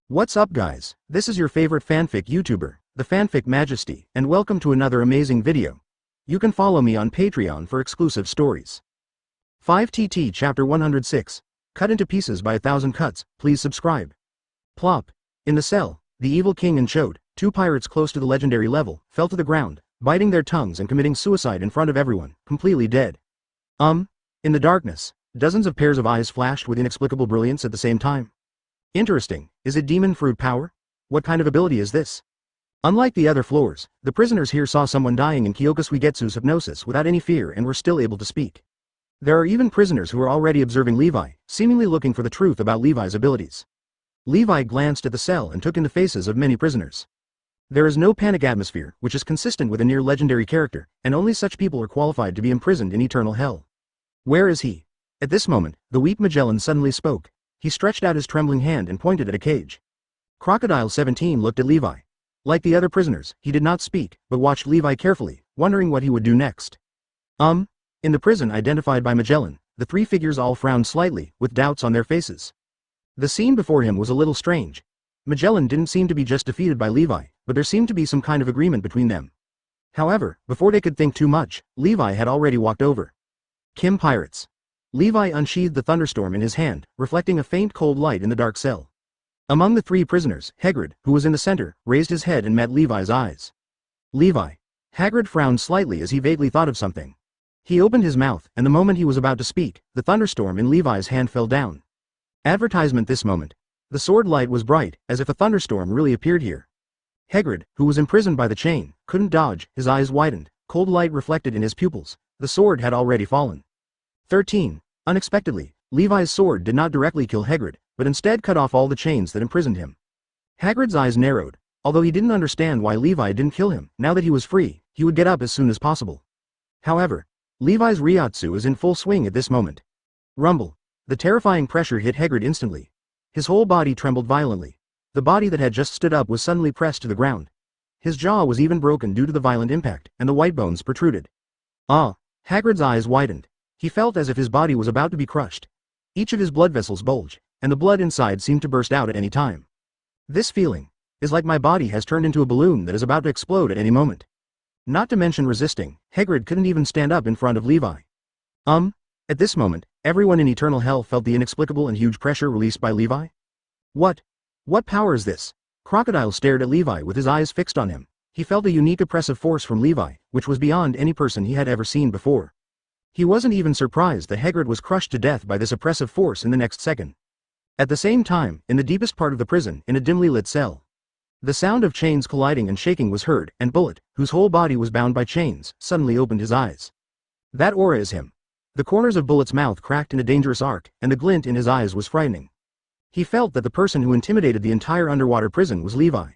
What's up guys, this is your favorite fanfic YouTuber, the Fanfic Majesty, and welcome to another amazing video. You can follow me on Patreon for exclusive stories. 5TT Chapter 106, Cut into Pieces by 1,000 Cuts, please subscribe. Plop. In the cell, the evil king and Chode, two pirates close to the legendary level, fell to the ground, biting their tongues and committing suicide in front of everyone, completely dead. In the darkness, dozens of pairs of eyes flashed with inexplicable brilliance at the same time. Interesting, is it demon fruit power? What kind of ability is this? Unlike the other floors, the prisoners here saw someone dying in Kyokosuigetsu's hypnosis without any fear and were still able to speak. There are even prisoners who are already observing Levi, seemingly looking for the truth about Levi's abilities. Levi glanced at the cell and took in the faces of many prisoners. There is no panic atmosphere, which is consistent with a near-legendary character, and only such people are qualified to be imprisoned in eternal hell. Where is he? At this moment, the weak Magellan suddenly spoke. He stretched out his trembling hand and pointed at a cage. Crocodile 17 looked at Levi. Like the other prisoners, he did not speak, but watched Levi carefully, wondering what he would do next. In the prison identified by Magellan, the three figures all frowned slightly, with doubts on their faces. The scene before him was a little strange. Magellan didn't seem to be just defeated by Levi, but there seemed to be some kind of agreement between them. However, before they could think too much, Levi had already walked over. Kim Pirates. Levi unsheathed the thunderstorm in his hand, reflecting a faint cold light in the dark cell. Among the three prisoners, Hagrid, who was in the center, raised his head and met Levi's eyes. Levi. Hagrid frowned slightly as he vaguely thought of something. He opened his mouth, and the moment he was about to speak, the thunderstorm in Levi's hand fell down. Advertisement this moment. The sword light was bright, as if a thunderstorm really appeared here. Hagrid, who was imprisoned by the chain, couldn't dodge, his eyes widened, cold light reflected in his pupils. The sword had already fallen. 13. Unexpectedly, Levi's sword did not directly kill Hagrid, but instead cut off all the chains that imprisoned him. Hagrid's eyes narrowed. Although he didn't understand why Levi didn't kill him, now that he was free, he would get up as soon as possible. However, Levi's Ryotsu is in full swing at this moment. Rumble. The terrifying pressure hit Hagrid instantly. His whole body trembled violently. The body that had just stood up was suddenly pressed to the ground. His jaw was even broken due to the violent impact, and the white bones protruded. Hagrid's eyes widened. He felt as if his body was about to be crushed. Each of his blood vessels bulged, and the blood inside seemed to burst out at any time. This feeling is like my body has turned into a balloon that is about to explode at any moment. Not to mention resisting, Hagrid couldn't even stand up in front of Levi. At this moment, everyone in Eternal Hell felt the inexplicable and huge pressure released by Levi. What power is this? Crocodile stared at Levi with his eyes fixed on him. He felt a unique oppressive force from Levi, which was beyond any person he had ever seen before. He wasn't even surprised that Hagrid was crushed to death by this oppressive force in the next second. At the same time, in the deepest part of the prison, in a dimly lit cell, the sound of chains colliding and shaking was heard, and Bullet, whose whole body was bound by chains, suddenly opened his eyes. That aura is him. The corners of Bullet's mouth cracked in a dangerous arc, and the glint in his eyes was frightening. He felt that the person who intimidated the entire underwater prison was Levi.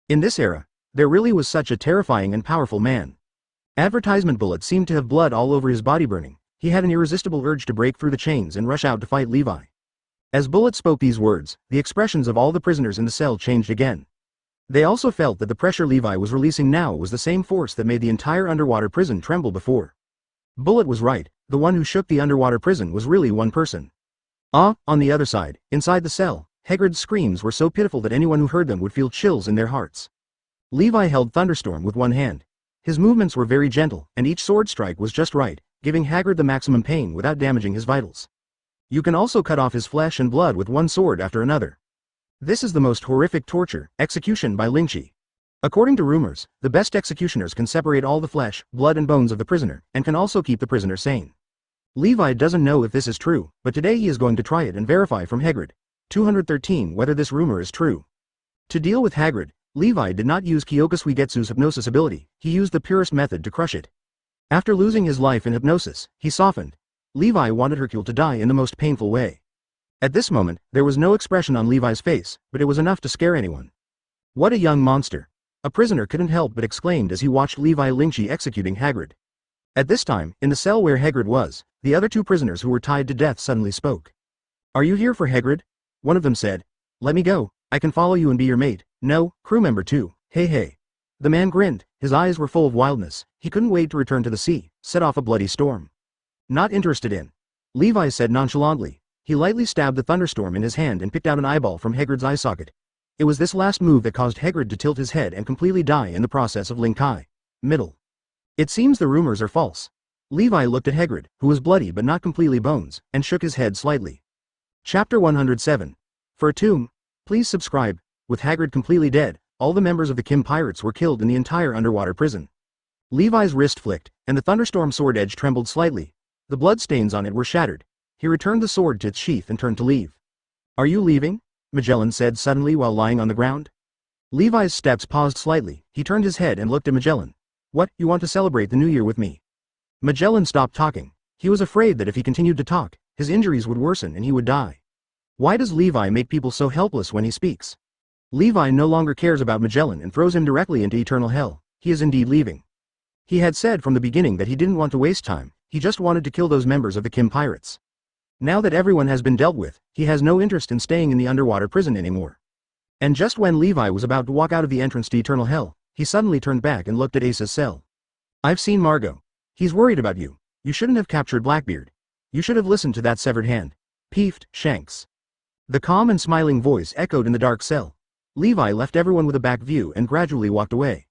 In this era, there really was such a terrifying and powerful man. Advertisement Bullet seemed to have blood all over his body burning. He had an irresistible urge to break through the chains and rush out to fight Levi. As Bullet spoke these words, the expressions of all the prisoners in the cell changed again. They also felt that the pressure Levi was releasing now was the same force that made the entire underwater prison tremble before. Bullet was right, the one who shook the underwater prison was really one person. On the other side, inside the cell, Hagrid's screams were so pitiful that anyone who heard them would feel chills in their hearts. Levi held Thunderstorm with one hand. His movements were very gentle, and each sword strike was just right, giving Hagrid the maximum pain without damaging his vitals. You can also cut off his flesh and blood with one sword after another. This is the most horrific torture, execution by Liuqi. According to rumors, the best executioners can separate all the flesh, blood and bones of the prisoner, and can also keep the prisoner sane. Levi doesn't know if this is true, but today he is going to try it and verify from Hagrid. 213 whether this rumor is true. To deal with Hagrid, Levi did not use Kyokosuigetsu's hypnosis ability, he used the purest method to crush it. After losing his life in hypnosis, he softened. Levi wanted Hercule to die in the most painful way. At this moment, there was no expression on Levi's face, but it was enough to scare anyone. What a young monster! A prisoner couldn't help but exclaimed as he watched Levi Liuqi executing Hagrid. At this time, in the cell where Hagrid was, the other two prisoners who were tied to death suddenly spoke. Are you here for Hagrid? One of them said. Let me go, I can follow you and be your mate. No, crew member 2, hey. The man grinned, his eyes were full of wildness, he couldn't wait to return to the sea, set off a bloody storm. Not interested in. Levi said nonchalantly. He lightly stabbed the thunderstorm in his hand and picked out an eyeball from Hagrid's eye socket. It was this last move that caused Hagrid to tilt his head and completely die in the process of Liuqi. Middle. It seems the rumors are false. Levi looked at Hagrid, who was bloody but not completely bones, and shook his head slightly. Chapter 107. For a tomb. Please subscribe. With Hagrid completely dead, all the members of the Kim pirates were killed in the entire underwater prison. Levi's wrist flicked, and the thunderstorm sword edge trembled slightly. The bloodstains on it were shattered. He returned the sword to its sheath and turned to leave. Are you leaving? Magellan said suddenly while lying on the ground. Levi's steps paused slightly. He turned his head and looked at Magellan. What, you want to celebrate the new year with me? Magellan stopped talking. He was afraid that if he continued to talk, his injuries would worsen and he would die. Why does Levi make people so helpless when he speaks? Levi no longer cares about Magellan and throws him directly into eternal hell. He is indeed leaving. He had said from the beginning that he didn't want to waste time, he just wanted to kill those members of the Kim pirates. Now that everyone has been dealt with, he has no interest in staying in the underwater prison anymore. And just when Levi was about to walk out of the entrance to eternal hell, he suddenly turned back and looked at Ace's cell. I've seen Margot. He's worried about you. You shouldn't have captured Blackbeard. You should have listened to that severed hand. Peeved, Shanks. The calm and smiling voice echoed in the dark cell. Levi left everyone with a back view and gradually walked away.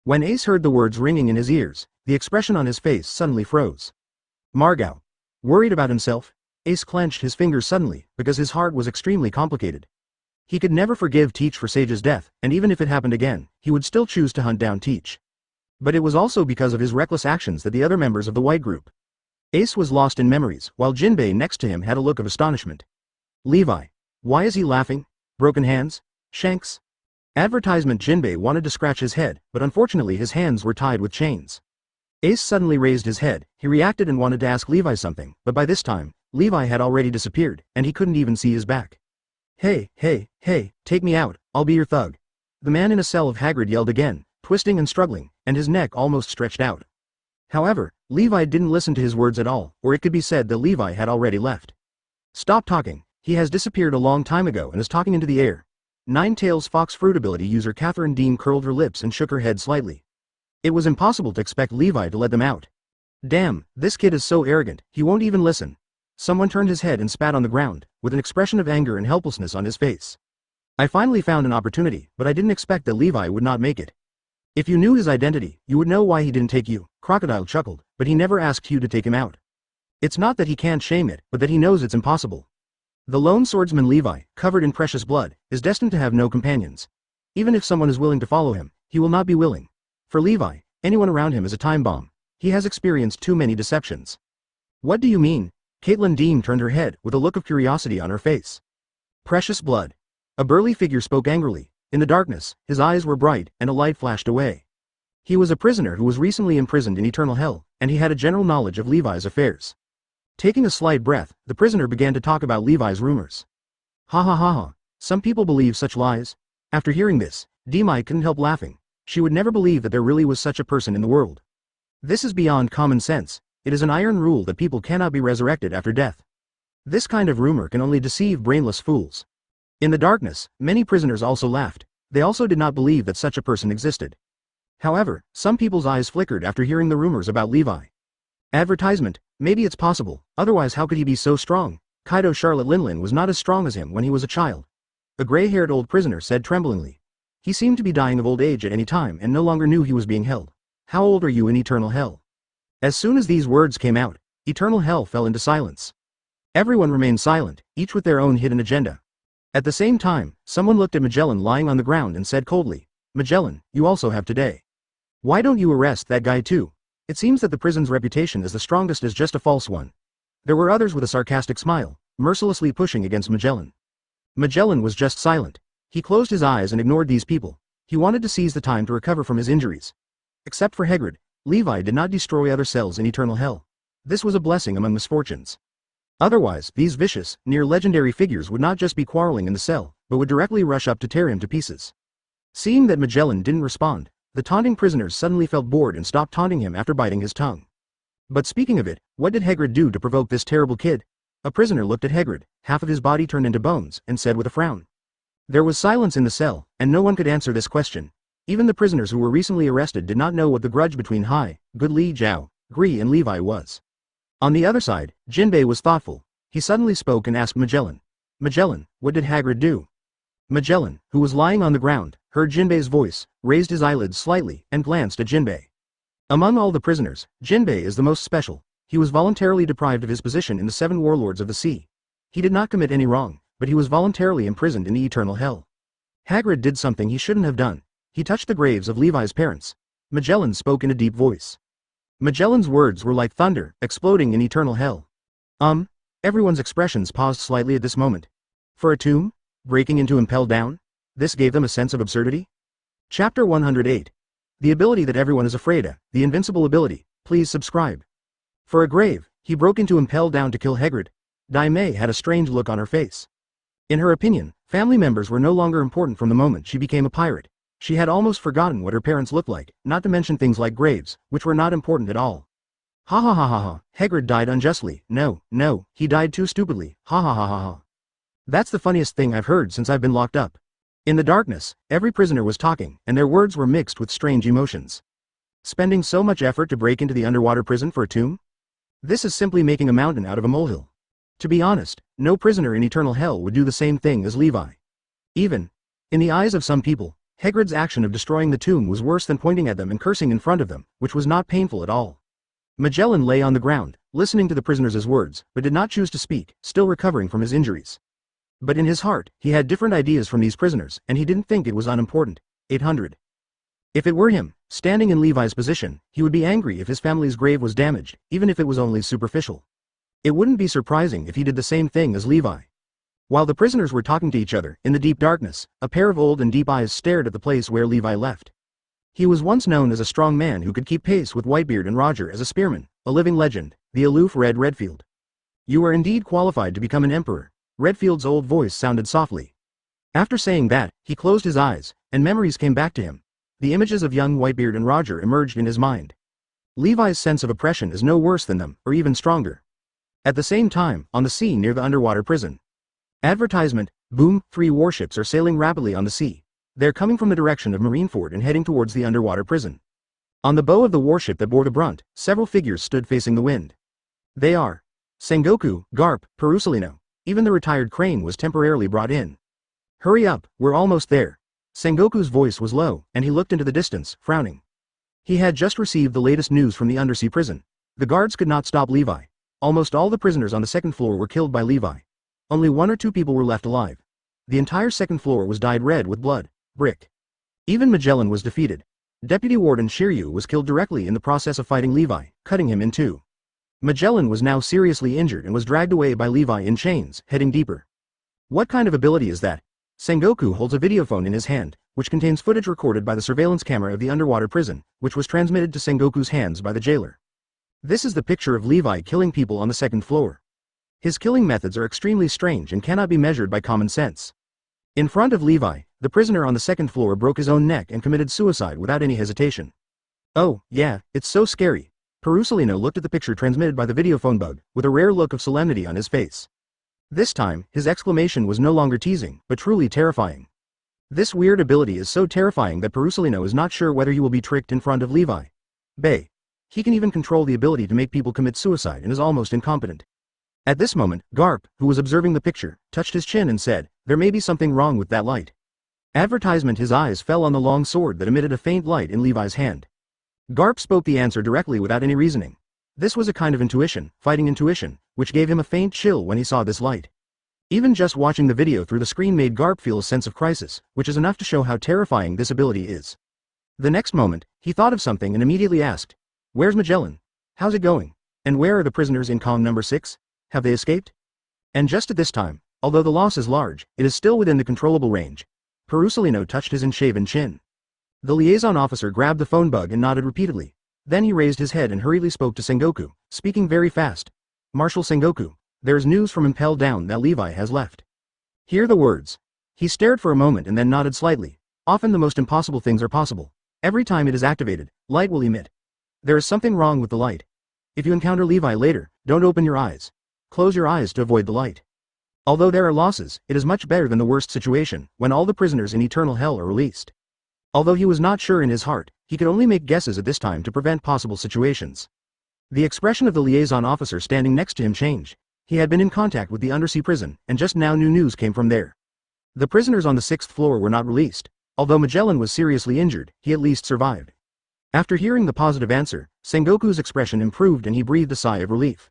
When Ace heard the words ringing in his ears, the expression on his face suddenly froze. Margot. Worried about himself? Ace clenched his fingers suddenly, because his heart was extremely complicated. He could never forgive Teach for Sage's death, and even if it happened again, he would still choose to hunt down Teach. But it was also because of his reckless actions that the other members of the White Group. Ace was lost in memories, while Jinbei next to him had a look of astonishment. Levi. Why is he laughing? Broken hands? Shanks? Advertisement. Jinbei wanted to scratch his head, but unfortunately his hands were tied with chains. Ace suddenly raised his head. He reacted and wanted to ask Levi something, but by this time, Levi had already disappeared, and he couldn't even see his back. Hey, take me out, I'll be your thug. The man in a cell of Hagrid yelled again, twisting and struggling, and his neck almost stretched out. However, Levi didn't listen to his words at all, or it could be said that Levi had already left. Stop talking, he has disappeared a long time ago and is talking into the air. Ninetales Fox Fruit ability user Catherine Dean curled her lips and shook her head slightly. It was impossible to expect Levi to let them out. Damn, this kid is so arrogant, he won't even listen. Someone turned his head and spat on the ground, with an expression of anger and helplessness on his face. I finally found an opportunity, but I didn't expect that Levi would not make it. If you knew his identity, you would know why he didn't take you. Crocodile chuckled, but he never asked you to take him out. It's not that he can't shame it, but that he knows it's impossible. The lone swordsman Levi, covered in precious blood, is destined to have no companions. Even if someone is willing to follow him, he will not be willing. For Levi, anyone around him is a time bomb. He has experienced too many deceptions. What do you mean? Caitlin Dean turned her head with a look of curiosity on her face. Precious blood. A burly figure spoke angrily. In the darkness, his eyes were bright and a light flashed away. He was a prisoner who was recently imprisoned in eternal hell, and he had a general knowledge of Levi's affairs. Taking a slight breath, the prisoner began to talk about Levi's rumors. Ha ha ha ha. Some people believe such lies. After hearing this, Demai couldn't help laughing. She would never believe that there really was such a person in the world. This is beyond common sense. It is an iron rule that people cannot be resurrected after death. This kind of rumor can only deceive brainless fools. In the darkness, many prisoners also laughed. They also did not believe that such a person existed. However, some people's eyes flickered after hearing the rumors about Levi. Advertisement, maybe it's possible, otherwise how could he be so strong? Kaido Charlotte Linlin was not as strong as him when he was a child. A gray-haired old prisoner said tremblingly. He seemed to be dying of old age at any time and no longer knew he was being held. How old are you in eternal hell? As soon as these words came out, eternal hell fell into silence. Everyone remained silent, each with their own hidden agenda. At the same time, someone looked at Magellan lying on the ground and said coldly, Magellan, you also have today. Why don't you arrest that guy too? It seems that the prison's reputation as the strongest is just a false one. There were others with a sarcastic smile, mercilessly pushing against Magellan. Magellan was just silent. He closed his eyes and ignored these people. He wanted to seize the time to recover from his injuries. Except for Hagrid, Levi did not destroy other cells in eternal hell. This was a blessing among misfortunes. Otherwise, these vicious, near-legendary figures would not just be quarreling in the cell, but would directly rush up to tear him to pieces. Seeing that Magellan didn't respond, the taunting prisoners suddenly felt bored and stopped taunting him after biting his tongue. But speaking of it, what did Hagrid do to provoke this terrible kid? A prisoner looked at Hagrid, half of his body turned into bones, and said with a frown. There was silence in the cell, and no one could answer this question. Even the prisoners who were recently arrested did not know what the grudge between Hai, Good Li Zhao, Gri and Levi was. On the other side, Jinbei was thoughtful. He suddenly spoke and asked Magellan. Magellan, what did Hagrid do? Magellan, who was lying on the ground, heard Jinbei's voice, raised his eyelids slightly, and glanced at Jinbei. Among all the prisoners, Jinbei is the most special. He was voluntarily deprived of his position in the 7 warlords of the sea. He did not commit any wrong, but he was voluntarily imprisoned in the eternal hell. Hagrid did something he shouldn't have done. He touched the graves of Levi's parents. Magellan spoke in a deep voice. Magellan's words were like thunder, exploding in eternal hell. Everyone's expressions paused slightly at this moment. For a tomb? Breaking into Impel Down? This gave them a sense of absurdity? Chapter 108. The ability that everyone is afraid of, the invincible ability. Please subscribe. For a grave, he broke into Impel Down to kill Hagrid. Dai Mei had a strange look on her face. In her opinion, family members were no longer important from the moment she became a pirate. She had almost forgotten what her parents looked like, not to mention things like graves, which were not important at all. Ha ha ha ha ha, Hagrid died unjustly. No, he died too stupidly. Ha ha ha ha ha. That's the funniest thing I've heard since I've been locked up. In the darkness, every prisoner was talking, and their words were mixed with strange emotions. Spending so much effort to break into the underwater prison for a tomb? This is simply making a mountain out of a molehill. To be honest, no prisoner in eternal hell would do the same thing as Levi. Even, in the eyes of some people, Hagrid's action of destroying the tomb was worse than pointing at them and cursing in front of them, which was not painful at all. Magellan lay on the ground, listening to the prisoners' words, but did not choose to speak, still recovering from his injuries. But in his heart, he had different ideas from these prisoners, and he didn't think it was unimportant. 800. If it were him, standing in Levi's position, he would be angry if his family's grave was damaged, even if it was only superficial. It wouldn't be surprising if he did the same thing as Levi. While the prisoners were talking to each other, in the deep darkness, a pair of old and deep eyes stared at the place where Levi left. He was once known as a strong man who could keep pace with Whitebeard and Roger as a spearman, a living legend, the aloof Redfield. You are indeed qualified to become an emperor. Redfield's old voice sounded softly. After saying that, he closed his eyes, and memories came back to him. The images of young Whitebeard and Roger emerged in his mind. Levi's sense of oppression is no worse than them, or even stronger. At the same time, on the sea near the underwater prison. Advertisement, boom, 3 warships are sailing rapidly on the sea. They're coming from the direction of Marineford and heading towards the underwater prison. On the bow of the warship that bore the brunt, several figures stood facing the wind. They are Sengoku, Garp, Perusalino. Even the retired Crane was temporarily brought in. Hurry up, we're almost there. Sengoku's voice was low, and he looked into the distance, frowning. He had just received the latest news from the undersea prison. The guards could not stop Levi. Almost all the prisoners on the second floor were killed by Levi. Only 1 or 2 people were left alive. The entire second floor was dyed red with blood. Brick. Even Magellan was defeated. Deputy Warden Shiryu was killed directly in the process of fighting Levi, cutting him in 2. Magellan was now seriously injured and was dragged away by Levi in chains, heading deeper. What kind of ability is that? Sengoku holds a videophone in his hand, which contains footage recorded by the surveillance camera of the underwater prison, which was transmitted to Sengoku's hands by the jailer. This is the picture of Levi killing people on the second floor. His killing methods are extremely strange and cannot be measured by common sense. In front of Levi, the prisoner on the second floor broke his own neck and committed suicide without any hesitation. Oh, yeah, it's so scary. Perusalino looked at the picture transmitted by the videophone bug, with a rare look of solemnity on his face. This time, his exclamation was no longer teasing, but truly terrifying. This weird ability is so terrifying that Perusalino is not sure whether he will be tricked in front of Levi. Bay. He can even control the ability to make people commit suicide and is almost incompetent. At this moment, Garp, who was observing the picture, touched his chin and said, "There may be something wrong with that light." Advertisement. His eyes fell on the long sword that emitted a faint light in Levi's hand. Garp spoke the answer directly without any reasoning. This was a kind of intuition, fighting intuition, which gave him a faint chill when he saw this light. Even just watching the video through the screen made Garp feel a sense of crisis, which is enough to show how terrifying this ability is. The next moment, he thought of something and immediately asked, "Where's Magellan? How's it going? And where are the prisoners in Kong number 6? Have they escaped?" And just at this time, although the loss is large, it is still within the controllable range. Perusalino touched his unshaven chin. The liaison officer grabbed the phone bug and nodded repeatedly. Then he raised his head and hurriedly spoke to Sengoku, speaking very fast. "Marshal Sengoku, there is news from Impel Down that Levi has left." Hear the words. He stared for a moment and then nodded slightly. Often the most impossible things are possible. Every time it is activated, light will emit. There is something wrong with the light. If you encounter Levi later, don't open your eyes. Close your eyes to avoid the light. Although there are losses, it is much better than the worst situation, when all the prisoners in eternal hell are released. Although he was not sure in his heart, he could only make guesses at this time to prevent possible situations. The expression of the liaison officer standing next to him changed. He had been in contact with the undersea prison, and just now new news came from there. The prisoners on the 6th floor were not released. Although Magellan was seriously injured, he at least survived. After hearing the positive answer, Sengoku's expression improved and he breathed a sigh of relief.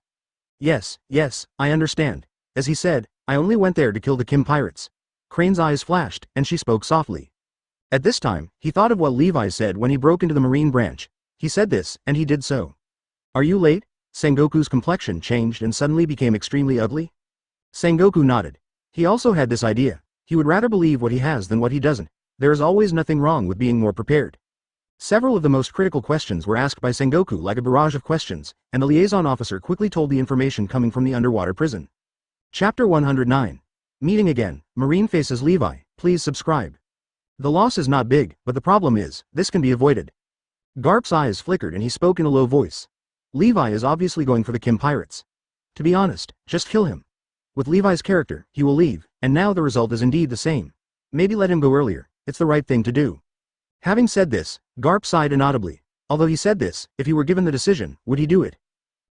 Yes, I understand. As he said, I only went there to kill the Kim pirates. Crane's eyes flashed, and she spoke softly. At this time, he thought of what Levi said when he broke into the Marine branch. He said this, and he did so. Are you late? Sengoku's complexion changed and suddenly became extremely ugly. Sengoku nodded. He also had this idea. He would rather believe what he has than what he doesn't. There is always nothing wrong with being more prepared. Several of the most critical questions were asked by Sengoku like a barrage of questions, and the liaison officer quickly told the information coming from the underwater prison. Chapter 109. Meeting again, Marine faces Levi, please subscribe. The loss is not big, but the problem is, this can be avoided. Garp's eyes flickered and he spoke in a low voice. Levi is obviously going for the Kim pirates. To be honest, just kill him. With Levi's character, he will leave, and now the result is indeed the same. Maybe let him go earlier, it's the right thing to do. Having said this, Garp sighed inaudibly. Although he said this, if he were given the decision, would he do it?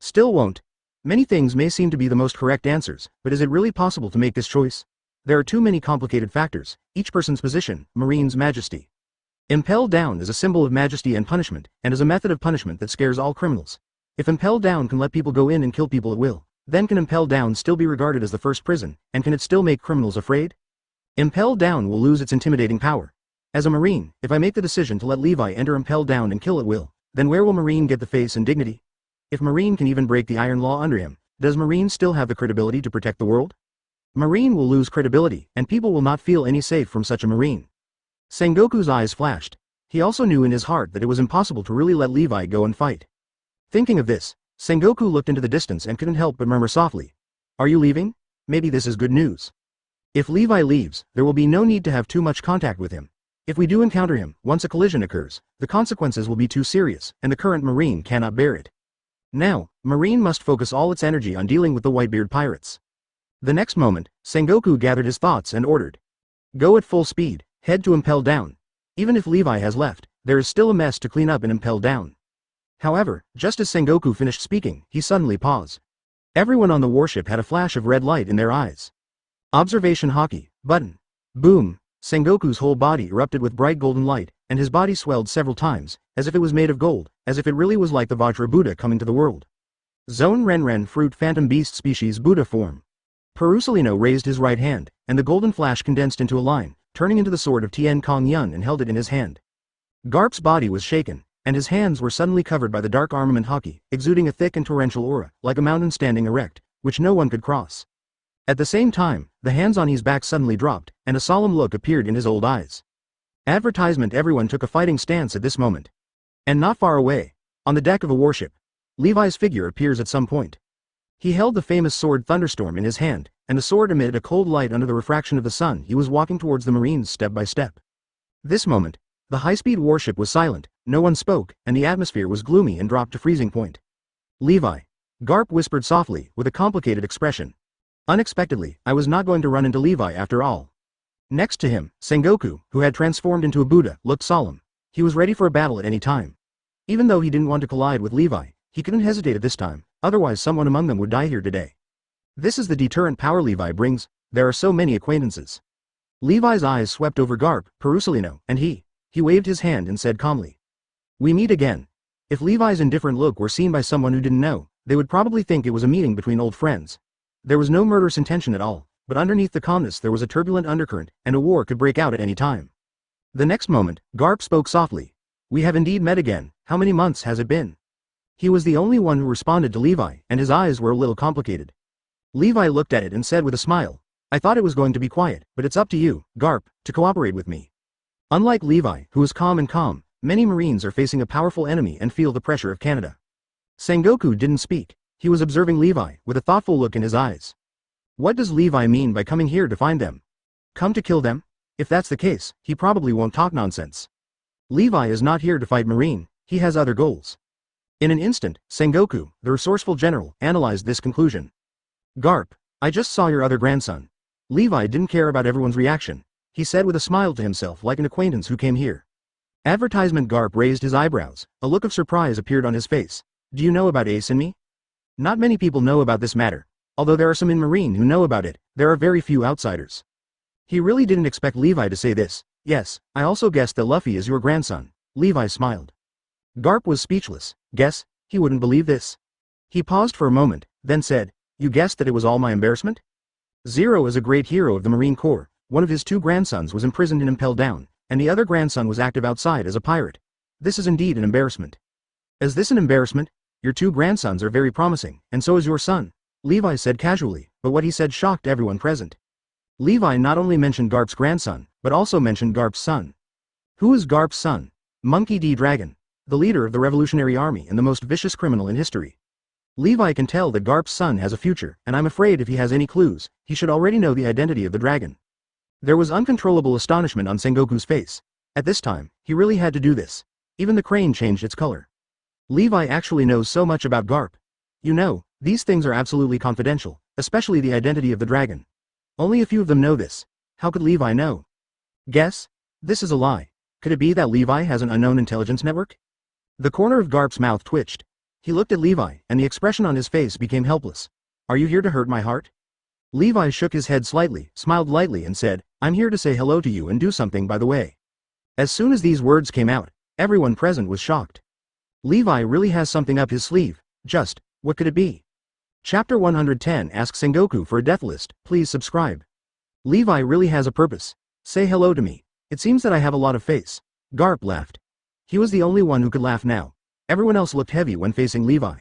Still won't. Many things may seem to be the most correct answers, but is it really possible to make this choice? There are too many complicated factors, each person's position, Marine's majesty. Impel Down is a symbol of majesty and punishment, and is a method of punishment that scares all criminals. If Impel Down can let people go in and kill people at will, then can Impel Down still be regarded as the first prison, and can it still make criminals afraid? Impel Down will lose its intimidating power. As a Marine, if I make the decision to let Levi enter Impel Down and kill at will, then where will Marine get the face and dignity? If Marine can even break the iron law under him, does Marine still have the credibility to protect the world? Marine will lose credibility, and people will not feel any safe from such a Marine. Sengoku's eyes flashed. He also knew in his heart that it was impossible to really let Levi go and fight. Thinking of this, Sengoku looked into the distance and couldn't help but murmur softly. Are you leaving? Maybe this is good news. If Levi leaves, there will be no need to have too much contact with him. If we do encounter him, once a collision occurs, the consequences will be too serious, and the current Marine cannot bear it. Now, Marine must focus all its energy on dealing with the Whitebeard pirates. The next moment, Sengoku gathered his thoughts and ordered. Go at full speed, head to Impel Down. Even if Levi has left, there is still a mess to clean up in Impel Down. However, just as Sengoku finished speaking, he suddenly paused. Everyone on the warship had a flash of red light in their eyes. Observation hockey, button. Boom. Sengoku's whole body erupted with bright golden light, and his body swelled several times, as if it was made of gold, as if it really was like the Vajra Buddha coming to the world. Zone Renren Fruit Phantom Beast Species Buddha Form. Perusalino raised his right hand, and the golden flash condensed into a line, turning into the sword of Tien Kong Yun and held it in his hand. Garp's body was shaken, and his hands were suddenly covered by the dark armament hockey, exuding a thick and torrential aura, like a mountain standing erect, which no one could cross. At the same time, the hands on his back suddenly dropped, and a solemn look appeared in his old eyes. Advertisement. Everyone took a fighting stance at this moment. And not far away, on the deck of a warship, Levi's figure appears at some point. He held the famous sword Thunderstorm in his hand, and the sword emitted a cold light under the refraction of the sun. He was walking towards the Marines step by step. This moment, the high-speed warship was silent, no one spoke, and the atmosphere was gloomy and dropped to freezing point. Levi. Garp whispered softly, with a complicated expression. Unexpectedly, I was not going to run into Levi after all. Next to him, Sengoku, who had transformed into a Buddha, looked solemn. He was ready for a battle at any time. Even though he didn't want to collide with Levi, he couldn't hesitate at this time, otherwise someone among them would die here today. This is the deterrent power Levi brings. There are so many acquaintances. Levi's eyes swept over Garp, Perusalino, and he waved his hand and said calmly. We meet again. If Levi's indifferent look were seen by someone who didn't know, they would probably think it was a meeting between old friends. There was no murderous intention at all, but underneath the calmness there was a turbulent undercurrent, and a war could break out at any time. The next moment, Garp spoke softly. We have indeed met again. How many months has it been? He was the only one who responded to Levi, and his eyes were a little complicated. Levi looked at it and said with a smile, I thought it was going to be quiet, but it's up to you, Garp, to cooperate with me. Unlike Levi, who is calm, many Marines are facing a powerful enemy and feel the pressure of Canada. Sengoku didn't speak. He was observing Levi, with a thoughtful look in his eyes. What does Levi mean by coming here to find them? Come to kill them? If that's the case, he probably won't talk nonsense. Levi is not here to fight Marine, he has other goals. In an instant, Sengoku, the resourceful general, analyzed this conclusion. Garp, I just saw your other grandson. Levi didn't care about everyone's reaction. He said with a smile to himself like an acquaintance who came here. Advertisement. Garp raised his eyebrows, a look of surprise appeared on his face. Do you know about Ace and me? Not many people know about this matter. Although there are some in Marine who know about it, there are very few outsiders. He really didn't expect Levi to say this. Yes, I also guessed that Luffy is your grandson. Levi smiled. Garp was speechless. Guess? He wouldn't believe this. He paused for a moment, then said, you guessed that it was all my embarrassment? Zero is a great hero of the Marine Corps. One of his two grandsons was imprisoned in Impel Down, and the other grandson was active outside as a pirate. This is indeed an embarrassment. Is this an embarrassment? Your two grandsons are very promising, and so is your son, Levi said casually, but what he said shocked everyone present. Levi not only mentioned Garp's grandson, but also mentioned Garp's son. Who is Garp's son? Monkey D. Dragon, the leader of the Revolutionary Army and the most vicious criminal in history. Levi can tell that Garp's son has a future, and I'm afraid if he has any clues, he should already know the identity of the dragon. There was uncontrollable astonishment on Sengoku's face. At this time, he really had to do this. Even the crane changed its color. Levi actually knows so much about Garp. You know, these things are absolutely confidential, especially the identity of the dragon. Only a few of them know this. How could Levi know? Guess? This is a lie. Could it be that Levi has an unknown intelligence network? The corner of Garp's mouth twitched. He looked at Levi, and the expression on his face became helpless. Are you here to hurt my heart? Levi shook his head slightly, smiled lightly and said, I'm here to say hello to you and do something by the way. As soon as these words came out, everyone present was shocked. Levi really has something up his sleeve. Just, what could it be? Chapter 110 asks Sengoku for a death list. Please subscribe. Levi really has a purpose. Say hello to me. It seems that I have a lot of face. Garp laughed. He was the only one who could laugh now. Everyone else looked heavy when facing Levi.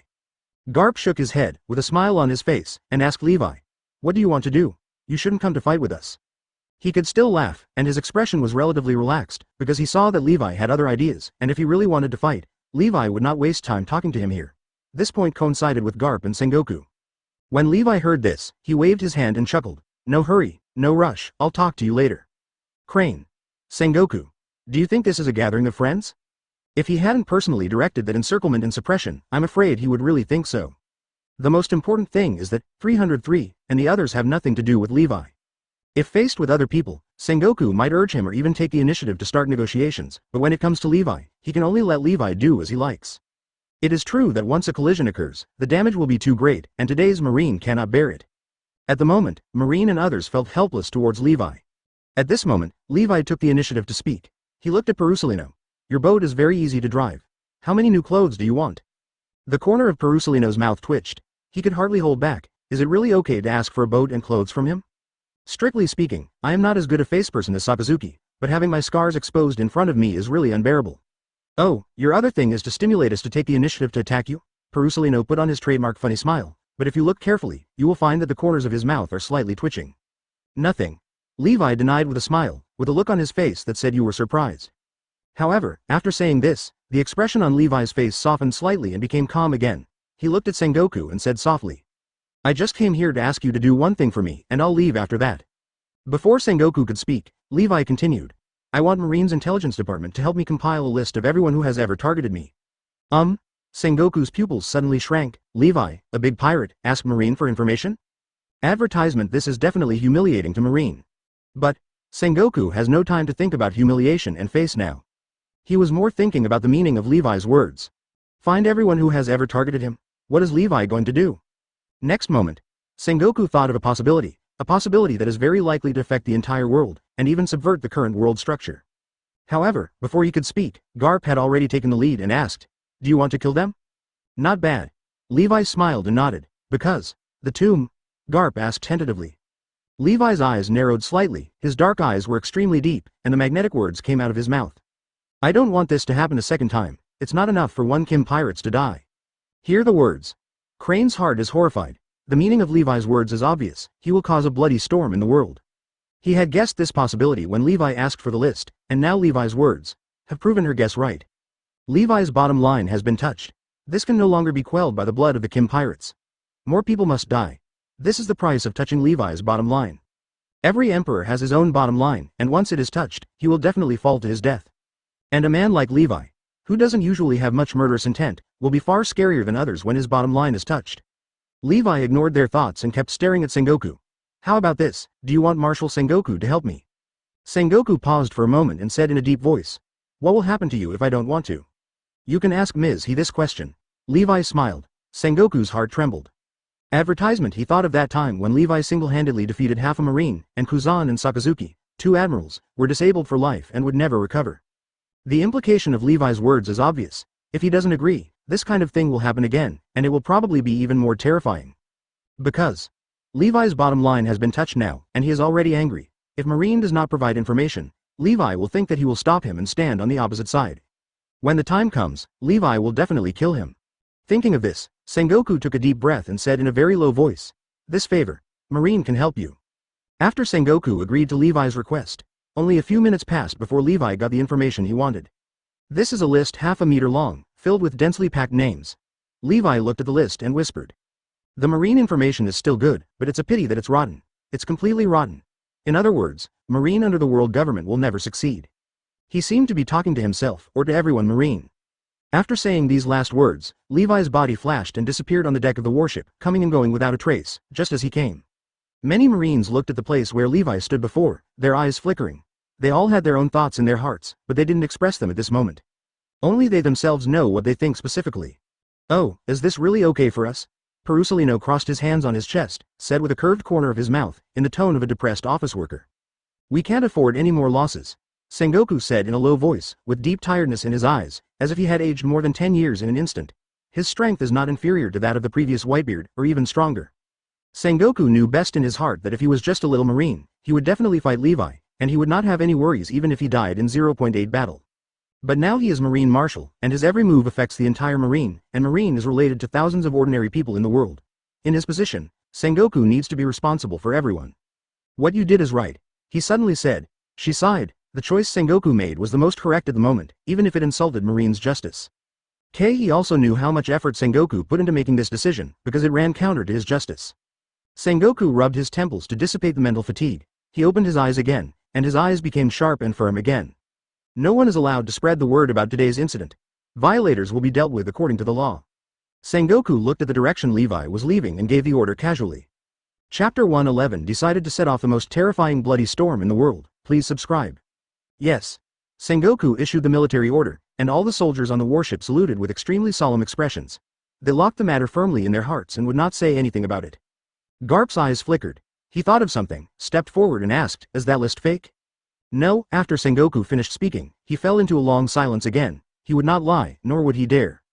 Garp shook his head, with a smile on his face, and asked Levi, what do you want to do? You shouldn't come to fight with us. He could still laugh, and his expression was relatively relaxed, because he saw that Levi had other ideas, and if he really wanted to fight, Levi would not waste time talking to him here. This point coincided with Garp and Sengoku. When Levi heard this, he waved his hand and chuckled. No hurry, no rush, I'll talk to you later. Crane. Sengoku. Do you think this is a gathering of friends? If he hadn't personally directed that encirclement and suppression, I'm afraid he would really think so. The most important thing is that 303 and the others have nothing to do with Levi. If faced with other people, Sengoku might urge him or even take the initiative to start negotiations, but when it comes to Levi, he can only let Levi do as he likes. It is true that once a collision occurs, the damage will be too great, and today's Marine cannot bear it. At the moment, Marine and others felt helpless towards Levi. At this moment, Levi took the initiative to speak. He looked at Perusalino. Your boat is very easy to drive. How many new clothes do you want? The corner of Perusalino's mouth twitched. He could hardly hold back. Is it really okay to ask for a boat and clothes from him? Strictly speaking, I am not as good a face person as Sakazuki, but having my scars exposed in front of me is really unbearable. Oh, your other thing is to stimulate us to take the initiative to attack you? Perusalino put on his trademark funny smile, but if you look carefully, you will find that the corners of his mouth are slightly twitching. Nothing. Levi denied with a smile, with a look on his face that said you were surprised. However, after saying this, the expression on Levi's face softened slightly and became calm again. He looked at Sengoku and said softly, I just came here to ask you to do one thing for me, and I'll leave after that. Before Sengoku could speak, Levi continued, I want Marines Intelligence Department to help me compile a list of everyone who has ever targeted me. Sengoku's pupils suddenly shrank. Levi, a big pirate, asked Marine for information? Advertisement. This is definitely humiliating to Marine. But, Sengoku has no time to think about humiliation and face now. He was more thinking about the meaning of Levi's words. Find everyone who has ever targeted him? What is Levi going to do? Next moment, Sengoku thought of a possibility that is very likely to affect the entire world, and even subvert the current world structure. However, before he could speak, Garp had already taken the lead and asked, do you want to kill them? Not bad. Levi smiled and nodded. Because, the tomb? Garp asked tentatively. Levi's eyes narrowed slightly, his dark eyes were extremely deep, and the magnetic words came out of his mouth. I don't want this to happen a second time. It's not enough for one Kim pirates to die. Hear the words. Crane's heart is horrified. The meaning of Levi's words is obvious. He will cause a bloody storm in the world. He had guessed this possibility when Levi asked for the list, and now Levi's words have proven her guess right. Levi's bottom line has been touched. This can no longer be quelled by the blood of the Kim pirates. More people must die. This is the price of touching Levi's bottom line. Every emperor has his own bottom line, and once it is touched, he will definitely fall to his death. And a man like Levi, who doesn't usually have much murderous intent, will be far scarier than others when his bottom line is touched. Levi ignored their thoughts and kept staring at Sengoku. How about this? Do you want Marshal Sengoku to help me? Sengoku paused for a moment and said in a deep voice, what will happen to you if I don't want to? You can ask Ms. He this question. Levi smiled. Sengoku's heart trembled. Advertisement. He thought of that time when Levi single-handedly defeated half a Marine, and Kuzan and Sakazuki, 2 admirals, were disabled for life and would never recover. The implication of Levi's words is obvious. If he doesn't agree, this kind of thing will happen again, and it will probably be even more terrifying. Because Levi's bottom line has been touched now, and he is already angry. If Marine does not provide information, Levi will think that he will stop him and stand on the opposite side. When the time comes, Levi will definitely kill him. Thinking of this, Sengoku took a deep breath and said in a very low voice, "This favor, Marine can help you." After Sengoku agreed to Levi's request, only a few minutes passed before Levi got the information he wanted. This is a list half a meter long, filled with densely packed names. Levi looked at the list and whispered. The Marine information is still good, but it's a pity that it's rotten. It's completely rotten. In other words, Marine Underworld government will never succeed. He seemed to be talking to himself, or to everyone Marine. After saying these last words, Levi's body flashed and disappeared on the deck of the warship, coming and going without a trace, just as he came. Many Marines looked at the place where Levi stood before, their eyes flickering. They all had their own thoughts in their hearts, but they didn't express them at this moment. Only they themselves know what they think specifically. "Oh, is this really okay for us?" Perusalino crossed his hands on his chest, said with a curved corner of his mouth, in the tone of a depressed office worker. "We can't afford any more losses," Sengoku said in a low voice, with deep tiredness in his eyes, as if he had aged more than 10 years in an instant. His strength is not inferior to that of the previous Whitebeard, or even stronger. Sengoku knew best in his heart that if he was just a little Marine, he would definitely fight Levi, and he would not have any worries even if he died in 0.8 battle. But now he is Marine Marshal, and his every move affects the entire Marine, and Marine is related to thousands of ordinary people in the world. In his position, Sengoku needs to be responsible for everyone. "What you did is right," he suddenly said. She sighed. The choice Sengoku made was the most correct at the moment, even if it insulted Marine's justice. He also knew how much effort Sengoku put into making this decision, because it ran counter to his justice. Sengoku rubbed his temples to dissipate the mental fatigue. He opened his eyes again, and his eyes became sharp and firm again. No one is allowed to spread the word about today's incident. Violators will be dealt with according to the law. Sengoku looked at the direction Levi was leaving and gave the order casually. Chapter 111 decided to set off the most terrifying bloody storm in the world. Please subscribe. Yes. Sengoku issued the military order, and all the soldiers on the warship saluted with extremely solemn expressions. They locked the matter firmly in their hearts and would not say anything about it. Garp's eyes flickered. He thought of something, stepped forward and asked, "Is that list fake?" No. After Sengoku finished speaking, he fell into a long silence again. He would not lie, nor would he dare.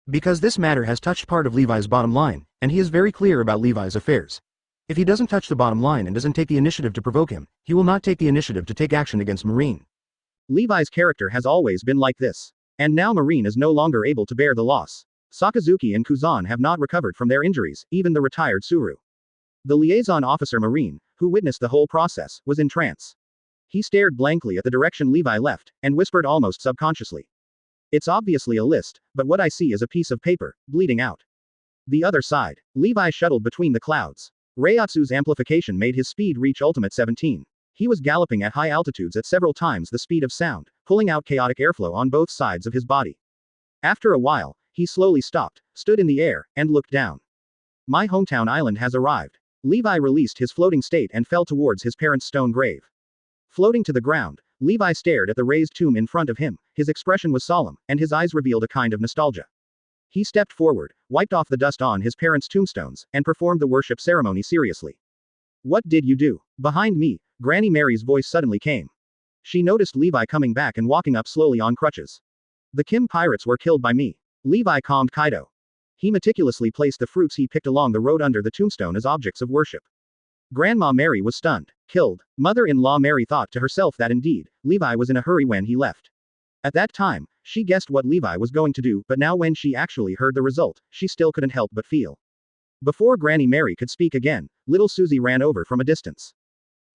Because this matter has touched part of Levi's bottom line, and he is very clear about Levi's affairs. If he doesn't touch the bottom line and doesn't take the initiative to provoke him, he will not take the initiative to take action against Marine. Levi's character has always been like this. And now Marine is no longer able to bear the loss. Sakazuki and Kuzan have not recovered from their injuries, even the retired Tsuru. The liaison officer Marine, who witnessed the whole process, was in trance. He stared blankly at the direction Levi left, and whispered almost subconsciously. "It's obviously a list, but what I see is a piece of paper, bleeding out." The other side. Levi shuttled between the clouds. Reiatsu's amplification made his speed reach ultimate 17. He was galloping at high altitudes at several times the speed of sound, pulling out chaotic airflow on both sides of his body. After a while, he slowly stopped, stood in the air, and looked down. "My hometown island has arrived." Levi released his floating state and fell towards his parents' stone grave. Floating to the ground, Levi stared at the raised tomb in front of him. His expression was solemn, and his eyes revealed a kind of nostalgia. He stepped forward, wiped off the dust on his parents' tombstones, and performed the worship ceremony seriously. "What did you do?" Behind me, Granny Mary's voice suddenly came. She noticed Levi coming back and walking up slowly on crutches. "The Kim pirates were killed by me." Levi calmed Kaido. He meticulously placed the fruits he picked along the road under the tombstone as objects of worship. Grandma Mary was stunned. Killed. Mother-in-law Mary thought to herself that indeed, Levi was in a hurry when he left. At that time, she guessed what Levi was going to do, but now when she actually heard the result, she still couldn't help but feel. Before Granny Mary could speak again, little Susie ran over from a distance.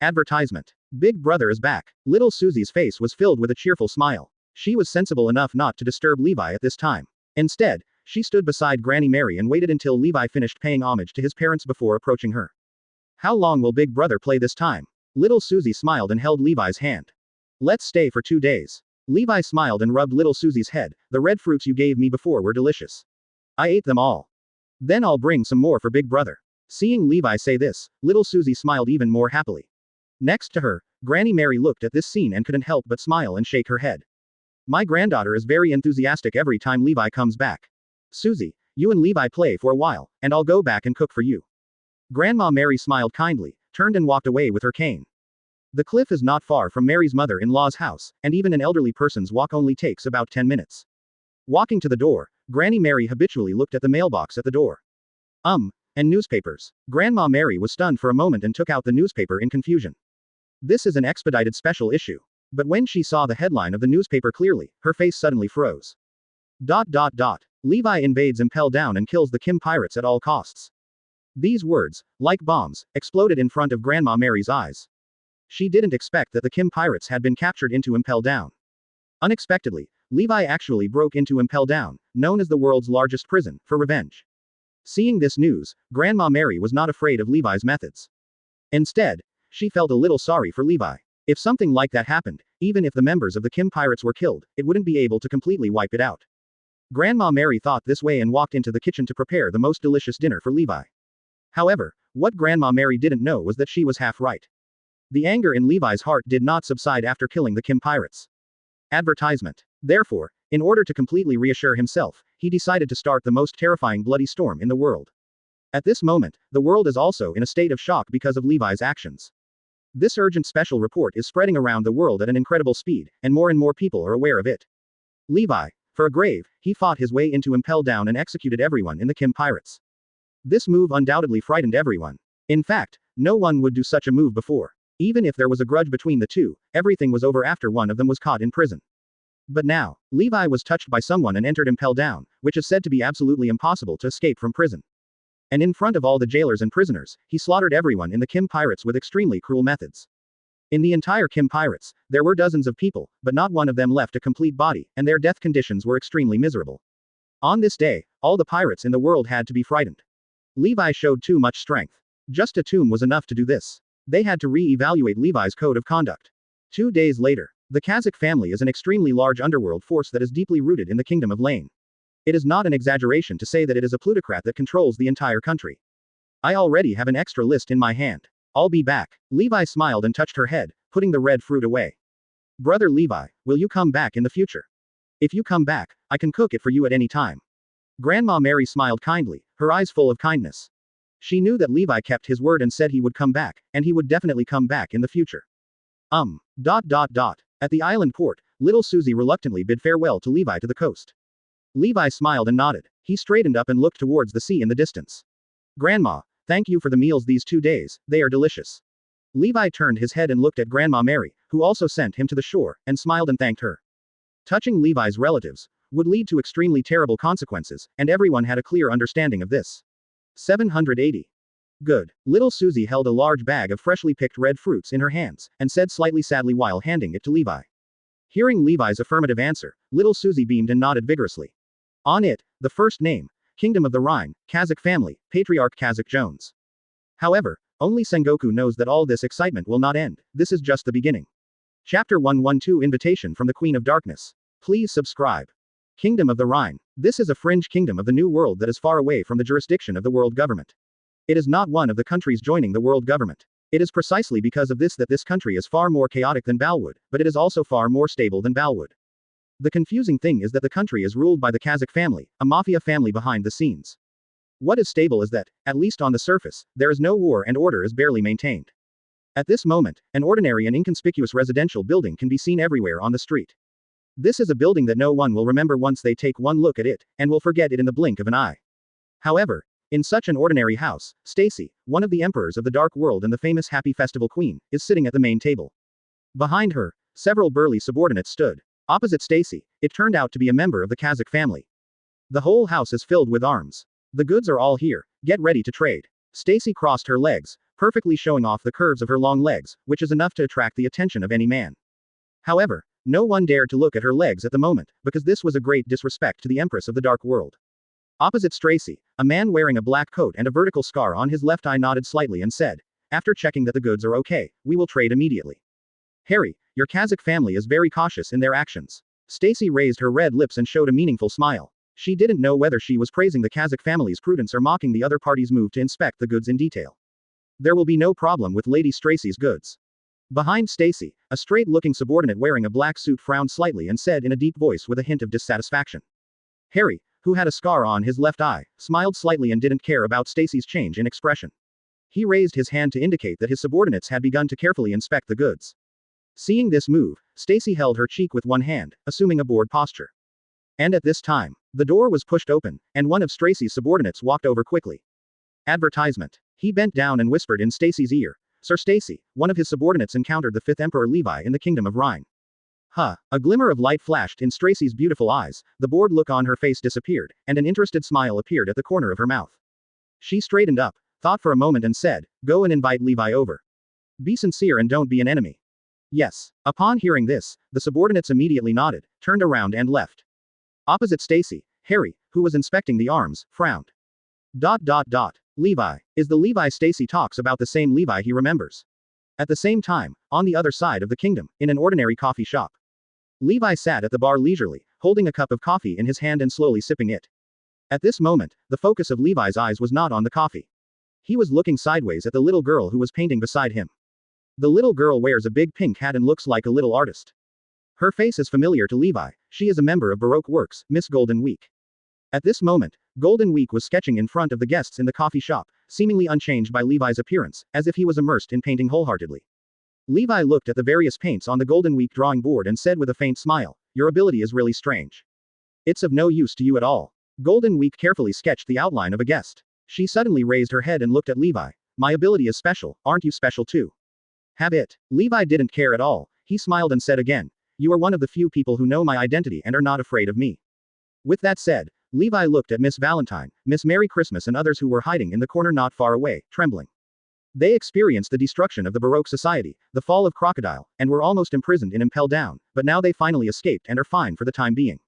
Advertisement. Big Brother is back. Little Susie's face was filled with a cheerful smile. She was sensible enough not to disturb Levi at this time. Instead, she stood beside Granny Mary and waited until Levi finished paying homage to his parents before approaching her. "How long will Big Brother play this time?" Little Susie smiled and held Levi's hand. "Let's stay for 2 days. Levi smiled and rubbed little Susie's head. "The red fruits you gave me before were delicious. I ate them all. Then I'll bring some more for Big Brother." Seeing Levi say this, little Susie smiled even more happily. Next to her, Granny Mary looked at this scene and couldn't help but smile and shake her head. "My granddaughter is very enthusiastic every time Levi comes back. Susie, you and Levi play for a while, and I'll go back and cook for you." Grandma Mary smiled kindly, turned and walked away with her cane. The cliff is not far from Mary's mother-in-law's house, and even an elderly person's walk only takes about 10 minutes. Walking to the door, Granny Mary habitually looked at the mailbox at the door. And newspapers. Grandma Mary was stunned for a moment and took out the newspaper in confusion. This is an expedited special issue. But when she saw the headline of the newspaper clearly, her face suddenly froze. Levi invades Impel Down and kills the Kim pirates at all costs. These words, like bombs, exploded in front of Grandma Mary's eyes. She didn't expect that the Kim pirates had been captured into Impel Down. Unexpectedly, Levi actually broke into Impel Down, known as the world's largest prison, for revenge. Seeing this news, Grandma Mary was not afraid of Levi's methods. Instead, she felt a little sorry for Levi. If something like that happened, even if the members of the Kim pirates were killed, it wouldn't be able to completely wipe it out. Grandma Mary thought this way and walked into the kitchen to prepare the most delicious dinner for Levi. However, what Grandma Mary didn't know was that she was half right. The anger in Levi's heart did not subside after killing the Kim pirates. Advertisement. Therefore, in order to completely reassure himself, he decided to start the most terrifying bloody storm in the world. At this moment, the world is also in a state of shock because of Levi's actions. This urgent special report is spreading around the world at an incredible speed, and more people are aware of it. Levi, for a grave, he fought his way into Impel Down and executed everyone in the Kim pirates. This move undoubtedly frightened everyone. In fact, no one would do such a move before. Even if there was a grudge between the two, everything was over after one of them was caught in prison. But now, Levi was touched by someone and entered Impel Down, which is said to be absolutely impossible to escape from prison. And in front of all the jailers and prisoners, he slaughtered everyone in the Kim pirates with extremely cruel methods. In the entire Kim pirates, there were dozens of people, but not one of them left a complete body, and their death conditions were extremely miserable. On this day, all the pirates in the world had to be frightened. Levi showed too much strength. Just a tomb was enough to do this. They had to re-evaluate Levi's code of conduct. 2 days later, the Kazakh family is an extremely large underworld force that is deeply rooted in the kingdom of Lane. It is not an exaggeration to say that it is a plutocrat that controls the entire country. I already have an extra list in my hand. I'll be back. Levi smiled and touched her head, putting the red fruit away. Brother Levi, will you come back in the future? If you come back, I can cook it for you at any time. Grandma Mary smiled kindly, her eyes full of kindness. She knew that Levi kept his word and said he would come back, and he would definitely come back in the future. At the island port, little Susie reluctantly bid farewell to Levi to the coast. Levi smiled and nodded. He straightened up and looked towards the sea in the distance. Grandma, thank you for the meals these 2 days, they are delicious. Levi turned his head and looked at Grandma Mary, who also sent him to the shore, and smiled and thanked her. Touching Levi's relatives would lead to extremely terrible consequences, and everyone had a clear understanding of this. 780. Good. Little Susie held a large bag of freshly picked red fruits in her hands, and said slightly sadly while handing it to Levi. Hearing Levi's affirmative answer, little Susie beamed and nodded vigorously. On it, the first name, Kingdom of the Rhine, Kazakh family, Patriarch Kazakh Jones. However, only Sengoku knows that all this excitement will not end. This is just the beginning. Chapter 112 Invitation from the Queen of Darkness. Please subscribe. Kingdom of the Rhine. This is a fringe kingdom of the New World that is far away from the jurisdiction of the world government. It is not one of the countries joining the world government. It is precisely because of this that this country is far more chaotic than Balwood, but it is also far more stable than Balwood. The confusing thing is that the country is ruled by the Kazakh family, a mafia family behind the scenes. What is stable is that, at least on the surface, there is no war and order is barely maintained. At this moment, an ordinary and inconspicuous residential building can be seen everywhere on the street. This is a building that no one will remember once they take one look at it, and will forget it in the blink of an eye. However, in such an ordinary house, Stussy, one of the emperors of the Dark World and the famous Happy Festival Queen, is sitting at the main table. Behind her, several burly subordinates stood. Opposite Stussy, it turned out to be a member of the Kazakh family. The whole house is filled with arms. The goods are all here, get ready to trade. Stussy crossed her legs, perfectly showing off the curves of her long legs, which is enough to attract the attention of any man. However, no one dared to look at her legs at the moment, because this was a great disrespect to the Empress of the Dark World. Opposite Stussy, a man wearing a black coat and a vertical scar on his left eye nodded slightly and said, after checking that the goods are okay, we will trade immediately. Harry, your Kazakh family is very cautious in their actions. Stussy raised her red lips and showed a meaningful smile. She didn't know whether she was praising the Kazakh family's prudence or mocking the other party's move to inspect the goods in detail. There will be no problem with Lady Stracey's goods. Behind Stussy, a straight-looking subordinate wearing a black suit frowned slightly and said in a deep voice with a hint of dissatisfaction. Harry, who had a scar on his left eye, smiled slightly and didn't care about Stassy's change in expression. He raised his hand to indicate that his subordinates had begun to carefully inspect the goods. Seeing this move, Stussy held her cheek with one hand, assuming a bored posture. And at this time, the door was pushed open, and one of Stassy's subordinates walked over quickly. Advertisement. He bent down and whispered in Stassy's ear, "Sir Stussy, one of his subordinates encountered the 5th Emperor Levi in the Kingdom of Rhine." Huh. A glimmer of light flashed in Stassy's beautiful eyes, the bored look on her face disappeared, and an interested smile appeared at the corner of her mouth. She straightened up, thought for a moment and said, "Go and invite Levi over. Be sincere and don't be an enemy." Yes. Upon hearing this, the subordinates immediately nodded, turned around and left. Opposite Stussy, Harry, who was inspecting the arms, frowned. Levi. Is the Levi Stussy talks about the same Levi he remembers? At the same time, on the other side of the kingdom, in an ordinary coffee shop. Levi sat at the bar leisurely, holding a cup of coffee in his hand and slowly sipping it. At this moment, the focus of Levi's eyes was not on the coffee. He was looking sideways at the little girl who was painting beside him. The little girl wears a big pink hat and looks like a little artist. Her face is familiar to Levi, she is a member of Baroque Works, Miss Golden Week. At this moment, Golden Week was sketching in front of the guests in the coffee shop, seemingly unchanged by Levi's appearance, as if he was immersed in painting wholeheartedly. Levi looked at the various paints on the Golden Week drawing board and said with a faint smile, "Your ability is really strange. It's of no use to you at all." Golden Week carefully sketched the outline of a guest. She suddenly raised her head and looked at Levi. "My ability is special, aren't you special too?" "Have it." Levi didn't care at all, he smiled and said again, "You are one of the few people who know my identity and are not afraid of me." With that said, Levi looked at Miss Valentine, Miss Merry Christmas and others who were hiding in the corner not far away, trembling. They experienced the destruction of the Baroque society, the fall of Crocodile, and were almost imprisoned in Impel Down, but now they finally escaped and are fine for the time being.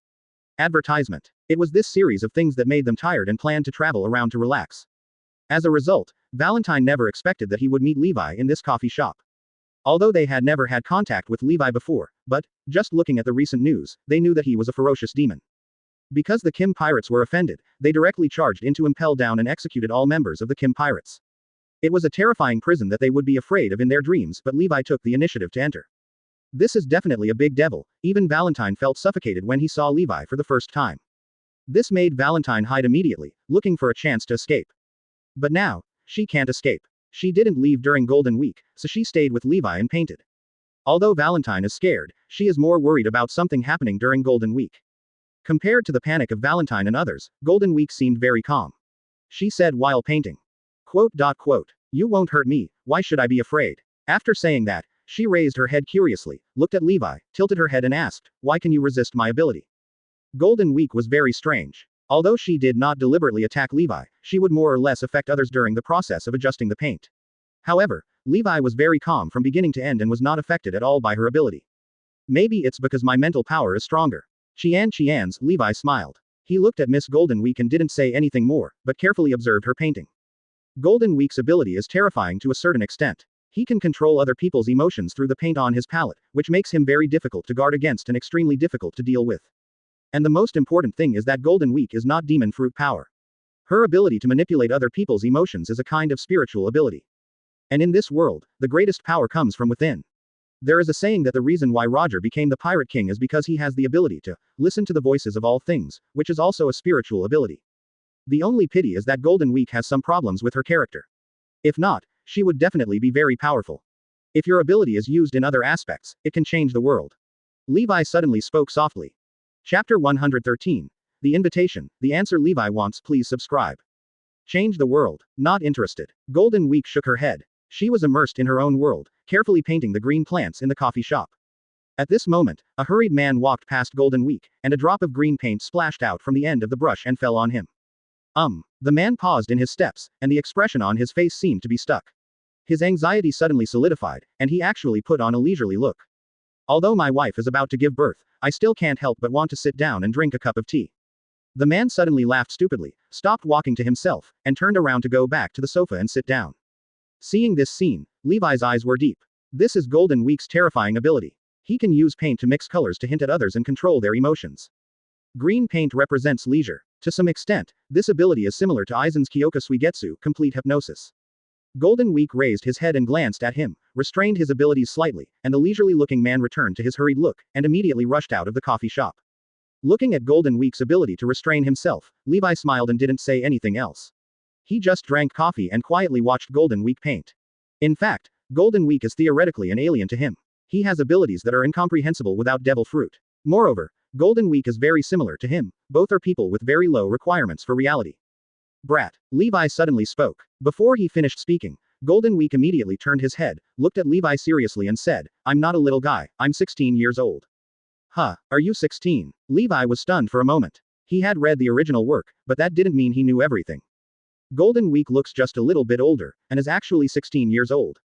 Advertisement. It was this series of things that made them tired and planned to travel around to relax. As a result, Valentine never expected that he would meet Levi in this coffee shop. Although they had never had contact with Levi before, but, just looking at the recent news, they knew that he was a ferocious demon. Because the Kim pirates were offended, they directly charged into Impel Down and executed all members of the Kim pirates. It was a terrifying prison that they would be afraid of in their dreams, but Levi took the initiative to enter. This is definitely a big devil, even Valentine felt suffocated when he saw Levi for the first time. This made Valentine hide immediately, looking for a chance to escape. But now, she can't escape. She didn't leave during Golden Week, so she stayed with Levi and painted. Although Valentine is scared, she is more worried about something happening during Golden Week. Compared to the panic of Valentine and others, Golden Week seemed very calm. She said while painting. Quote. "You won't hurt me, why should I be afraid?" After saying that, she raised her head curiously, looked at Levi, tilted her head and asked, "Why can you resist my ability?" Golden Week was very strange. Although she did not deliberately attack Levi, she would more or less affect others during the process of adjusting the paint. However, Levi was very calm from beginning to end and was not affected at all by her ability. "Maybe it's because my mental power is stronger." Chians, Levi smiled. He looked at Miss Golden Week and didn't say anything more, but carefully observed her painting. Golden Week's ability is terrifying to a certain extent. He can control other people's emotions through the paint on his palette, which makes him very difficult to guard against and extremely difficult to deal with. And the most important thing is that Golden Week is not demon fruit power. Her ability to manipulate other people's emotions is a kind of spiritual ability. And in this world, the greatest power comes from within. There is a saying that the reason why Roger became the Pirate King is because he has the ability to listen to the voices of all things, which is also a spiritual ability. The only pity is that Golden Week has some problems with her character. If not, she would definitely be very powerful. If your ability is used in other aspects, it can change the world. Levi suddenly spoke softly. Chapter 113. The Invitation, the answer Levi wants, please subscribe. Change the world. Not interested. Golden Week shook her head. She was immersed in her own world, carefully painting the green plants in the coffee shop. At this moment, a hurried man walked past Golden Week, and a drop of green paint splashed out from the end of the brush and fell on him. The man paused in his steps, and the expression on his face seemed to be stuck. His anxiety suddenly solidified, and he actually put on a leisurely look. Although my wife is about to give birth, I still can't help but want to sit down and drink a cup of tea. The man suddenly laughed stupidly, stopped walking to himself, and turned around to go back to the sofa and sit down. Seeing this scene, Levi's eyes were deep. This is Golden Week's terrifying ability. He can use paint to mix colors to hint at others and control their emotions. Green paint represents leisure. To some extent, this ability is similar to Aizen's Kyoka Suigetsu, complete hypnosis. Golden Week raised his head and glanced at him, restrained his abilities slightly, and the leisurely-looking man returned to his hurried look, and immediately rushed out of the coffee shop. Looking at Golden Week's ability to restrain himself, Levi smiled and didn't say anything else. He just drank coffee and quietly watched Golden Week paint. In fact, Golden Week is theoretically an alien to him. He has abilities that are incomprehensible without devil fruit. Moreover, Golden Week is very similar to him, both are people with very low requirements for reality. Brat. Levi suddenly spoke. Before he finished speaking, Golden Week immediately turned his head, looked at Levi seriously and said, I'm not a little guy, I'm 16 years old. Huh, are you 16? Levi was stunned for a moment. He had read the original work, but that didn't mean he knew everything. Golden Week looks just a little bit older, and is actually 16 years old.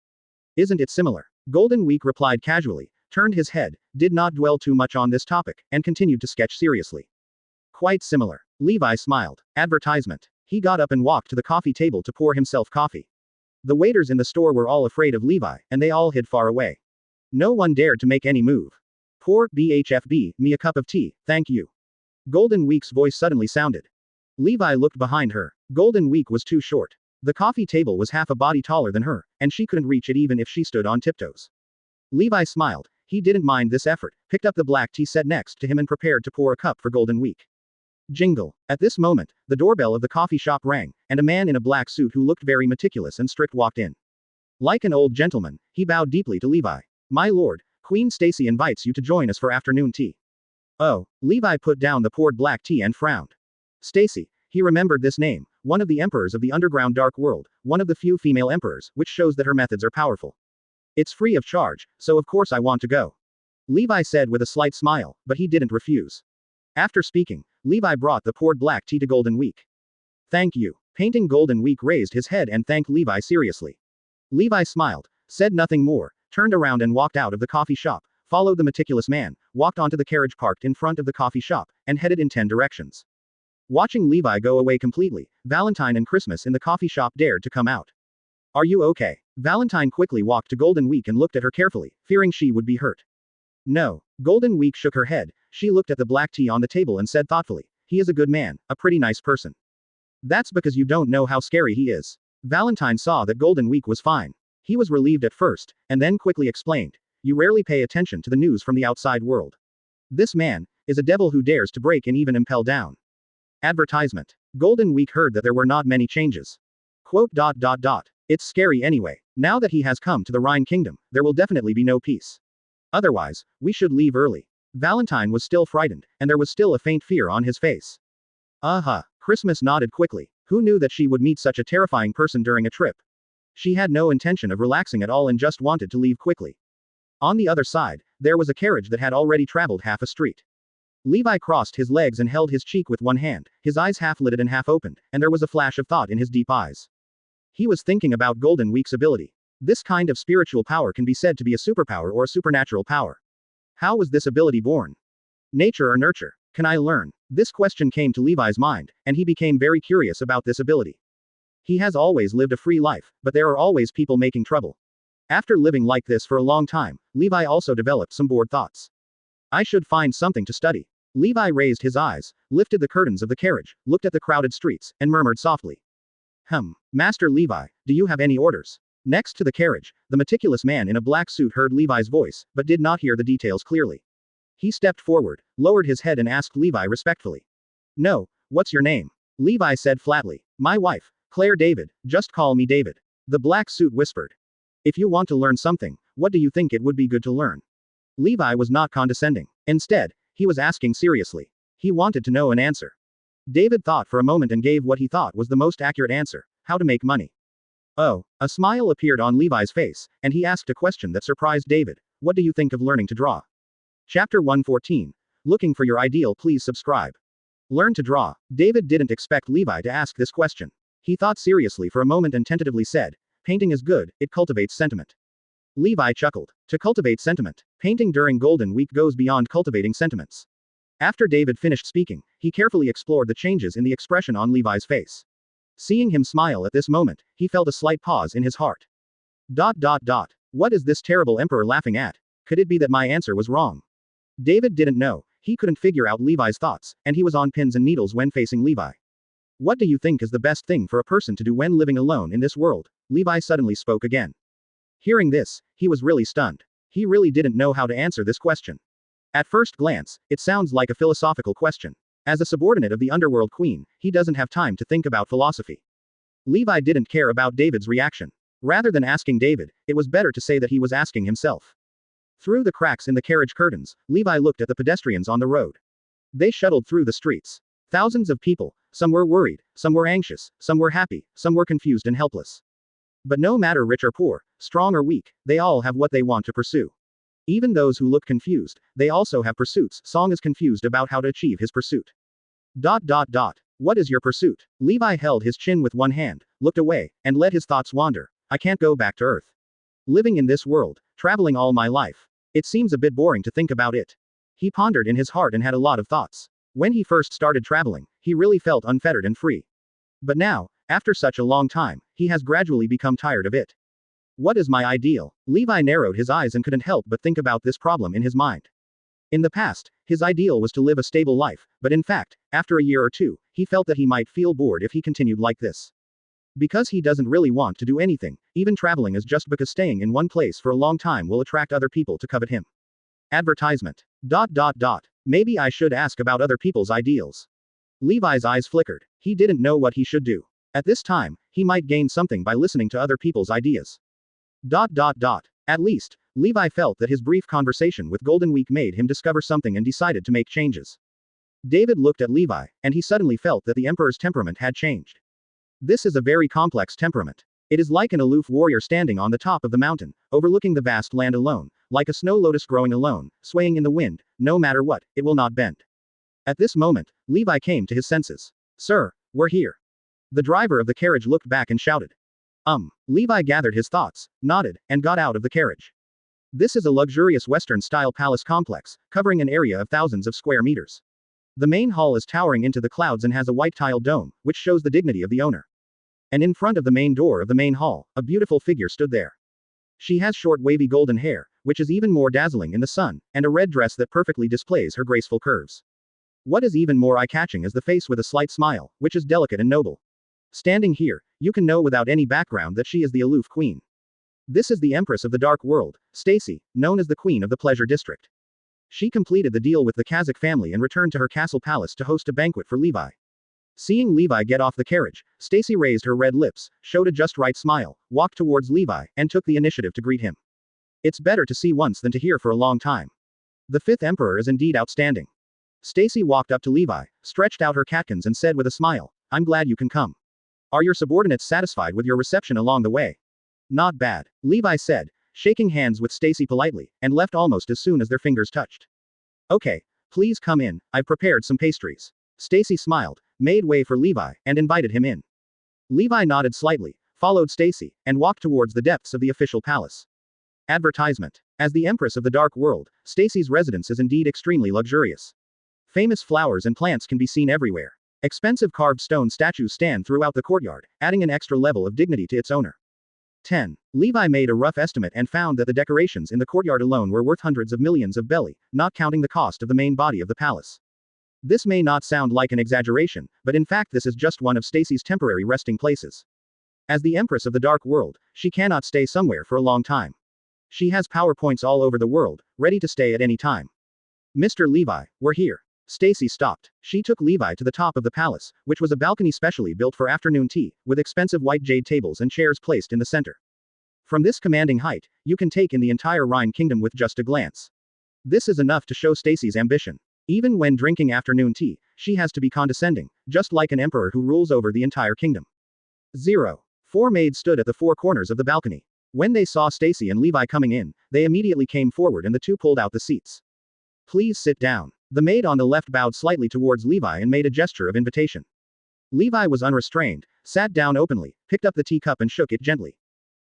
Isn't it similar? Golden Week replied casually, turned his head, did not dwell too much on this topic, and continued to sketch seriously. Quite similar. Levi smiled. Advertisement. He got up and walked to the coffee table to pour himself coffee. The waiters in the store were all afraid of Levi, and they all hid far away. No one dared to make any move. Pour BHFB, me a cup of tea, thank you. Golden Week's voice suddenly sounded. Levi looked behind her. Golden Week was too short. The coffee table was half a body taller than her, and she couldn't reach it even if she stood on tiptoes. Levi smiled. He didn't mind this effort, picked up the black tea set next to him and prepared to pour a cup for Golden Week. Jingle. At this moment, the doorbell of the coffee shop rang, and a man in a black suit who looked very meticulous and strict walked in. Like an old gentleman, he bowed deeply to Levi. My lord, Queen Stussy invites you to join us for afternoon tea. Oh, Levi put down the poured black tea and frowned. Stussy. He remembered this name, one of the emperors of the underground dark world, one of the few female emperors, which shows that her methods are powerful. It's free of charge, so of course I want to go. Levi said with a slight smile, but he didn't refuse. After speaking, Levi brought the poured black tea to Golden Week. Thank you. Painting Golden Week raised his head and thanked Levi seriously. Levi smiled, said nothing more, turned around and walked out of the coffee shop, followed the meticulous man, walked onto the carriage parked in front of the coffee shop, and headed in 10 directions. Watching Levi go away completely, Valentine and Christmas in the coffee shop dared to come out. Are you okay? Valentine quickly walked to Golden Week and looked at her carefully, fearing she would be hurt. No. Golden Week shook her head. She looked at the black tea on the table and said thoughtfully, he is a good man, a pretty nice person. That's because you don't know how scary he is. Valentine saw that Golden Week was fine. He was relieved at first, and then quickly explained, you rarely pay attention to the news from the outside world. This man is a devil who dares to break in even Impel Down. Advertisement. Golden Week heard that there were not many changes. Quote. It's scary anyway. Now that he has come to the Rhine Kingdom, there will definitely be no peace. Otherwise, we should leave early. Valentine was still frightened, and there was still a faint fear on his face. Christmas nodded quickly. Who knew that she would meet such a terrifying person during a trip? She had no intention of relaxing at all and just wanted to leave quickly. On the other side, there was a carriage that had already traveled half a street. Levi crossed his legs and held his cheek with one hand, his eyes half lidded and half opened, and there was a flash of thought in his deep eyes. He was thinking about Golden Week's ability. This kind of spiritual power can be said to be a superpower or a supernatural power. How was this ability born? Nature or nurture? Can I learn? This question came to Levi's mind, and he became very curious about this ability. He has always lived a free life, but there are always people making trouble. After living like this for a long time, Levi also developed some bored thoughts. I should find something to study. Levi raised his eyes, lifted the curtains of the carriage, looked at the crowded streets, and murmured softly. Master Levi, do you have any orders? Next to the carriage, the meticulous man in a black suit heard Levi's voice, but did not hear the details clearly. He stepped forward, lowered his head and asked Levi respectfully. No, what's your name? Levi said flatly. My wife, Claire David, just call me David. The black suit whispered. If you want to learn something, what do you think it would be good to learn? Levi was not condescending. Instead, he was asking seriously. He wanted to know an answer. David thought for a moment and gave what he thought was the most accurate answer: how to make money. Oh, a smile appeared on Levi's face, and he asked a question that surprised David. What do you think of learning to draw? Chapter 114. Looking for your ideal, please subscribe. Learn to draw. David didn't expect Levi to ask this question. He thought seriously for a moment and tentatively said, painting is good, it cultivates sentiment. Levi chuckled. To cultivate sentiment. Painting during Golden Week goes beyond cultivating sentiments. After David finished speaking, he carefully explored the changes in the expression on Levi's face. Seeing him smile at this moment, he felt a slight pause in his heart. What is this terrible emperor laughing at? Could it be that my answer was wrong? David didn't know. He couldn't figure out Levi's thoughts, and he was on pins and needles when facing Levi. What do you think is the best thing for a person to do when living alone in this world? Levi suddenly spoke again. Hearing this, he was really stunned. He really didn't know how to answer this question. At first glance, it sounds like a philosophical question. As a subordinate of the Underworld Queen, he doesn't have time to think about philosophy. Levi didn't care about David's reaction. Rather than asking David, it was better to say that he was asking himself. Through the cracks in the carriage curtains, Levi looked at the pedestrians on the road. They shuttled through the streets. Thousands of people, some were worried, some were anxious, some were happy, some were confused and helpless. But no matter rich or poor, strong or weak, they all have what they want to pursue. Even those who look confused, they also have pursuits. Song is confused about how to achieve his pursuit. What is your pursuit? Levi held his chin with one hand, looked away, and let his thoughts wander. I can't go back to Earth. Living in this world, traveling all my life. It seems a bit boring to think about it. He pondered in his heart and had a lot of thoughts. When he first started traveling, he really felt unfettered and free. But now, after such a long time, he has gradually become tired of it. What is my ideal? Levi narrowed his eyes and couldn't help but think about this problem in his mind. In the past, his ideal was to live a stable life, but in fact, after a year or two, he felt that he might feel bored if he continued like this. Because he doesn't really want to do anything, even traveling is just because staying in one place for a long time will attract other people to covet him. Advertisement. Maybe I should ask about other people's ideals. Levi's eyes flickered. He didn't know what he should do. At this time, he might gain something by listening to other people's ideas. At least, Levi felt that his brief conversation with Golden Week made him discover something and decided to make changes. David looked at Levi, and he suddenly felt that the Emperor's temperament had changed. This is a very complex temperament. It is like an aloof warrior standing on the top of the mountain, overlooking the vast land alone, like a snow lotus growing alone, swaying in the wind, no matter what, it will not bend. At this moment, Levi came to his senses. Sir, we're here. The driver of the carriage looked back and shouted. Levi gathered his thoughts, nodded, and got out of the carriage. This is a luxurious Western-style palace complex, covering an area of thousands of square meters. The main hall is towering into the clouds and has a white tile dome, which shows the dignity of the owner. And in front of the main door of the main hall, a beautiful figure stood there. She has short wavy golden hair, which is even more dazzling in the sun, and a red dress that perfectly displays her graceful curves. What is even more eye-catching is the face with a slight smile, which is delicate and noble. Standing here, you can know without any background that she is the aloof queen. This is the Empress of the Dark World, Stussy, known as the Queen of the Pleasure District. She completed the deal with the Kazakh family and returned to her castle palace to host a banquet for Levi. Seeing Levi get off the carriage, Stussy raised her red lips, showed a just right smile, walked towards Levi, and took the initiative to greet him. It's better to see once than to hear for a long time. The fifth emperor is indeed outstanding. Stussy walked up to Levi, stretched out her catkins and said with a smile, I'm glad you can come. Are your subordinates satisfied with your reception along the way? Not bad, Levi said, shaking hands with Stussy politely, and left almost as soon as their fingers touched. Okay, please come in, I've prepared some pastries. Stussy smiled, made way for Levi, and invited him in. Levi nodded slightly, followed Stussy, and walked towards the depths of the official palace. Advertisement. As the Empress of the Dark World, Stussy's residence is indeed extremely luxurious. Famous flowers and plants can be seen everywhere. Expensive carved stone statues stand throughout the courtyard, adding an extra level of dignity to its owner. 10. Levi made a rough estimate and found that the decorations in the courtyard alone were worth hundreds of millions of belly, not counting the cost of the main body of the palace. This may not sound like an exaggeration, but in fact this is just one of Stussy's temporary resting places. As the Empress of the Dark World, she cannot stay somewhere for a long time. She has power points all over the world, ready to stay at any time. Mr. Levi, we're here. Stussy stopped. She took Levi to the top of the palace, which was a balcony specially built for afternoon tea, with expensive white jade tables and chairs placed in the center. From this commanding height, you can take in the entire Rhine Kingdom with just a glance. This is enough to show Stussy's ambition. Even when drinking afternoon tea, she has to be condescending, just like an emperor who rules over the entire kingdom. 0. 4 maids stood at the four corners of the balcony. When they saw Stussy and Levi coming in, they immediately came forward and the two pulled out the seats. Please sit down. The maid on the left bowed slightly towards Levi and made a gesture of invitation. Levi was unrestrained, sat down openly, picked up the teacup and shook it gently.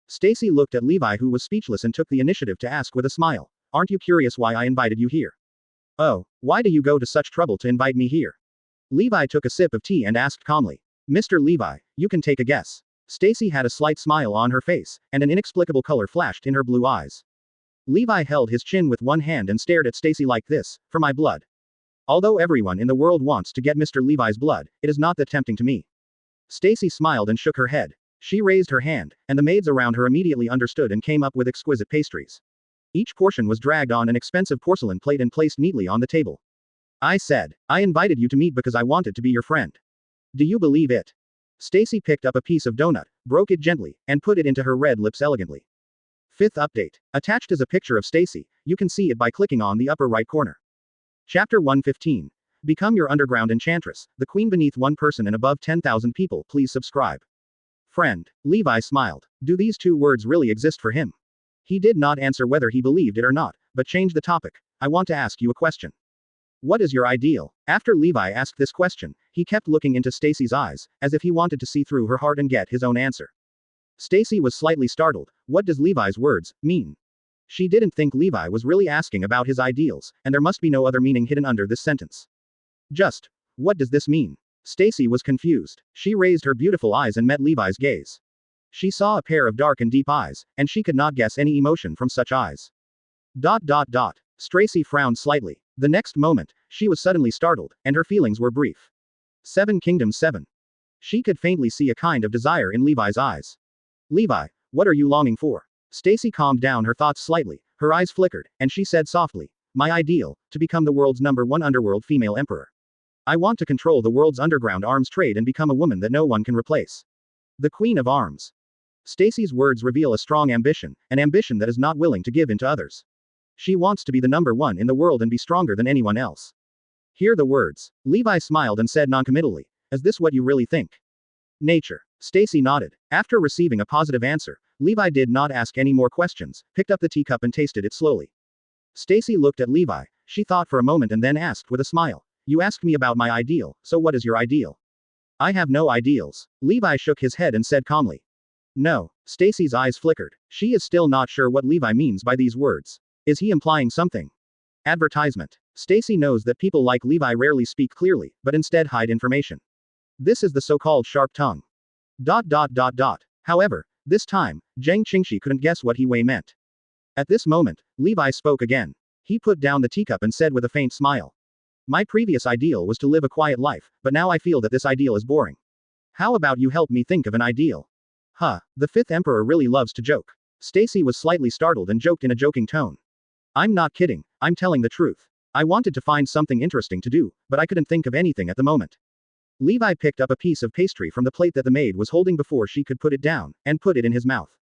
Stussy looked at Levi, who was speechless, and took the initiative to ask with a smile, aren't you curious why I invited you here? Oh, why do you go to such trouble to invite me here? Levi took a sip of tea and asked calmly. Mr. Levi, you can take a guess. Stussy had a slight smile on her face, and an inexplicable color flashed in her blue eyes. Levi held his chin with one hand and stared at Stussy like this, for my blood. Although everyone in the world wants to get Mr. Levi's blood, it is not that tempting to me. Stussy smiled and shook her head. She raised her hand, and the maids around her immediately understood and came up with exquisite pastries. Each portion was dragged on an expensive porcelain plate and placed neatly on the table. I said, I invited you to meet because I wanted to be your friend. Do you believe it? Stussy picked up a piece of donut, broke it gently, and put it into her red lips elegantly. Fifth update. Attached is a picture of Stussy, you can see it by clicking on the upper right corner. Chapter 115. Become your underground enchantress, the queen beneath one person and above 10,000 people. Please subscribe. Friend. Levi smiled. Do these two words really exist for him? He did not answer whether he believed it or not, but changed the topic. I want to ask you a question. What is your ideal? After Levi asked this question, he kept looking into Stussy's eyes, as if he wanted to see through her heart and get his own answer. Stussy was slightly startled. What does Levi's words mean? She didn't think Levi was really asking about his ideals, and there must be no other meaning hidden under this sentence. Just, what does this mean? Stussy was confused. She raised her beautiful eyes and met Levi's gaze. She saw a pair of dark and deep eyes, and she could not guess any emotion from such eyes. Stussy frowned slightly. The next moment, she was suddenly startled, and her feelings were brief. 7 Kingdoms 7. She could faintly see a kind of desire in Levi's eyes. Levi, what are you longing for? Stussy calmed down her thoughts slightly, her eyes flickered, and she said softly, my ideal, to become the world's #1 underworld female emperor. I want to control the world's underground arms trade and become a woman that no one can replace. The Queen of Arms. Stussy's words reveal a strong ambition, an ambition that is not willing to give in to others. She wants to be the #1 in the world and be stronger than anyone else. Hear the words. Levi smiled and said noncommittally, is this what you really think? Nature. Stussy nodded. After receiving a positive answer, Levi did not ask any more questions, picked up the teacup and tasted it slowly. Stussy looked at Levi. She thought for a moment and then asked with a smile. You asked me about my ideal, so what is your ideal? I have no ideals. Levi shook his head and said calmly. No. Stussy's eyes flickered. She is still not sure what Levi means by these words. Is he implying something? Advertisement. Stussy knows that people like Levi rarely speak clearly, but instead hide information. This is the so-called sharp tongue. However, this time, Zheng Qingxi couldn't guess what he meant. At this moment, Levi spoke again. He put down the teacup and said with a faint smile. My previous ideal was to live a quiet life, but now I feel that this ideal is boring. How about you help me think of an ideal? The 5th emperor really loves to joke. Stussy was slightly startled and joked in a joking tone. I'm not kidding, I'm telling the truth. I wanted to find something interesting to do, but I couldn't think of anything at the moment. Levi picked up a piece of pastry from the plate that the maid was holding before she could put it down, and put it in his mouth.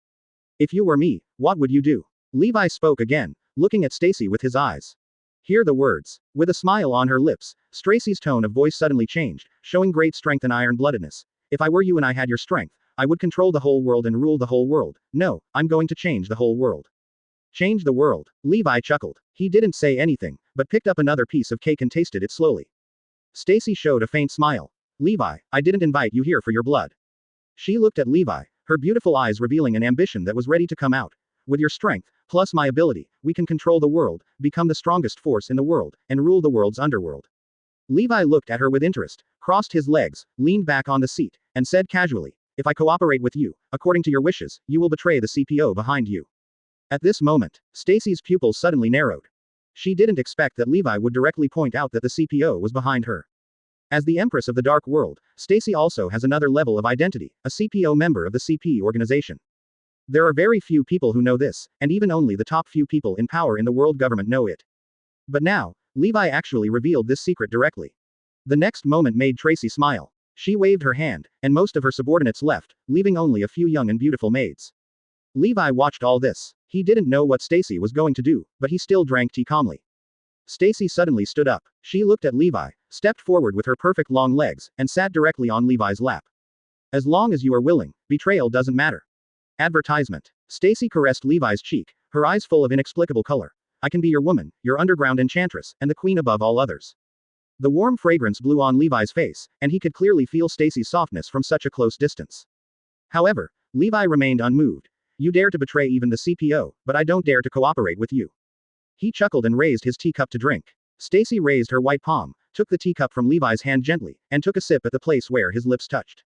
If you were me, what would you do? Levi spoke again, looking at Stussy with his eyes. Hear the words. With a smile on her lips, Stussy's tone of voice suddenly changed, showing great strength and iron-bloodedness. If I were you and I had your strength, I would control the whole world and rule the whole world. No, I'm going to change the whole world. Change the world. Levi chuckled. He didn't say anything, but picked up another piece of cake and tasted it slowly. Stussy showed a faint smile. Levi, I didn't invite you here for your blood. She looked at Levi, her beautiful eyes revealing an ambition that was ready to come out. With your strength, plus my ability, we can control the world, become the strongest force in the world, and rule the world's underworld. Levi looked at her with interest, crossed his legs, leaned back on the seat, and said casually, if I cooperate with you, according to your wishes, you will betray the CPO behind you. At this moment, Stussy's pupils suddenly narrowed. She didn't expect that Levi would directly point out that the CPO was behind her. As the Empress of the Dark World, Stussy also has another level of identity, a CPO member of the CP organization. There are very few people who know this, and even only the top few people in power in the world government know it. But now, Levi actually revealed this secret directly. The next moment made Tracy smile. She waved her hand, and most of her subordinates left, leaving only a few young and beautiful maids. Levi watched all this. He didn't know what Stussy was going to do, but he still drank tea calmly. Stussy suddenly stood up. She looked at Levi, stepped forward with her perfect long legs, and sat directly on Levi's lap. As long as you are willing, betrayal doesn't matter. Advertisement. Stussy caressed Levi's cheek, her eyes full of inexplicable color. I can be your woman, your underground enchantress, and the queen above all others. The warm fragrance blew on Levi's face, and he could clearly feel Stussy's softness from such a close distance. However, Levi remained unmoved. You dare to betray even the CPO, but I don't dare to cooperate with you. He chuckled and raised his teacup to drink. Stussy raised her white palm, took the teacup from Levi's hand gently, and took a sip at the place where his lips touched.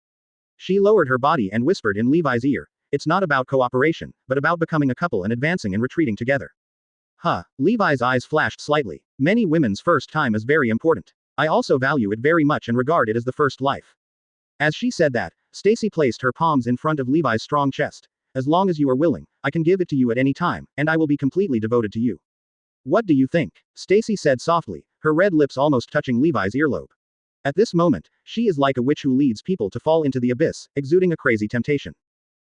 She lowered her body and whispered in Levi's ear, it's not about cooperation, but about becoming a couple and advancing and retreating together. Levi's eyes flashed slightly. Many women's first time is very important. I also value it very much and regard it as the first life. As she said that, Stussy placed her palms in front of Levi's strong chest. As long as you are willing, I can give it to you at any time, and I will be completely devoted to you. What do you think? Stussy said softly, her red lips almost touching Levi's earlobe. At this moment, she is like a witch who leads people to fall into the abyss, exuding a crazy temptation.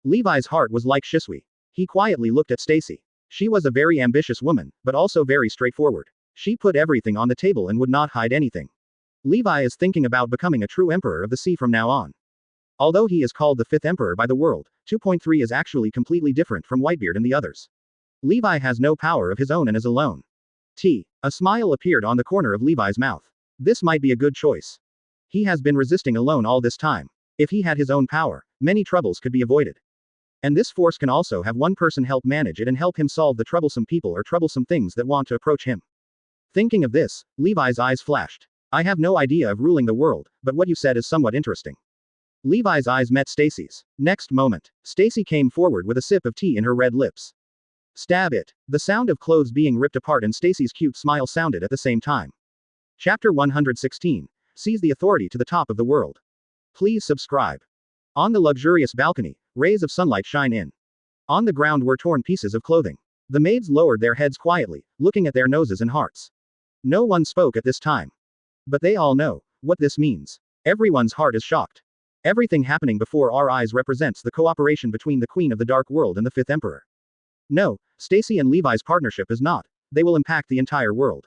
Levi's heart was like Shisui. He quietly looked at Stussy. She was a very ambitious woman, but also very straightforward. She put everything on the table and would not hide anything. Levi is thinking about becoming a true emperor of the sea from now on. Although he is called the fifth emperor by the world, 2.3 is actually completely different from Whitebeard and the others. Levi has no power of his own and is alone. A smile appeared on the corner of Levi's mouth. This might be a good choice. He has been resisting alone all this time. If he had his own power, many troubles could be avoided. And this force can also have one person help manage it and help him solve the troublesome people or troublesome things that want to approach him. Thinking of this, Levi's eyes flashed. I have no idea of ruling the world, but what you said is somewhat interesting. Levi's eyes met Stussy's. Next moment, Stussy came forward with a sip of tea in her red lips. Stab it. The sound of clothes being ripped apart and Stussy's cute smile sounded at the same time. Chapter 116. Seize the authority to the top of the world. Please subscribe. On the luxurious balcony, rays of sunlight shine in. On the ground were torn pieces of clothing. The maids lowered their heads quietly, looking at their noses and hearts. No one spoke at this time. But they all know what this means. Everyone's heart is shocked. Everything happening before our eyes represents the cooperation between the Queen of the Dark World and the Fifth Emperor. No, Stussy and Levi's partnership is not. They will impact the entire world.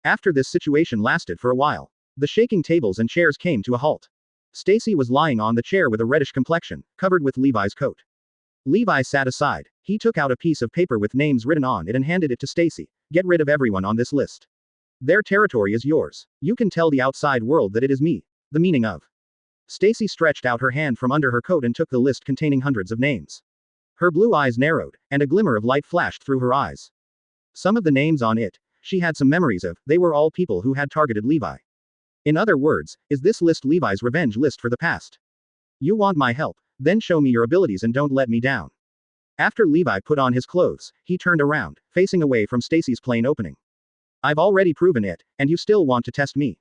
After this situation lasted for a while, the shaking tables and chairs came to a halt. Stussy was lying on the chair with a reddish complexion, covered with Levi's coat. Levi sat aside. He took out a piece of paper with names written on it and handed it to Stussy. Get rid of everyone on this list. Their territory is yours. You can tell the outside world that it is me. The meaning of. Stussy stretched out her hand from under her coat and took the list containing hundreds of names. Her blue eyes narrowed, and a glimmer of light flashed through her eyes. Some of the names on it, she had some memories of, they were all people who had targeted Levi. In other words, is this list Levi's revenge list for the past? You want my help, then show me your abilities and don't let me down. After Levi put on his clothes, he turned around, facing away from Stussy's plane opening. I've already proven it, and you still want to test me.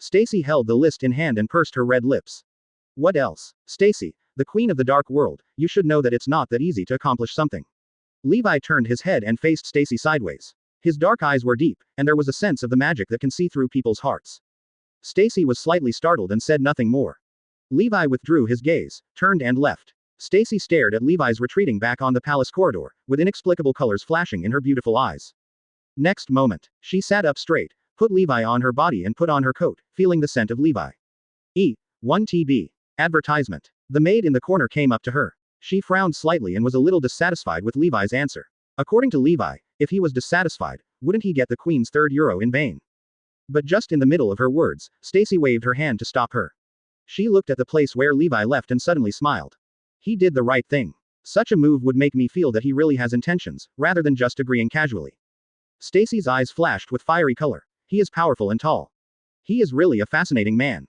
Stussy held the list in hand and pursed her red lips. What else? Stussy, the Queen of the Dark World, you should know that it's not that easy to accomplish something. Levi turned his head and faced Stussy sideways. His dark eyes were deep, and there was a sense of the magic that can see through people's hearts. Stussy was slightly startled and said nothing more. Levi withdrew his gaze, turned and left. Stussy stared at Levi's retreating back on the palace corridor, with inexplicable colors flashing in her beautiful eyes. Next moment, she sat up straight, put Levi on her body and put on her coat, feeling the scent of Levi. 1TB. Advertisement. The maid in the corner came up to her. She frowned slightly and was a little dissatisfied with Levi's answer. According to Levi, if he was dissatisfied, wouldn't he get the Queen's €3 in vain? But just in the middle of her words, Stussy waved her hand to stop her. She looked at the place where Levi left and suddenly smiled. He did the right thing. Such a move would make me feel that he really has intentions, rather than just agreeing casually. Stussy's eyes flashed with fiery color. He is powerful and tall. He is really a fascinating man.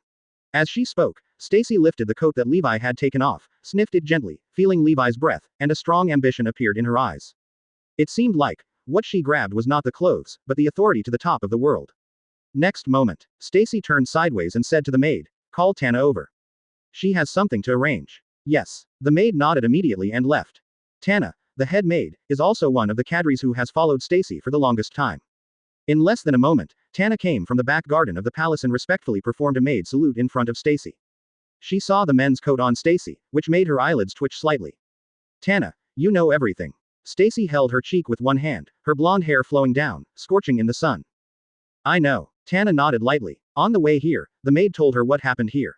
As she spoke, Stussy lifted the coat that Levi had taken off, sniffed it gently, feeling Levi's breath, and a strong ambition appeared in her eyes. It seemed like, what she grabbed was not the clothes, but the authority to the top of the world. Next moment, Stussy turned sideways and said to the maid, call Tana over. She has something to arrange. Yes. The maid nodded immediately and left. Tana, the head maid, is also one of the cadres who has followed Stussy for the longest time. In less than a moment, Tana came from the back garden of the palace and respectfully performed a maid salute in front of Stussy. She saw the men's coat on Stussy, which made her eyelids twitch slightly. Tana, you know everything. Stussy held her cheek with one hand, her blonde hair flowing down, scorching in the sun. I know. Tana nodded lightly. On the way here, the maid told her what happened here.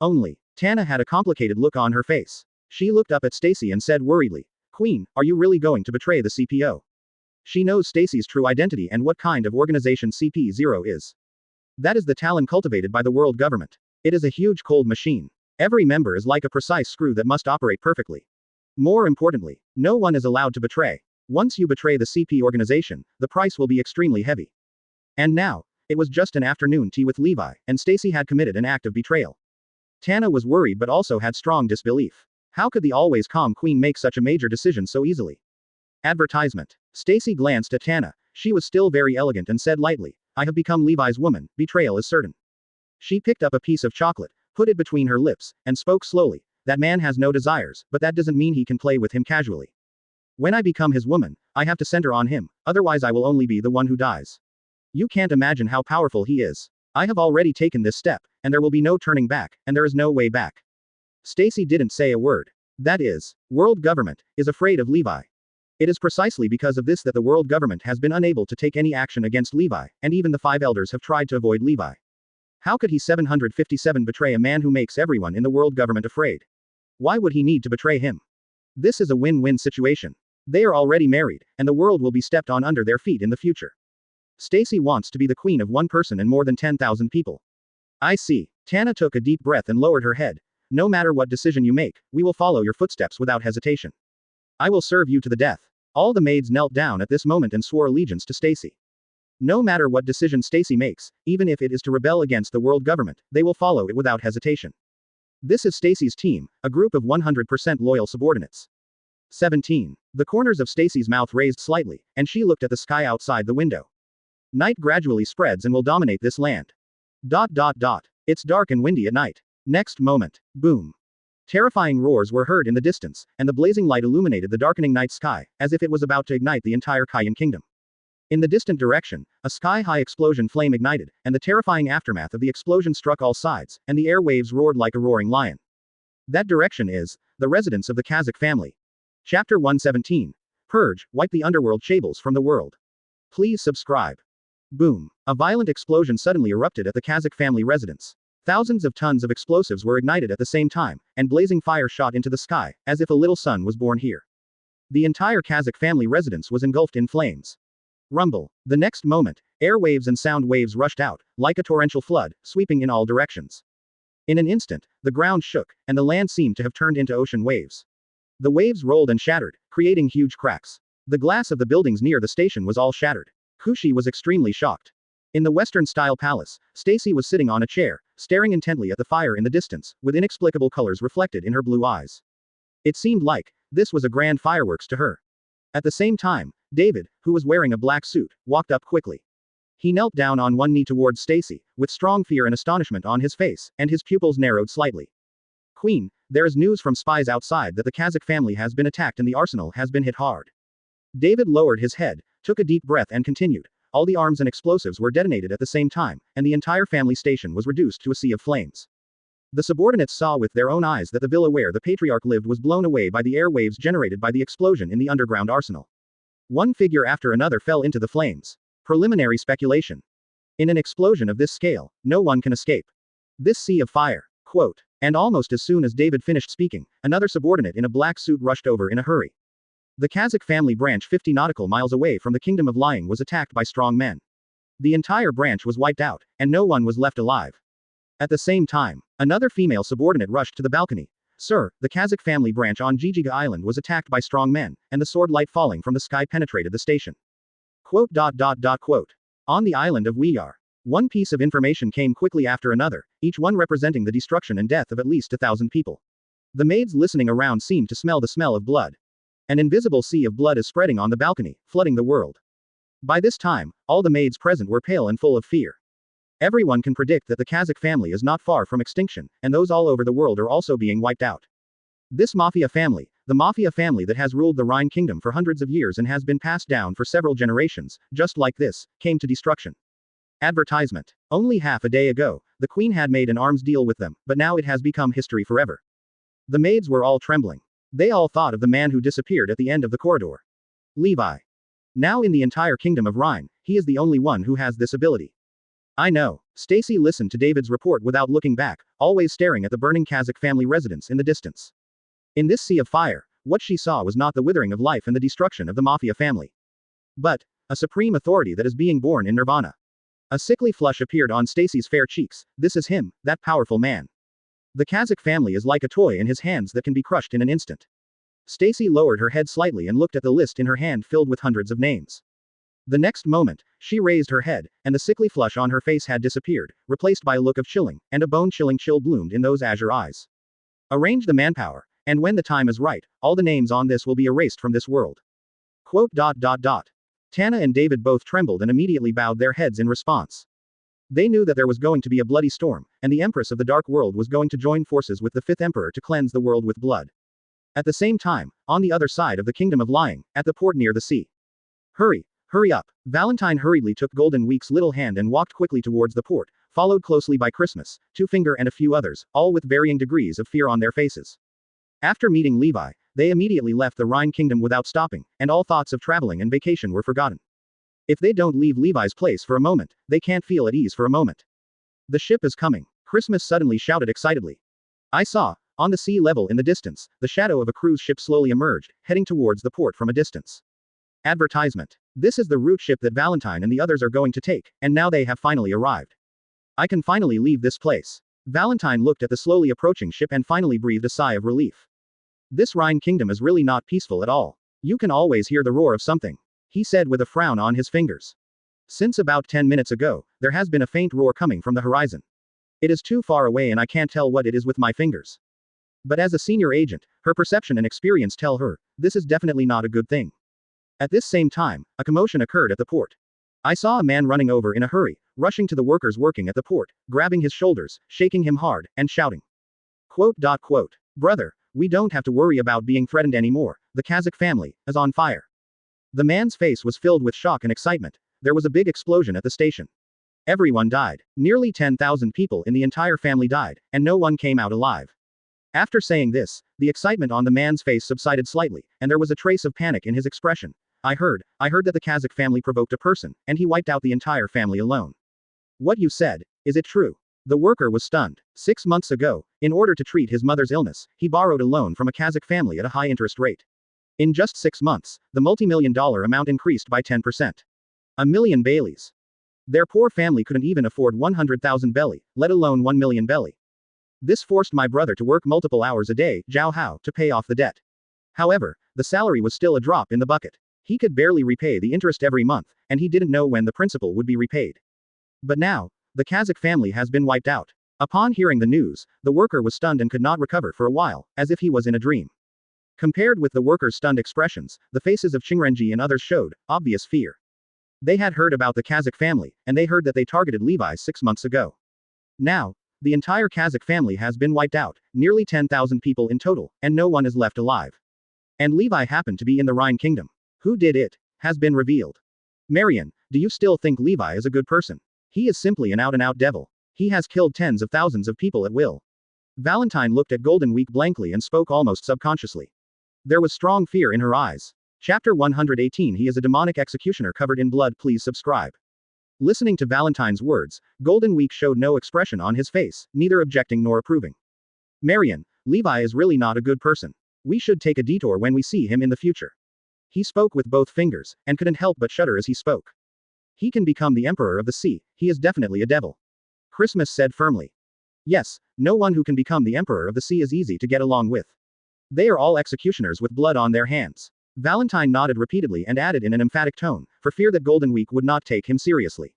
Only, Tana had a complicated look on her face. She looked up at Stussy and said worriedly, Queen, are you really going to betray the CPO? She knows Stussy's true identity and what kind of organization CP0 is. That is the talent cultivated by the world government. It is a huge cold machine. Every member is like a precise screw that must operate perfectly. More importantly, no one is allowed to betray. Once you betray the CP organization, the price will be extremely heavy. And now, it was just an afternoon tea with Levi, and Stussy had committed an act of betrayal. Tana was worried but also had strong disbelief. How could the always calm queen make such a major decision so easily? Advertisement. Stussy glanced at Tana. She was still very elegant and said lightly, I have become Levi's woman, betrayal is certain. She picked up a piece of chocolate, put it between her lips, and spoke slowly. That man has no desires, but that doesn't mean he can play with him casually. When I become his woman, I have to center on him, otherwise I will only be the one who dies. You can't imagine how powerful he is. I have already taken this step, and there will be no turning back, and there is no way back. Stussy didn't say a word. That is, world government is afraid of Levi. It is precisely because of this that the world government has been unable to take any action against Levi, and even the 5 elders have tried to avoid Levi. How could he 757 betray a man who makes everyone in the world government afraid? Why would he need to betray him? This is a win-win situation. They are already married, and the world will be stepped on under their feet in the future. Stussy wants to be the queen of one person and more than 10,000 people. I see. Tana took a deep breath and lowered her head. No matter what decision you make, we will follow your footsteps without hesitation. I will serve you to the death. All the maids knelt down at this moment and swore allegiance to Stussy. No matter what decision Stussy makes, even if it is to rebel against the world government, they will follow it without hesitation. This is Stussy's team, a group of 100% loyal subordinates. 17. The corners of Stussy's mouth raised slightly, and she looked at the sky outside the window. Night gradually spreads and will dominate this land. ... It's dark and windy at night. Next moment. Boom. Terrifying roars were heard in the distance, and the blazing light illuminated the darkening night sky, as if it was about to ignite the entire Kayan kingdom. In the distant direction, a sky-high explosion flame ignited, and the terrifying aftermath of the explosion struck all sides, and the airwaves roared like a roaring lion. That direction is the residence of the Kazakh family. Chapter 117. Purge, wipe the underworld chables from the world. Please subscribe. Boom. A violent explosion suddenly erupted at the Kazakh family residence. Thousands of tons of explosives were ignited at the same time, and blazing fire shot into the sky, as if a little sun was born here. The entire Kazakh family residence was engulfed in flames. Rumble. The next moment, airwaves and sound waves rushed out, like a torrential flood, sweeping in all directions. In an instant, the ground shook, and the land seemed to have turned into ocean waves. The waves rolled and shattered, creating huge cracks. The glass of the buildings near the station was all shattered. Kushi was extremely shocked. In the Western-style palace, Stussy was sitting on a chair, staring intently at the fire in the distance, with inexplicable colors reflected in her blue eyes. It seemed like this was a grand fireworks to her. At the same time, David, who was wearing a black suit, walked up quickly. He knelt down on one knee towards Stussy, with strong fear and astonishment on his face, and his pupils narrowed slightly. Queen, there is news from spies outside that the Kazakh family has been attacked and the arsenal has been hit hard. David lowered his head, took a deep breath and continued. All the arms and explosives were detonated at the same time, and the entire family station was reduced to a sea of flames. The subordinates saw with their own eyes that the villa where the patriarch lived was blown away by the airwaves generated by the explosion in the underground arsenal. One figure after another fell into the flames. Preliminary speculation. In an explosion of this scale, no one can escape. This sea of fire. Quote. And almost as soon as David finished speaking, another subordinate in a black suit rushed over in a hurry. The Kazakh family branch 50 nautical miles away from the Kingdom of Liang was attacked by strong men. The entire branch was wiped out, and no one was left alive. At the same time, another female subordinate rushed to the balcony. Sir, the Kazakh family branch on Jijiga Island was attacked by strong men, and the sword light falling from the sky penetrated the station. Quote. On the island of Weiyar. One piece of information came quickly after another, each one representing the destruction and death of at least 1,000 people. The maids listening around seemed to smell the smell of blood. An invisible sea of blood is spreading on the balcony, flooding the world. By this time, all the maids present were pale and full of fear. Everyone can predict that the Kazakh family is not far from extinction, and those all over the world are also being wiped out. This mafia family, the mafia family that has ruled the Rhine kingdom for hundreds of years and has been passed down for several generations, just like this, came to destruction. Advertisement. Only half a day ago, the queen had made an arms deal with them, but now it has become history forever. The maids were all trembling. They all thought of the man who disappeared at the end of the corridor. Levi. Now in the entire kingdom of Rhine, he is the only one who has this ability. I know. Stussy listened to David's report without looking back, always staring at the burning Kazakh family residence in the distance. In this sea of fire, what she saw was not the withering of life and the destruction of the mafia family, but a supreme authority that is being born in nirvana. A sickly flush appeared on Stussy's fair cheeks. This is him, that powerful man. The Kazakh family is like a toy in his hands that can be crushed in an instant. Stussy lowered her head slightly and looked at the list in her hand filled with hundreds of names. The next moment, she raised her head, and the sickly flush on her face had disappeared, replaced by a look of chilling, and a bone-chilling chill bloomed in those azure eyes. Arrange the manpower, and when the time is right, all the names on this will be erased from this world. Quote. Tana and David both trembled and immediately bowed their heads in response. They knew that there was going to be a bloody storm, and the Empress of the Dark World was going to join forces with the Fifth Emperor to cleanse the world with blood. At the same time, on the other side of the Kingdom of Liang, at the port near the sea. Hurry up. Valentine hurriedly took Golden Week's little hand and walked quickly towards the port, followed closely by Christmas, Two Finger and a few others, all with varying degrees of fear on their faces. After meeting Levi, they immediately left the Rhine Kingdom without stopping, and all thoughts of traveling and vacation were forgotten. If they don't leave Levi's place for a moment, they can't feel at ease for a moment. The ship is coming. Christmas suddenly shouted excitedly. I saw, on the sea level in the distance, the shadow of a cruise ship slowly emerged, heading towards the port from a distance. Advertisement. This is the route ship that Valentine and the others are going to take, and now they have finally arrived. I can finally leave this place. Valentine looked at the slowly approaching ship and finally breathed a sigh of relief. This Rhine Kingdom is really not peaceful at all. You can always hear the roar of something, he said with a frown on his fingers. Since about 10 minutes ago, there has been a faint roar coming from the horizon. It is too far away and I can't tell what it is with my fingers. But as a senior agent, her perception and experience tell her, this is definitely not a good thing. At this same time, a commotion occurred at the port. I saw a man running over in a hurry, rushing to the workers working at the port, grabbing his shoulders, shaking him hard, and shouting. Brother, we don't have to worry about being threatened anymore, the Kazakh family is on fire. The man's face was filled with shock and excitement. There was a big explosion at the station. Everyone died. Nearly 10,000 people in the entire family died, and no one came out alive. After saying this, the excitement on the man's face subsided slightly, and there was a trace of panic in his expression. I heard that the Kazakh family provoked a person, and he wiped out the entire family alone. What you said, is it true? The worker was stunned. 6 months ago, in order to treat his mother's illness, he borrowed a loan from a Kazakh family at a high interest rate. In just 6 months, the multi-million-dollar amount increased by 10%. $1 million Baileys. Their poor family couldn't even afford 100,000 belly, let alone 1 million belly. This forced my brother to work multiple hours a day, Zhao Hao, to pay off the debt. However, the salary was still a drop in the bucket. He could barely repay the interest every month, and he didn't know when the principal would be repaid. But now, the Kazakh family has been wiped out. Upon hearing the news, the worker was stunned and could not recover for a while, as if he was in a dream. Compared with the worker's stunned expressions, the faces of Qingrenji and others showed obvious fear. They had heard about the Kazakh family, and they heard that they targeted Levi 6 months ago. Now, the entire Kazakh family has been wiped out, nearly 10,000 people in total, and no one is left alive. And Levi happened to be in the Rhine Kingdom. Who did it? Has been revealed. Marion, do you still think Levi is a good person? He is simply an out-and-out devil. He has killed tens of thousands of people at will. Valentine looked at Golden Week blankly and spoke almost subconsciously. There was strong fear in her eyes. Chapter 118. He is a demonic executioner covered in blood. Please subscribe. Listening to Valentine's words, Golden Week showed no expression on his face, neither objecting nor approving. Marion, Levi is really not a good person. We should take a detour when we see him in the future. He spoke with both fingers, and couldn't help but shudder as he spoke. He can become the Emperor of the Sea, he is definitely a devil. Christmas said firmly. Yes, no one who can become the Emperor of the Sea is easy to get along with. They are all executioners with blood on their hands. Valentine nodded repeatedly and added in an emphatic tone, for fear that Golden Week would not take him seriously.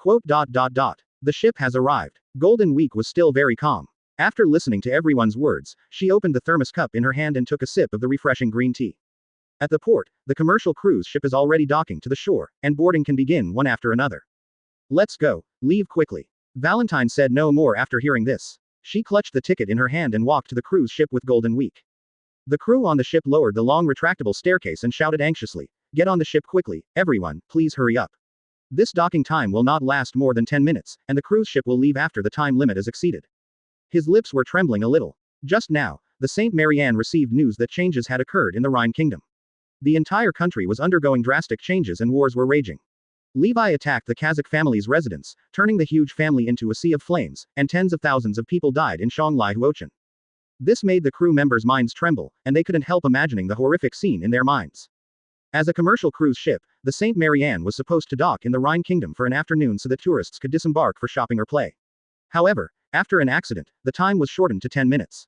The ship has arrived. Golden Week was still very calm. After listening to everyone's words, she opened the thermos cup in her hand and took a sip of the refreshing green tea. At the port, the commercial cruise ship is already docking to the shore, and boarding can begin one after another. Let's go. Leave quickly. Valentine said no more after hearing this. She clutched the ticket in her hand and walked to the cruise ship with Golden Week. The crew on the ship lowered the long retractable staircase and shouted anxiously, "Get on the ship quickly, everyone, please hurry up. This docking time will not last more than 10 minutes, and the cruise ship will leave after the time limit is exceeded." His lips were trembling a little. Just now, the Saint Marianne received news that changes had occurred in the Rhine Kingdom. The entire country was undergoing drastic changes and wars were raging. Levi attacked the Kazakh family's residence, turning the huge family into a sea of flames, and tens of thousands of people died in Shanghai Huochen. This made the crew members' minds tremble, and they couldn't help imagining the horrific scene in their minds. As a commercial cruise ship, the Saint Marianne was supposed to dock in the Rhine Kingdom for an afternoon so that tourists could disembark for shopping or play. However, after an accident, the time was shortened to 10 minutes.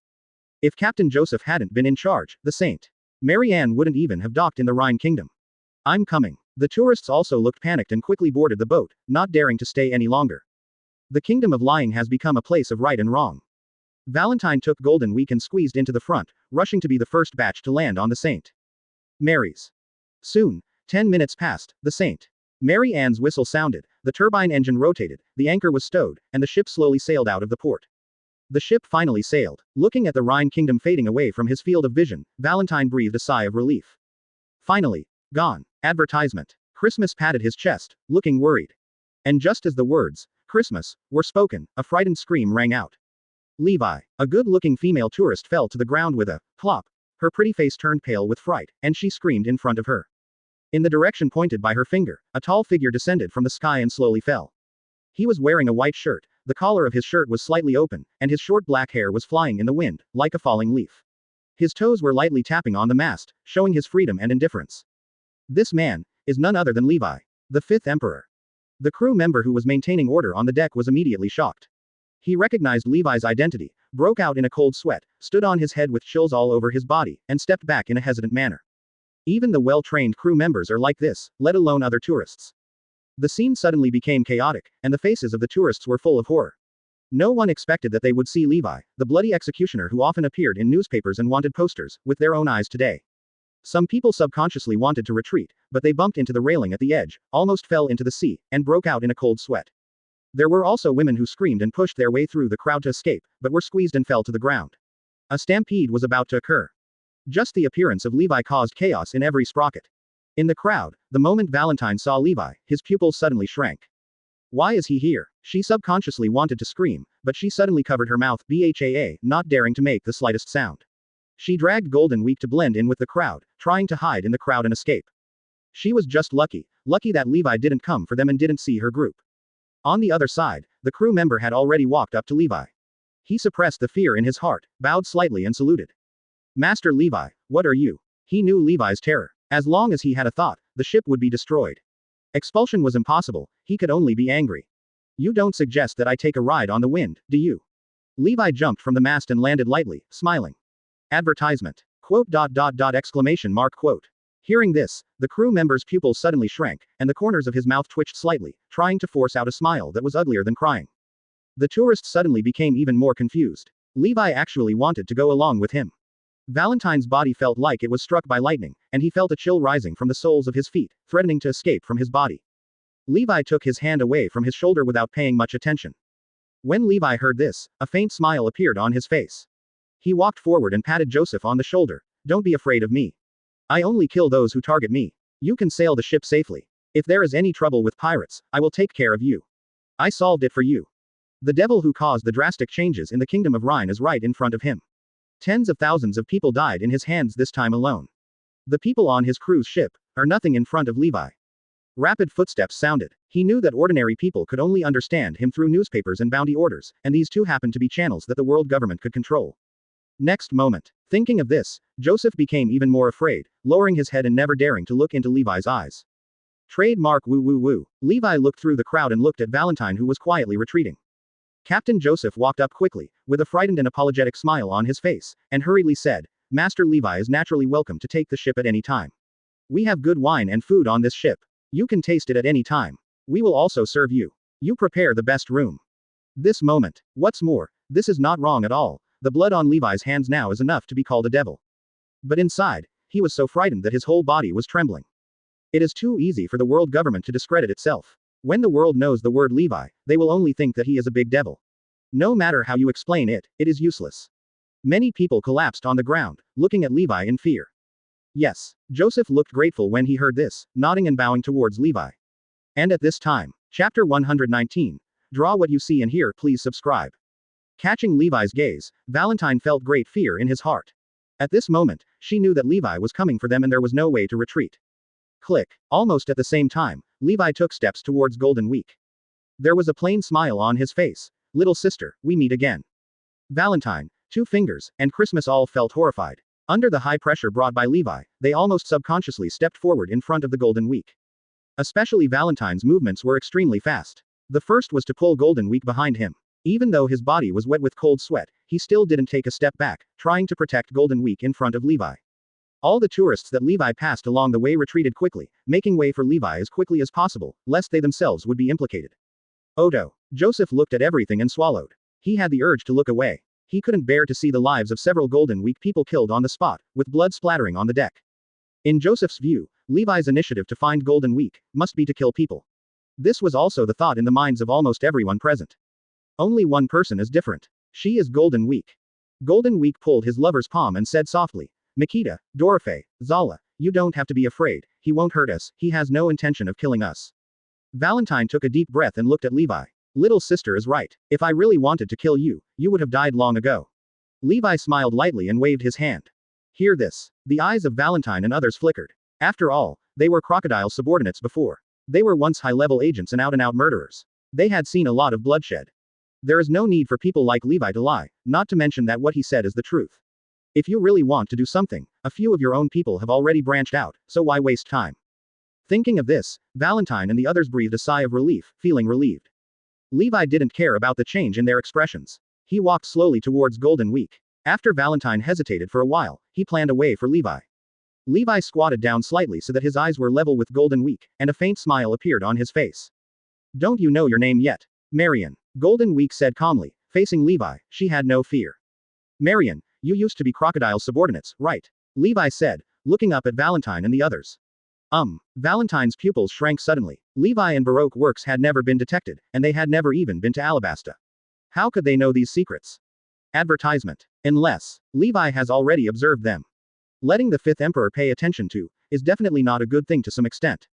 If Captain Joseph hadn't been in charge, the Saint Marianne wouldn't even have docked in the Rhine Kingdom. I'm coming. The tourists also looked panicked and quickly boarded the boat, not daring to stay any longer. The kingdom of lying has become a place of right and wrong. Valentine took Golden Week and squeezed into the front, rushing to be the first batch to land on the St. Mary's. Soon, 10 minutes passed, the St. Mary Ann's whistle sounded, the turbine engine rotated, the anchor was stowed, and the ship slowly sailed out of the port. The ship finally sailed. Looking at the Rhine Kingdom fading away from his field of vision, Valentine breathed a sigh of relief. Finally. Gone. Advertisement. Christmas patted his chest, looking worried. And just as the words, Christmas, were spoken, a frightened scream rang out. Levi, a good-looking female tourist, fell to the ground with a plop. Her pretty face turned pale with fright, and she screamed in front of her. In the direction pointed by her finger, a tall figure descended from the sky and slowly fell. He was wearing a white shirt, the collar of his shirt was slightly open, and his short black hair was flying in the wind, like a falling leaf. His toes were lightly tapping on the mast, showing his freedom and indifference. This man is none other than Levi, the fifth emperor. The crew member who was maintaining order on the deck was immediately shocked. He recognized Levi's identity, broke out in a cold sweat, stood on his head with chills all over his body, and stepped back in a hesitant manner. Even the well-trained crew members are like this, let alone other tourists. The scene suddenly became chaotic, and the faces of the tourists were full of horror. No one expected that they would see Levi, the bloody executioner who often appeared in newspapers and wanted posters, with their own eyes today. Some people subconsciously wanted to retreat, but they bumped into the railing at the edge, almost fell into the sea, and broke out in a cold sweat. There were also women who screamed and pushed their way through the crowd to escape, but were squeezed and fell to the ground. A stampede was about to occur. Just the appearance of Levi caused chaos in every sprocket. In the crowd, the moment Valentine saw Levi, his pupils suddenly shrank. Why is he here? She subconsciously wanted to scream, but she suddenly covered her mouth, not daring to make the slightest sound. She dragged Golden Week to blend in with the crowd, trying to hide in the crowd and escape. She was just lucky that Levi didn't come for them and didn't see her group. On the other side, the crew member had already walked up to Levi. He suppressed the fear in his heart, bowed slightly and saluted. Master Levi, what are you? He knew Levi's terror. As long as he had a thought, the ship would be destroyed. Expulsion was impossible, he could only be angry. You don't suggest that I take a ride on the wind, do you? Levi jumped from the mast and landed lightly, smiling. Advertisement. Quote. Exclamation mark quote. Hearing this, the crew member's pupils suddenly shrank, and the corners of his mouth twitched slightly, trying to force out a smile that was uglier than crying. The tourist suddenly became even more confused. Levi actually wanted to go along with him. Valentine's body felt like it was struck by lightning, and he felt a chill rising from the soles of his feet, threatening to escape from his body. Levi took his hand away from his shoulder without paying much attention. When Levi heard this, a faint smile appeared on his face. He walked forward and patted Joseph on the shoulder. Don't be afraid of me. I only kill those who target me. You can sail the ship safely. If there is any trouble with pirates, I will take care of you. I solved it for you. The devil who caused the drastic changes in the kingdom of Rhine is right in front of him. Tens of thousands of people died in his hands this time alone. The people on his cruise ship are nothing in front of Levi. Rapid footsteps sounded. He knew that ordinary people could only understand him through newspapers and bounty orders, and these two happened to be channels that the world government could control. Next moment. Thinking of this, Joseph became even more afraid, lowering his head and never daring to look into Levi's eyes. Trademark woo woo woo. Levi looked through the crowd and looked at Valentine, who was quietly retreating. Captain Joseph walked up quickly, with a frightened and apologetic smile on his face, and hurriedly said, Master Levi is naturally welcome to take the ship at any time. We have good wine and food on this ship. You can taste it at any time. We will also serve you. You prepare the best room. This moment. What's more, this is not wrong at all. The blood on Levi's hands now is enough to be called a devil. But inside, he was so frightened that his whole body was trembling. It is too easy for the world government to discredit itself. When the world knows the word Levi, they will only think that he is a big devil. No matter how you explain it, it is useless. Many people collapsed on the ground, looking at Levi in fear. Yes, Joseph looked grateful when he heard this, nodding and bowing towards Levi. And at this time, Chapter 119. Draw what you see and hear, please subscribe. Catching Levi's gaze, Valentine felt great fear in his heart. At this moment, she knew that Levi was coming for them and there was no way to retreat. Click. Almost at the same time, Levi took steps towards Golden Week. There was a plain smile on his face. Little sister, we meet again. Valentine, Two Fingers, and Christmas all felt horrified. Under the high pressure brought by Levi, they almost subconsciously stepped forward in front of the Golden Week. Especially Valentine's movements were extremely fast. The first was to pull Golden Week behind him. Even though his body was wet with cold sweat, he still didn't take a step back, trying to protect Golden Week in front of Levi. All the tourists that Levi passed along the way retreated quickly, making way for Levi as quickly as possible, lest they themselves would be implicated. Odo. Joseph looked at everything and swallowed. He had the urge to look away. He couldn't bear to see the lives of several Golden Week people killed on the spot, with blood splattering on the deck. In Joseph's view, Levi's initiative to find Golden Week must be to kill people. This was also the thought in the minds of almost everyone present. Only one person is different. She is Golden Week. Golden Week pulled his lover's palm and said softly, Mikita, Dorothée, Zala, you don't have to be afraid, he won't hurt us, he has no intention of killing us. Valentine took a deep breath and looked at Levi. Little sister is right. If I really wanted to kill you, you would have died long ago. Levi smiled lightly and waved his hand. Hear this. The eyes of Valentine and others flickered. After all, they were crocodile subordinates before. They were once high-level agents and out-and-out murderers. They had seen a lot of bloodshed. There is no need for people like Levi to lie, not to mention that what he said is the truth. If you really want to do something, a few of your own people have already branched out, so why waste time? Thinking of this, Valentine and the others breathed a sigh of relief, feeling relieved. Levi didn't care about the change in their expressions. He walked slowly towards Golden Week. After Valentine hesitated for a while, he planned a way for Levi. Levi squatted down slightly so that his eyes were level with Golden Week, and a faint smile appeared on his face. Don't you know your name yet? Marion. Golden Week said calmly, facing Levi. She had no fear. Marion, you used to be crocodile subordinates, right? Levi said, looking up at Valentine and the others. Valentine's pupils shrank suddenly. Levi and Baroque works had never been detected, and they had never even been to Alabasta. How could they know these secrets? Advertisement. Unless, Levi has already observed them. Letting the fifth emperor pay attention to, is definitely not a good thing to some extent.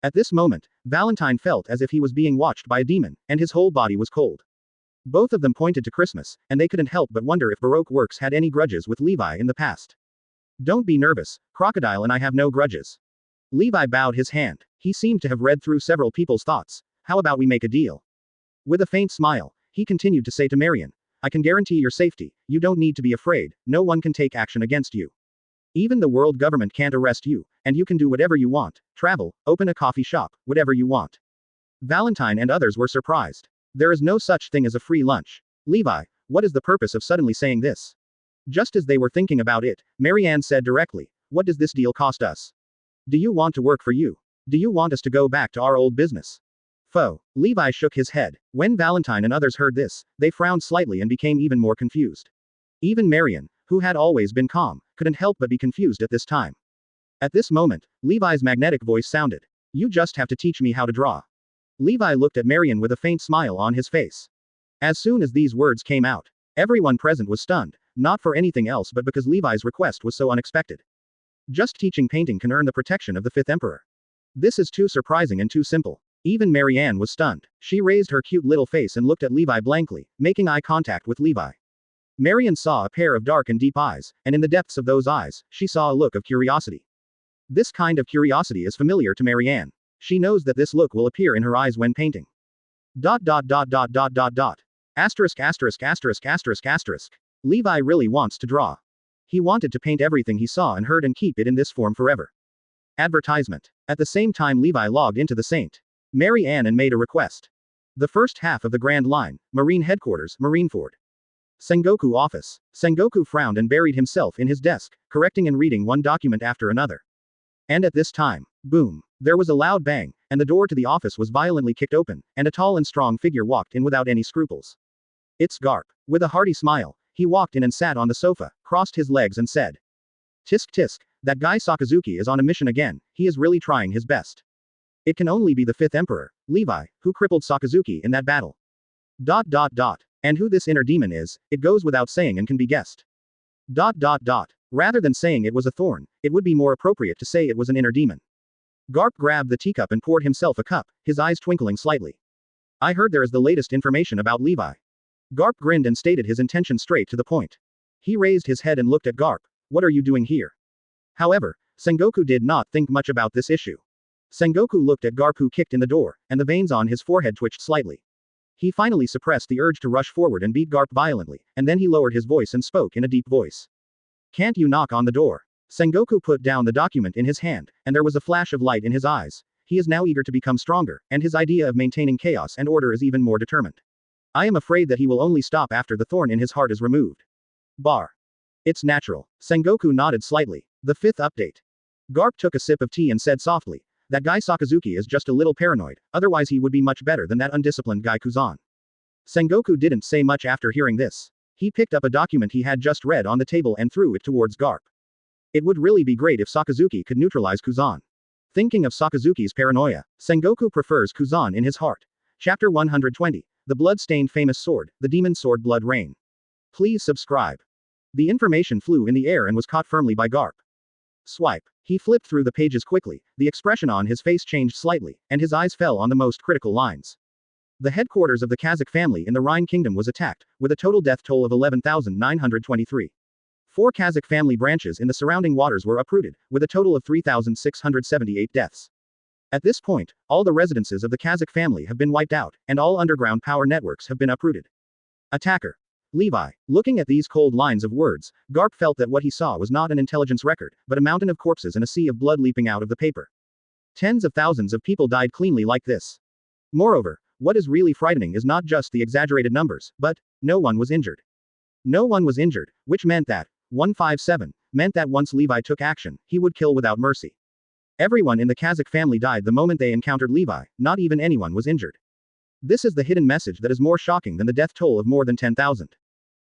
At this moment, Valentine felt as if he was being watched by a demon, and his whole body was cold. Both of them pointed to Christmas, and they couldn't help but wonder if Baroque works had any grudges with Levi in the past. Don't be nervous, Crocodile and I have no grudges. Levi bowed his hand. He seemed to have read through several people's thoughts. How about we make a deal? With a faint smile, he continued to say to Marion, I can guarantee your safety, you don't need to be afraid, no one can take action against you. Even the world government can't arrest you, and you can do whatever you want, travel, open a coffee shop, whatever you want. Valentine and others were surprised. There is no such thing as a free lunch. Levi, what is the purpose of suddenly saying this? Just as they were thinking about it, Marianne said directly, what does this deal cost us? Do you want to work for you? Do you want us to go back to our old business? Foe. Levi shook his head. When Valentine and others heard this, they frowned slightly and became even more confused. Even Marion, who had always been calm, couldn't help but be confused at this time. At this moment, Levi's magnetic voice sounded. You just have to teach me how to draw. Levi looked at Marion with a faint smile on his face. As soon as these words came out, everyone present was stunned, not for anything else but because Levi's request was so unexpected. Just teaching painting can earn the protection of the fifth emperor. This is too surprising and too simple. Even Marianne was stunned. She raised her cute little face and looked at Levi blankly, making eye contact with Levi. Marion saw a pair of dark and deep eyes, and in the depths of those eyes, she saw a look of curiosity. This kind of curiosity is familiar to Marianne. She knows that this look will appear in her eyes when painting. ... Asterisk asterisk asterisk asterisk asterisk. Levi really wants to draw. He wanted to paint everything he saw and heard and keep it in this form forever. Advertisement. At the same time Levi logged into the St. Mary Ann and made a request. The first half of the Grand Line, Marine Headquarters, Marineford. Sengoku Office. Sengoku frowned and buried himself in his desk, correcting and reading one document after another. And at this time, boom, there was a loud bang, and the door to the office was violently kicked open, and a tall and strong figure walked in without any scruples. It's Garp. With a hearty smile, he walked in and sat on the sofa, crossed his legs and said. Tisk tisk, that guy Sakazuki is on a mission again, he is really trying his best. It can only be the fifth emperor, Levi, who crippled Sakazuki in that battle. ... And who this inner demon is, it goes without saying and can be guessed. ... Rather than saying it was a thorn, it would be more appropriate to say it was an inner demon. Garp grabbed the teacup and poured himself a cup, his eyes twinkling slightly. I heard there is the latest information about Levi. Garp grinned and stated his intention straight to the point. He raised his head and looked at Garp. What are you doing here? However, Sengoku did not think much about this issue. Sengoku looked at Garp who kicked in the door, and the veins on his forehead twitched slightly. He finally suppressed the urge to rush forward and beat Garp violently, and then he lowered his voice and spoke in a deep voice. Can't you knock on the door? Sengoku put down the document in his hand, and there was a flash of light in his eyes. He is now eager to become stronger, and his idea of maintaining chaos and order is even more determined. I am afraid that he will only stop after the thorn in his heart is removed. Bar. It's natural. Sengoku nodded slightly. The fifth update. Garp took a sip of tea and said softly, that guy Sakazuki is just a little paranoid, otherwise he would be much better than that undisciplined guy Kuzan. Sengoku didn't say much after hearing this. He picked up a document he had just read on the table and threw it towards Garp. It would really be great if Sakazuki could neutralize Kuzan. Thinking of Sakazuki's paranoia, Sengoku prefers Kuzan in his heart. Chapter 120. The blood-stained famous sword, the demon sword blood rain. Please subscribe. The information flew in the air and was caught firmly by Garp. Swipe. He flipped through the pages quickly, the expression on his face changed slightly, and his eyes fell on the most critical lines. The headquarters of the Kazakh family in the Rhine Kingdom was attacked, with a total death toll of 11,923. 4 Kazakh family branches in the surrounding waters were uprooted, with a total of 3,678 deaths. At this point, all the residences of the Kazakh family have been wiped out, and all underground power networks have been uprooted. Attacker. Levi. Looking at these cold lines of words, Garp felt that what he saw was not an intelligence record, but a mountain of corpses and a sea of blood leaping out of the paper. Tens of thousands of people died cleanly like this. Moreover, what is really frightening is not just the exaggerated numbers, but no one was injured. No one was injured, which meant that 157 meant that once Levi took action, he would kill without mercy. Everyone in the Kazakh family died the moment they encountered Levi, not even anyone was injured. This is the hidden message that is more shocking than the death toll of more than 10,000.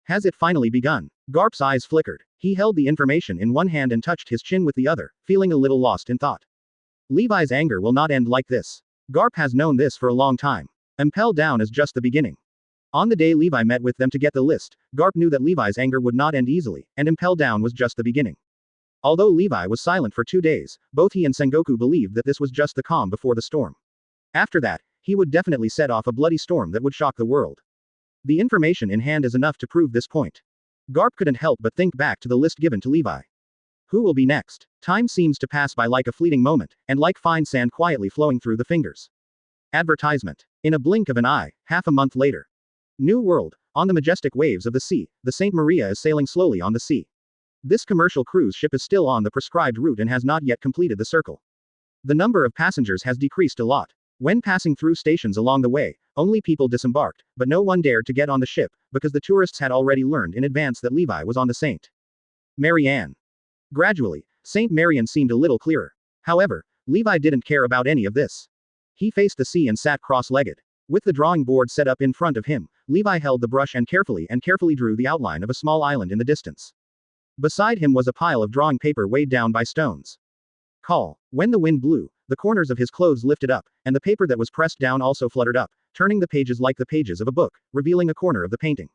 Has it finally begun? Garp's eyes flickered. He held the information in one hand and touched his chin with the other, feeling a little lost in thought. Levi's anger will not end like this. Garp has known this for a long time. Impel Down is just the beginning. On the day Levi met with them to get the list, Garp knew that Levi's anger would not end easily, and Impel Down was just the beginning. Although Levi was silent for 2 days, both he and Sengoku believed that this was just the calm before the storm. After that, he would definitely set off a bloody storm that would shock the world. The information in hand is enough to prove this point. Garp couldn't help but think back to the list given to Levi. Who will be next? Time seems to pass by like a fleeting moment, and like fine sand quietly flowing through the fingers. Advertisement. In a blink of an eye, half a month later. New World. On the majestic waves of the sea, the Saint Maria is sailing slowly on the sea. This commercial cruise ship is still on the prescribed route and has not yet completed the circle. The number of passengers has decreased a lot. When passing through stations along the way, only people disembarked, but no one dared to get on the ship, because the tourists had already learned in advance that Levi was on the Saint Marianne. Gradually, Saint Marianne seemed a little clearer. However, Levi didn't care about any of this. He faced the sea and sat cross-legged. With the drawing board set up in front of him, Levi held the brush and carefully drew the outline of a small island in the distance. Beside him was a pile of drawing paper weighed down by stones. Call. When the wind blew, the corners of his clothes lifted up, and the paper that was pressed down also fluttered up, turning the pages like the pages of a book, revealing a corner of the painting.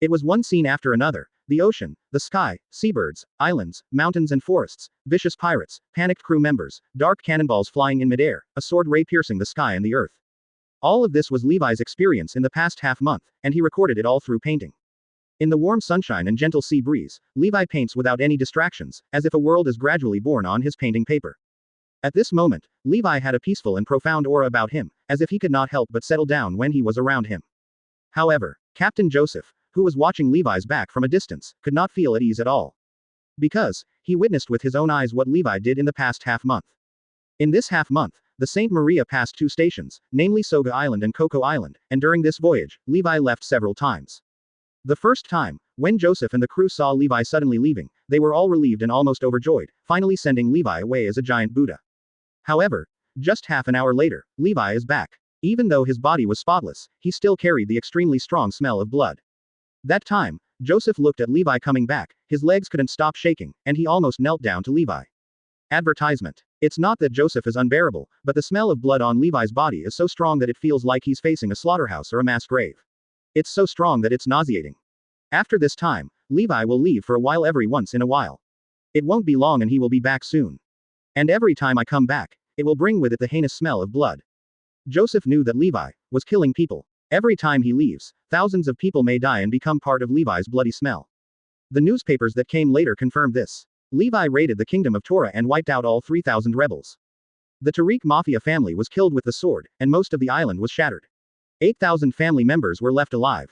It was one scene after another: the ocean, the sky, seabirds, islands, mountains and forests, vicious pirates, panicked crew members, dark cannonballs flying in midair, a sword ray piercing the sky and the earth. All of this was Levi's experience in the past half-month, and he recorded it all through painting. In the warm sunshine and gentle sea breeze, Levi paints without any distractions, as if a world is gradually born on his painting paper. At this moment, Levi had a peaceful and profound aura about him, as if he could not help but settle down when he was around him. However, Captain Joseph, who was watching Levi's back from a distance, could not feel at ease at all. Because he witnessed with his own eyes what Levi did in the past half-month. In this half-month, the Saint Maria passed 2 stations, namely Soga Island and Coco Island, and during this voyage, Levi left several times. The first time, when Joseph and the crew saw Levi suddenly leaving, they were all relieved and almost overjoyed, finally sending Levi away as a giant Buddha. However, just half an hour later, Levi is back. Even though his body was spotless, he still carried the extremely strong smell of blood. That time, Joseph looked at Levi coming back, his legs couldn't stop shaking, and he almost knelt down to Levi. Advertisement. It's not that Joseph is unbearable, but the smell of blood on Levi's body is so strong that it feels like he's facing a slaughterhouse or a mass grave. It's so strong that it's nauseating. After this time, Levi will leave for a while every once in a while. It won't be long and he will be back soon. And every time I come back, it will bring with it the heinous smell of blood. Joseph knew that Levi was killing people. Every time he leaves, thousands of people may die and become part of Levi's bloody smell. The newspapers that came later confirmed this. Levi raided the kingdom of Tora and wiped out all 3,000 rebels. The Tariq mafia family was killed with the sword, and most of the island was shattered. 8,000 family members were left alive.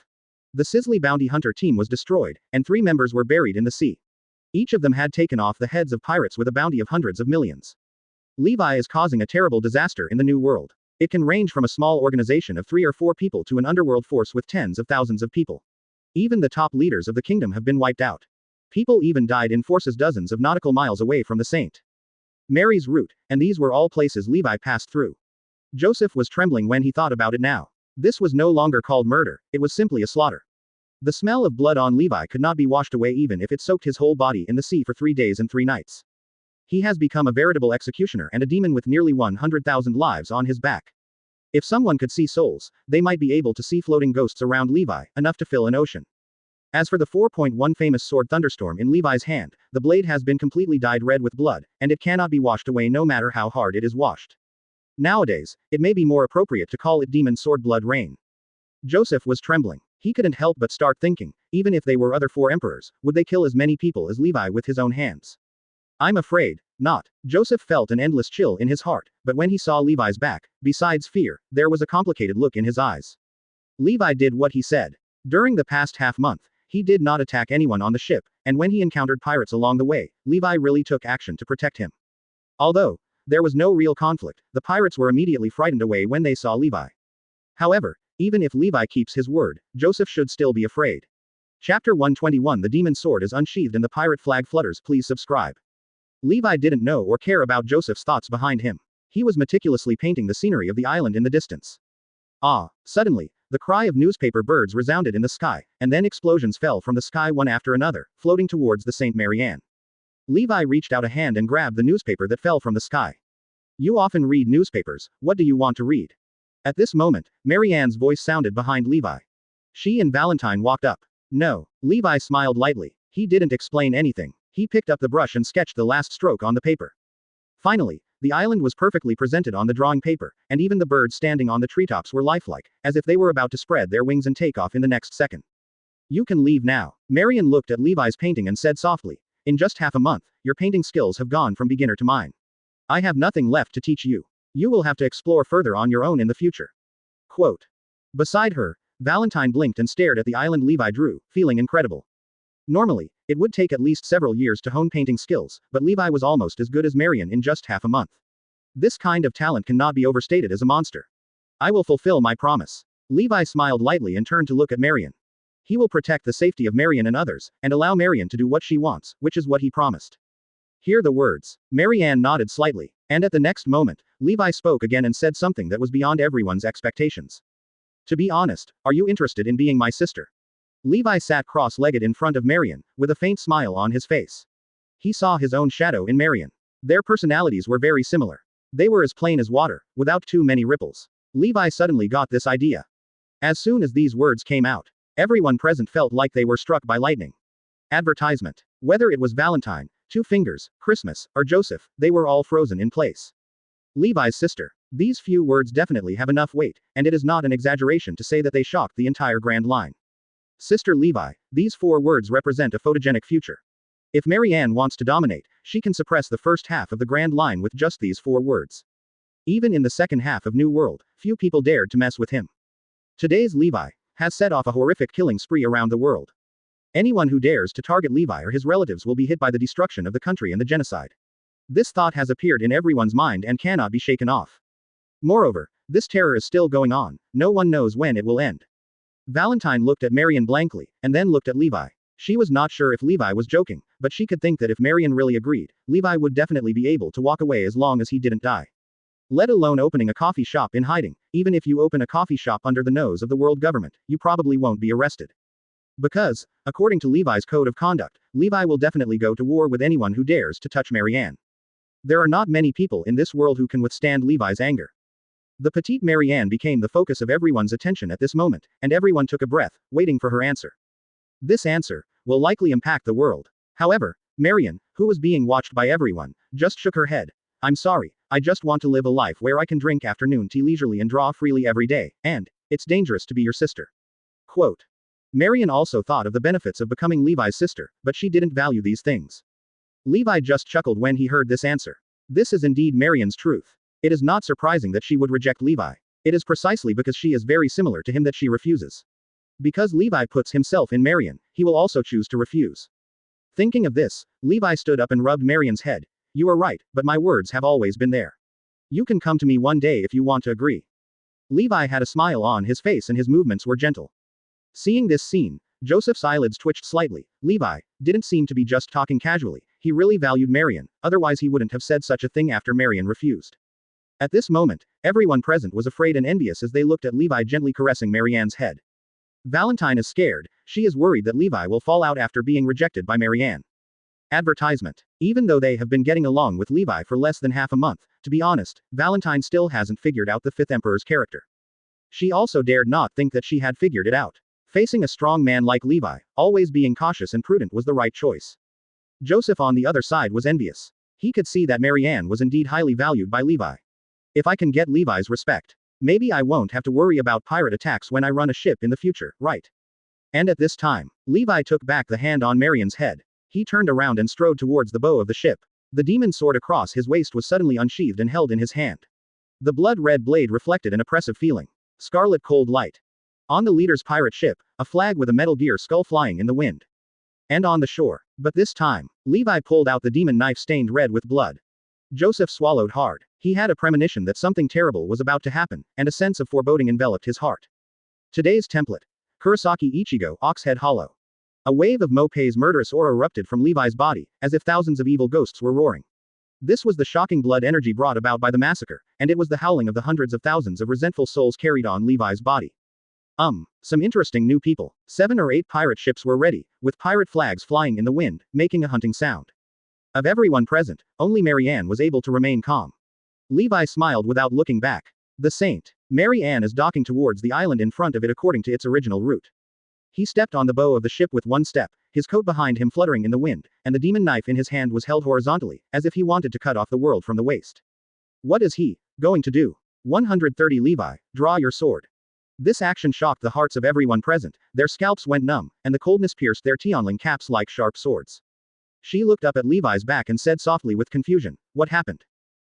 The Sisley bounty hunter team was destroyed, and 3 members were buried in the sea. Each of them had taken off the heads of pirates with a bounty of hundreds of millions. Levi is causing a terrible disaster in the New World. It can range from a small organization of 3 or 4 people to an underworld force with tens of thousands of people. Even the top leaders of the kingdom have been wiped out. People even died in forces dozens of nautical miles away from the Saint Mary's route, and these were all places Levi passed through. Joseph was trembling when he thought about it now. This was no longer called murder, it was simply a slaughter. The smell of blood on Levi could not be washed away even if it soaked his whole body in the sea for 3 days and 3 nights. He has become a veritable executioner and a demon with nearly 100,000 lives on his back. If someone could see souls, they might be able to see floating ghosts around Levi, enough to fill an ocean. As for the 4.1 famous sword thunderstorm in Levi's hand, the blade has been completely dyed red with blood, and it cannot be washed away no matter how hard it is washed. Nowadays, it may be more appropriate to call it demon sword blood rain. Joseph was trembling. He couldn't help but start thinking, even if they were other four emperors, would they kill as many people as Levi with his own hands? I'm afraid not. Joseph felt an endless chill in his heart, but when he saw Levi's back, besides fear, there was a complicated look in his eyes. Levi did what he said. During the past half-month, he did not attack anyone on the ship, and when he encountered pirates along the way, Levi really took action to protect him. Although there was no real conflict, the pirates were immediately frightened away when they saw Levi. However, even if Levi keeps his word, Joseph should still be afraid. Chapter 121 The Demon Sword is unsheathed and the pirate flag flutters. Please subscribe. Levi didn't know or care about Joseph's thoughts behind him. He was meticulously painting the scenery of the island in the distance. Suddenly, the cry of newspaper birds resounded in the sky, and then explosions fell from the sky one after another, floating towards the St. Mary Anne. Levi reached out a hand and grabbed the newspaper that fell from the sky. You often read newspapers, what do you want to read? At this moment, Mary Anne's voice sounded behind Levi. She and Valentine walked up. No. Levi smiled lightly. He didn't explain anything. He picked up the brush and sketched the last stroke on the paper. Finally, the island was perfectly presented on the drawing paper, and even the birds standing on the treetops were lifelike, as if they were about to spread their wings and take off in the next second. You can leave now. Marion looked at Levi's painting and said softly, in just half a month, your painting skills have gone from beginner to mine. I have nothing left to teach you. You will have to explore further on your own in the future. Quote. Beside her, Valentine blinked and stared at the island Levi drew, feeling incredible. Normally, it would take at least several years to hone painting skills, but Levi was almost as good as Marion in just half a month. This kind of talent cannot be overstated as a monster. I will fulfill my promise. Levi smiled lightly and turned to look at Marion. He will protect the safety of Marion and others, and allow Marion to do what she wants, which is what he promised. Hear the words. Marianne nodded slightly, and at the next moment, Levi spoke again and said something that was beyond everyone's expectations. To be honest, are you interested in being my sister? Levi sat cross-legged in front of Marion, with a faint smile on his face. He saw his own shadow in Marion. Their personalities were very similar. They were as plain as water, without too many ripples. Levi suddenly got this idea. As soon as these words came out, everyone present felt like they were struck by lightning. Advertisement. Whether it was Valentine, Two Fingers, Christmas, or Joseph, they were all frozen in place. Levi's sister. These few words definitely have enough weight, and it is not an exaggeration to say that they shocked the entire Grand Line. Sister Levi, these 4 words represent a photogenic future. If Marianne wants to dominate, she can suppress the first half of the Grand Line with just these 4 words. Even in the second half of New World, few people dared to mess with him. Today's Levi has set off a horrific killing spree around the world. Anyone who dares to target Levi or his relatives will be hit by the destruction of the country and the genocide. This thought has appeared in everyone's mind and cannot be shaken off. Moreover, this terror is still going on, no one knows when it will end. Valentine looked at Marion blankly, and then looked at Levi. She was not sure if Levi was joking, but she could think that if Marion really agreed, Levi would definitely be able to walk away as long as he didn't die. Let alone opening a coffee shop in hiding. Even if you open a coffee shop under the nose of the world government, you probably won't be arrested. Because, according to Levi's code of conduct, Levi will definitely go to war with anyone who dares to touch Marianne. There are not many people in this world who can withstand Levi's anger. The petite Marianne became the focus of everyone's attention at this moment, and everyone took a breath, waiting for her answer. This answer will likely impact the world. However, Marion, who was being watched by everyone, just shook her head. I'm sorry, I just want to live a life where I can drink afternoon tea leisurely and draw freely every day, and it's dangerous to be your sister. Quote. Marion also thought of the benefits of becoming Levi's sister, but she didn't value these things. Levi just chuckled when he heard this answer. This is indeed Marion's truth. It is not surprising that she would reject Levi. It is precisely because she is very similar to him that she refuses. Because Levi puts himself in Marion, he will also choose to refuse. Thinking of this, Levi stood up and rubbed Marion's head. You are right, but my words have always been there. You can come to me one day if you want to agree. Levi had a smile on his face and his movements were gentle. Seeing this scene, Joseph's eyelids twitched slightly. Levi didn't seem to be just talking casually. He really valued Marion, otherwise he wouldn't have said such a thing after Marion refused. At this moment, everyone present was afraid and envious as they looked at Levi gently caressing Marianne's head. Valentine is scared. She is worried that Levi will fall out after being rejected by Marianne. Advertisement. Even though they have been getting along with Levi for less than half a month, to be honest, Valentine still hasn't figured out the 5th Emperor's character. She also dared not think that she had figured it out. Facing a strong man like Levi, always being cautious and prudent was the right choice. Joseph on the other side was envious. He could see that Marianne was indeed highly valued by Levi. If I can get Levi's respect, maybe I won't have to worry about pirate attacks when I run a ship in the future, right? And at this time, Levi took back the hand on Marion's head. He turned around and strode towards the bow of the ship. The demon sword across his waist was suddenly unsheathed and held in his hand. The blood-red blade reflected an oppressive feeling. Scarlet cold light. On the leader's pirate ship, a flag with a Metal Gear skull flying in the wind. And on the shore. But this time, Levi pulled out the demon knife stained red with blood. Joseph swallowed hard. He had a premonition that something terrible was about to happen, and a sense of foreboding enveloped his heart. Today's template. Kurosaki Ichigo, Oxhead Hollow. A wave of Mopei's murderous aura erupted from Levi's body, as if thousands of evil ghosts were roaring. This was the shocking blood energy brought about by the massacre, and it was the howling of the hundreds of thousands of resentful souls carried on Levi's body. Some interesting new people. 7 or 8 pirate ships were ready, with pirate flags flying in the wind, making a hunting sound. Of everyone present, only Marianne was able to remain calm. Levi smiled without looking back. The Saint. Marianne is docking towards the island in front of it according to its original route. He stepped on the bow of the ship with one step, his coat behind him fluttering in the wind, and the demon knife in his hand was held horizontally, as if he wanted to cut off the world from the waist. What is he going to do? 130 Levi, draw your sword. This action shocked the hearts of everyone present, their scalps went numb, and the coldness pierced their Tianling caps like sharp swords. She looked up at Levi's back and said softly with confusion, "What happened?"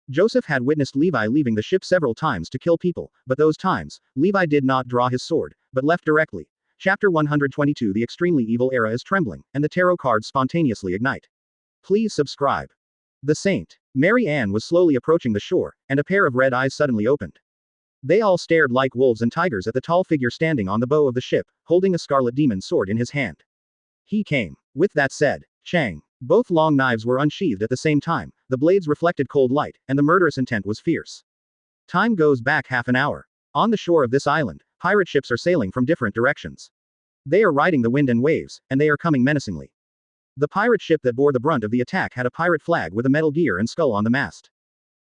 Joseph had witnessed Levi leaving the ship several times to kill people, but those times, Levi did not draw his sword, but left directly. Chapter 122 The extremely evil era is trembling, and the tarot cards spontaneously ignite. Please subscribe. The Saint. Marianne was slowly approaching the shore, and a pair of red eyes suddenly opened. They all stared like wolves and tigers at the tall figure standing on the bow of the ship, holding a scarlet demon sword in his hand. He came. With that said, Chang. Both long knives were unsheathed at the same time, the blades reflected cold light, and the murderous intent was fierce. Time goes back half an hour. On the shore of this island, pirate ships are sailing from different directions. They are riding the wind and waves, and they are coming menacingly. The pirate ship that bore the brunt of the attack had a pirate flag with a Metal Gear and skull on the mast.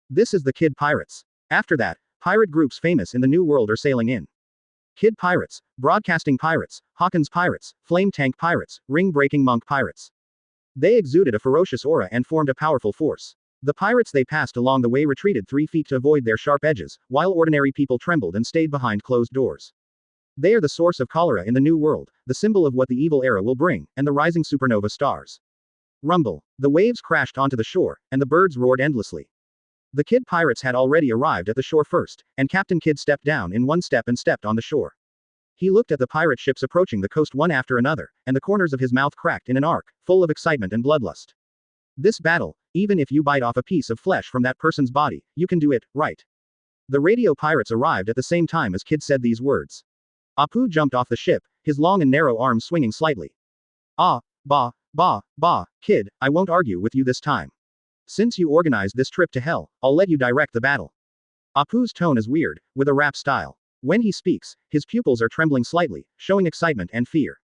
This is the Kid Pirates. After that, pirate groups famous in the New World are sailing in. Kid Pirates, Broadcasting Pirates, Hawkins Pirates, Flame Tank Pirates, Ring-Breaking Monk Pirates. They exuded a ferocious aura and formed a powerful force. The pirates they passed along the way retreated 3 feet to avoid their sharp edges, while ordinary people trembled and stayed behind closed doors. They are the source of cholera in the New World, the symbol of what the evil era will bring, and the rising supernova stars. Rumble. The waves crashed onto the shore, and the birds roared endlessly. The Kid Pirates had already arrived at the shore first, and Captain Kidd stepped down in one step and stepped on the shore. He looked at the pirate ships approaching the coast one after another, and the corners of his mouth cracked in an arc, full of excitement and bloodlust. This battle, even if you bite off a piece of flesh from that person's body, you can do it, right? The radio pirates arrived at the same time as Kidd said these words. Apu jumped off the ship, his long and narrow arms swinging slightly. Bah, Kidd, I won't argue with you this time. Since you organized this trip to hell, I'll let you direct the battle. Apu's tone is weird, with a rap style. When he speaks, his pupils are trembling slightly, showing excitement and fear.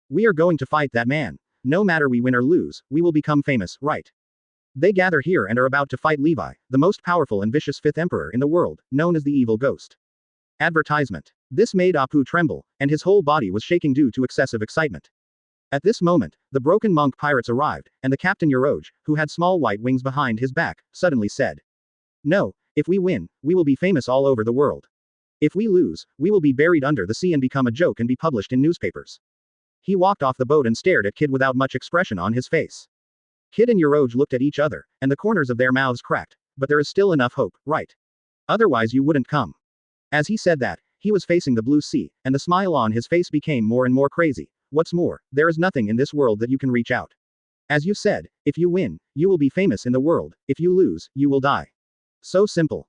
We are going to fight that man. No matter we win or lose, we will become famous, right? They gather here and are about to fight Levi, the most powerful and vicious 5th emperor in the world, known as the Evil Ghost. Advertisement. This made Apu tremble, and his whole body was shaking due to excessive excitement. At this moment, the broken monk pirates arrived, and the Captain Yoroge, who had small white wings behind his back, suddenly said. No, if we win, we will be famous all over the world. If we lose, we will be buried under the sea and become a joke and be published in newspapers. He walked off the boat and stared at Kidd without much expression on his face. Kidd and Yoroge looked at each other, and the corners of their mouths cracked, but there is still enough hope, right? Otherwise you wouldn't come. As he said that, he was facing the blue sea, and the smile on his face became more and more crazy. What's more, there is nothing in this world that you can reach out. As you said, if you win, you will be famous in the world, if you lose, you will die. So simple.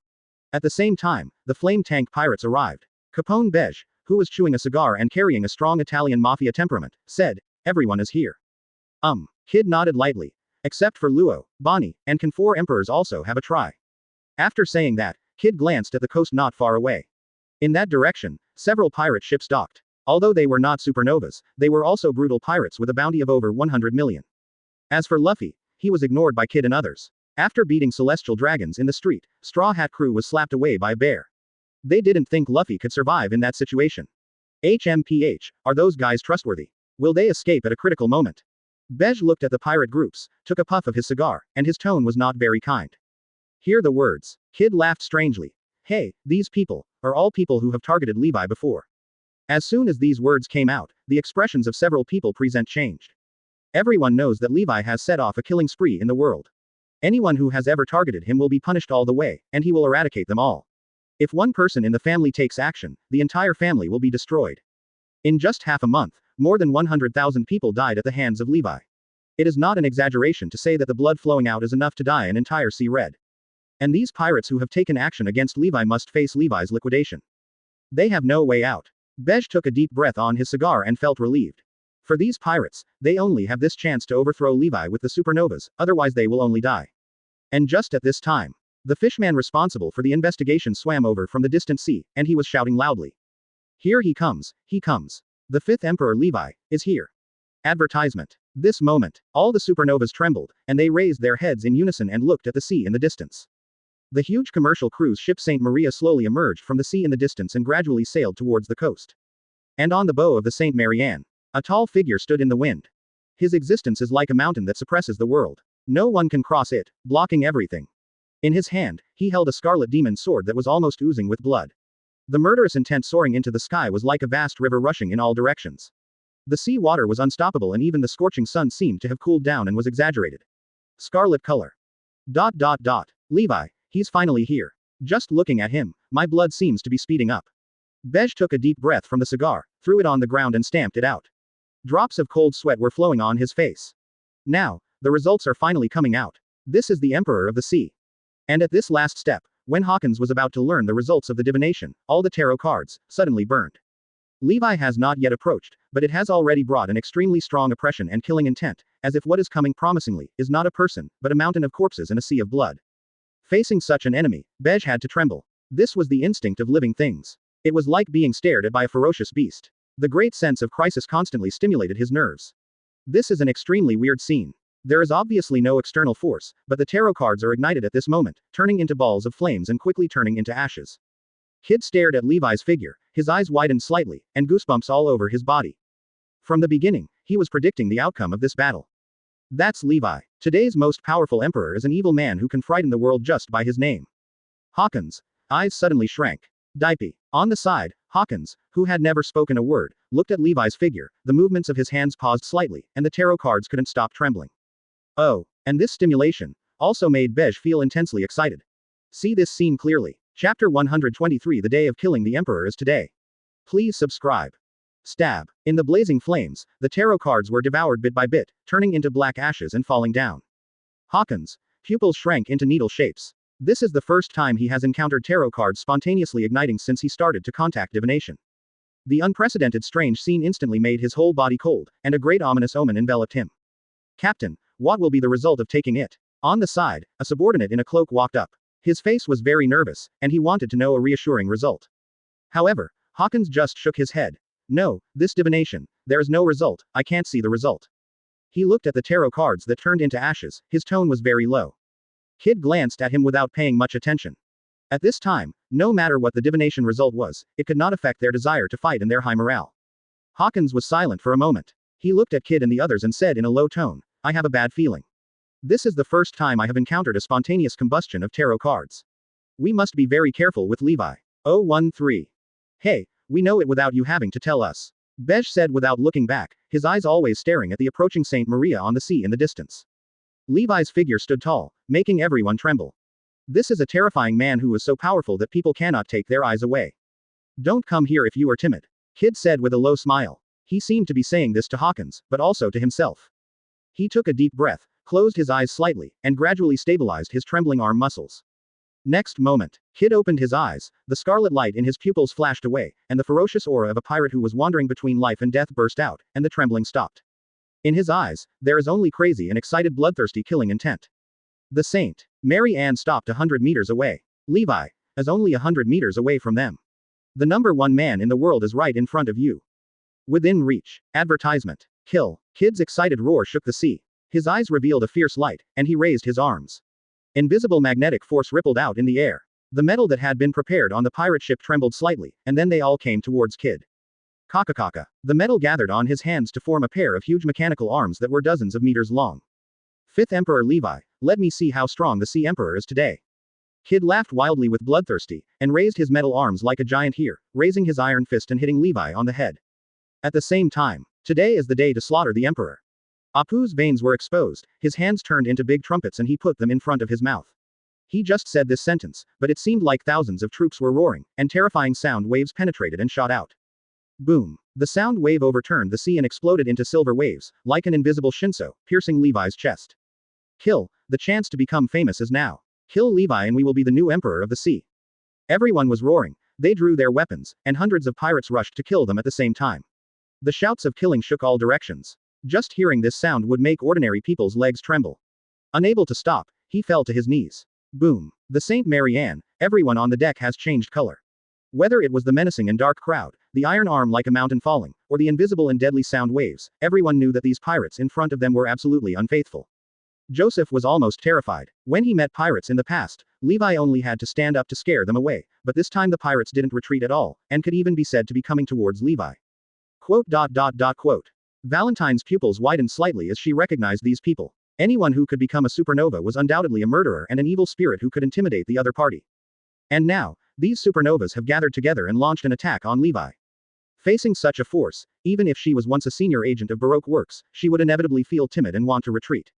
At the same time, the flame tank pirates arrived. Capone Beige, who was chewing a cigar and carrying a strong Italian mafia temperament, said, everyone is here. Kidd nodded lightly. Except for Luo, Bonnie, and can 4 emperors also have a try? After saying that, Kidd glanced at the coast not far away. In that direction, several pirate ships docked. Although they were not supernovas, they were also brutal pirates with a bounty of over 100 million. As for Luffy, he was ignored by Kidd and others. After beating celestial dragons in the street, Straw Hat Crew was slapped away by a bear. They didn't think Luffy could survive in that situation. HMPH, are those guys trustworthy? Will they escape at a critical moment? Beige looked at the pirate groups, took a puff of his cigar, and his tone was not very kind. Hear the words. Kidd laughed strangely. Hey, these people are all people who have targeted Levi before. As soon as these words came out, the expressions of several people present changed. Everyone knows that Levi has set off a killing spree in the world. Anyone who has ever targeted him will be punished all the way, and he will eradicate them all. If one person in the family takes action, the entire family will be destroyed. In just half a month, more than 100,000 people died at the hands of Levi. It is not an exaggeration to say that the blood flowing out is enough to dye an entire sea red. And these pirates who have taken action against Levi must face Levi's liquidation. They have no way out. Bej took a deep breath on his cigar and felt relieved. For these pirates, they only have this chance to overthrow Levi with the supernovas, otherwise they will only die. And just at this time, the fishman responsible for the investigation swam over from the distant sea, and he was shouting loudly. Here he comes, he comes. The fifth Emperor Levi is here. Advertisement. This moment, all the supernovas trembled, and they raised their heads in unison and looked at the sea in the distance. The huge commercial cruise ship Saint Maria slowly emerged from the sea in the distance and gradually sailed towards the coast. And on the bow of the Saint Marianne, a tall figure stood in the wind. His existence is like a mountain that suppresses the world. No one can cross it, blocking everything. In his hand, he held a scarlet demon sword that was almost oozing with blood. The murderous intent soaring into the sky was like a vast river rushing in all directions. The sea water was unstoppable and even the scorching sun seemed to have cooled down and was exaggerated. Scarlet color. Levi, he's finally here. Just looking at him, my blood seems to be speeding up. Bej took a deep breath from the cigar, threw it on the ground and stamped it out. Drops of cold sweat were flowing on his face. Now, the results are finally coming out. This is the Emperor of the Sea. And at this last step, when Hawkins was about to learn the results of the divination, all the tarot cards suddenly burned. Levi has not yet approached, but it has already brought an extremely strong oppression and killing intent, as if what is coming promisingly is not a person, but a mountain of corpses and a sea of blood. Facing such an enemy, Bej had to tremble. This was the instinct of living things. It was like being stared at by a ferocious beast. The great sense of crisis constantly stimulated his nerves. This is an extremely weird scene. There is obviously no external force, but the tarot cards are ignited at this moment, turning into balls of flames and quickly turning into ashes. Kid stared at Levi's figure, his eyes widened slightly, and goosebumps all over his body. From the beginning, he was predicting the outcome of this battle. That's Levi. Today's most powerful emperor is an evil man who can frighten the world just by his name. Hawkins' eyes suddenly shrank. Dipey. On the side, Hawkins, who had never spoken a word, looked at Levi's figure, the movements of his hands paused slightly, and the tarot cards couldn't stop trembling. Oh, and this stimulation also made Bej feel intensely excited. See this scene clearly. Chapter 123. The day of killing the Emperor is today. Please subscribe. Stab. In the blazing flames, the tarot cards were devoured bit by bit, turning into black ashes and falling down. Hawkins' pupils shrank into needle shapes. This is the first time he has encountered tarot cards spontaneously igniting since he started to contact divination. The unprecedented strange scene instantly made his whole body cold, and a great ominous omen enveloped him. Captain, what will be the result of taking it? On the side, a subordinate in a cloak walked up. His face was very nervous, and he wanted to know a reassuring result. However, Hawkins just shook his head. No, this divination, there is no result, I can't see the result. He looked at the tarot cards that turned into ashes, his tone was very low. Kid glanced at him without paying much attention. At this time, no matter what the divination result was, it could not affect their desire to fight and their high morale. Hawkins was silent for a moment. He looked at Kid and the others and said in a low tone, I have a bad feeling. This is the first time I have encountered a spontaneous combustion of tarot cards. We must be very careful with Levi. 013. Hey, we know it without you having to tell us. Bej said without looking back, his eyes always staring at the approaching Saint Maria on the sea in the distance. Levi's figure stood tall, making everyone tremble. This is a terrifying man who is so powerful that people cannot take their eyes away. Don't come here if you are timid. Kid said with a low smile. He seemed to be saying this to Hawkins, but also to himself. He took a deep breath, closed his eyes slightly, and gradually stabilized his trembling arm muscles. Next moment, Kid opened his eyes, the scarlet light in his pupils flashed away, and the ferocious aura of a pirate who was wandering between life and death burst out, and the trembling stopped. In his eyes, there is only crazy and excited bloodthirsty killing intent. The Saint Mary Ann stopped 100 meters away. Levi is only 100 meters away from them. The number one man in the world is right in front of you. Within reach. Advertisement. Kill. Kid's excited roar shook the sea. His eyes revealed a fierce light, and he raised his arms. Invisible magnetic force rippled out in the air. The metal that had been prepared on the pirate ship trembled slightly, and then they all came towards Kid. Kakakaka. The metal gathered on his hands to form a pair of huge mechanical arms that were dozens of meters long. Fifth Emperor Levi, let me see how strong the Sea Emperor is today. Kid laughed wildly with bloodthirsty, and raised his metal arms like a giant here, raising his iron fist and hitting Levi on the head. At the same time, today is the day to slaughter the Emperor. Apu's veins were exposed, his hands turned into big trumpets and he put them in front of his mouth. He just said this sentence, but it seemed like thousands of troops were roaring, and terrifying sound waves penetrated and shot out. Boom. The sound wave overturned the sea and exploded into silver waves, like an invisible shinso, piercing Levi's chest. Kill, the chance to become famous is now. Kill Levi and we will be the new emperor of the sea. Everyone was roaring, they drew their weapons, and hundreds of pirates rushed to kill them at the same time. The shouts of killing shook all directions. Just hearing this sound would make ordinary people's legs tremble. Unable to stop, he fell to his knees. Boom. The Saint Mary Ann, everyone on the deck has changed color. Whether it was the menacing and dark crowd, the iron arm like a mountain falling, or the invisible and deadly sound waves, everyone knew that these pirates in front of them were absolutely unfaithful. Joseph was almost terrified. When he met pirates in the past, Levi only had to stand up to scare them away, but this time the pirates didn't retreat at all, and could even be said to be coming towards Levi. Quote. Valentine's pupils widened slightly as she recognized these people. Anyone who could become a supernova was undoubtedly a murderer and an evil spirit who could intimidate the other party. And now, these supernovas have gathered together and launched an attack on Levi. Facing such a force, even if she was once a senior agent of Baroque Works, she would inevitably feel timid and want to retreat.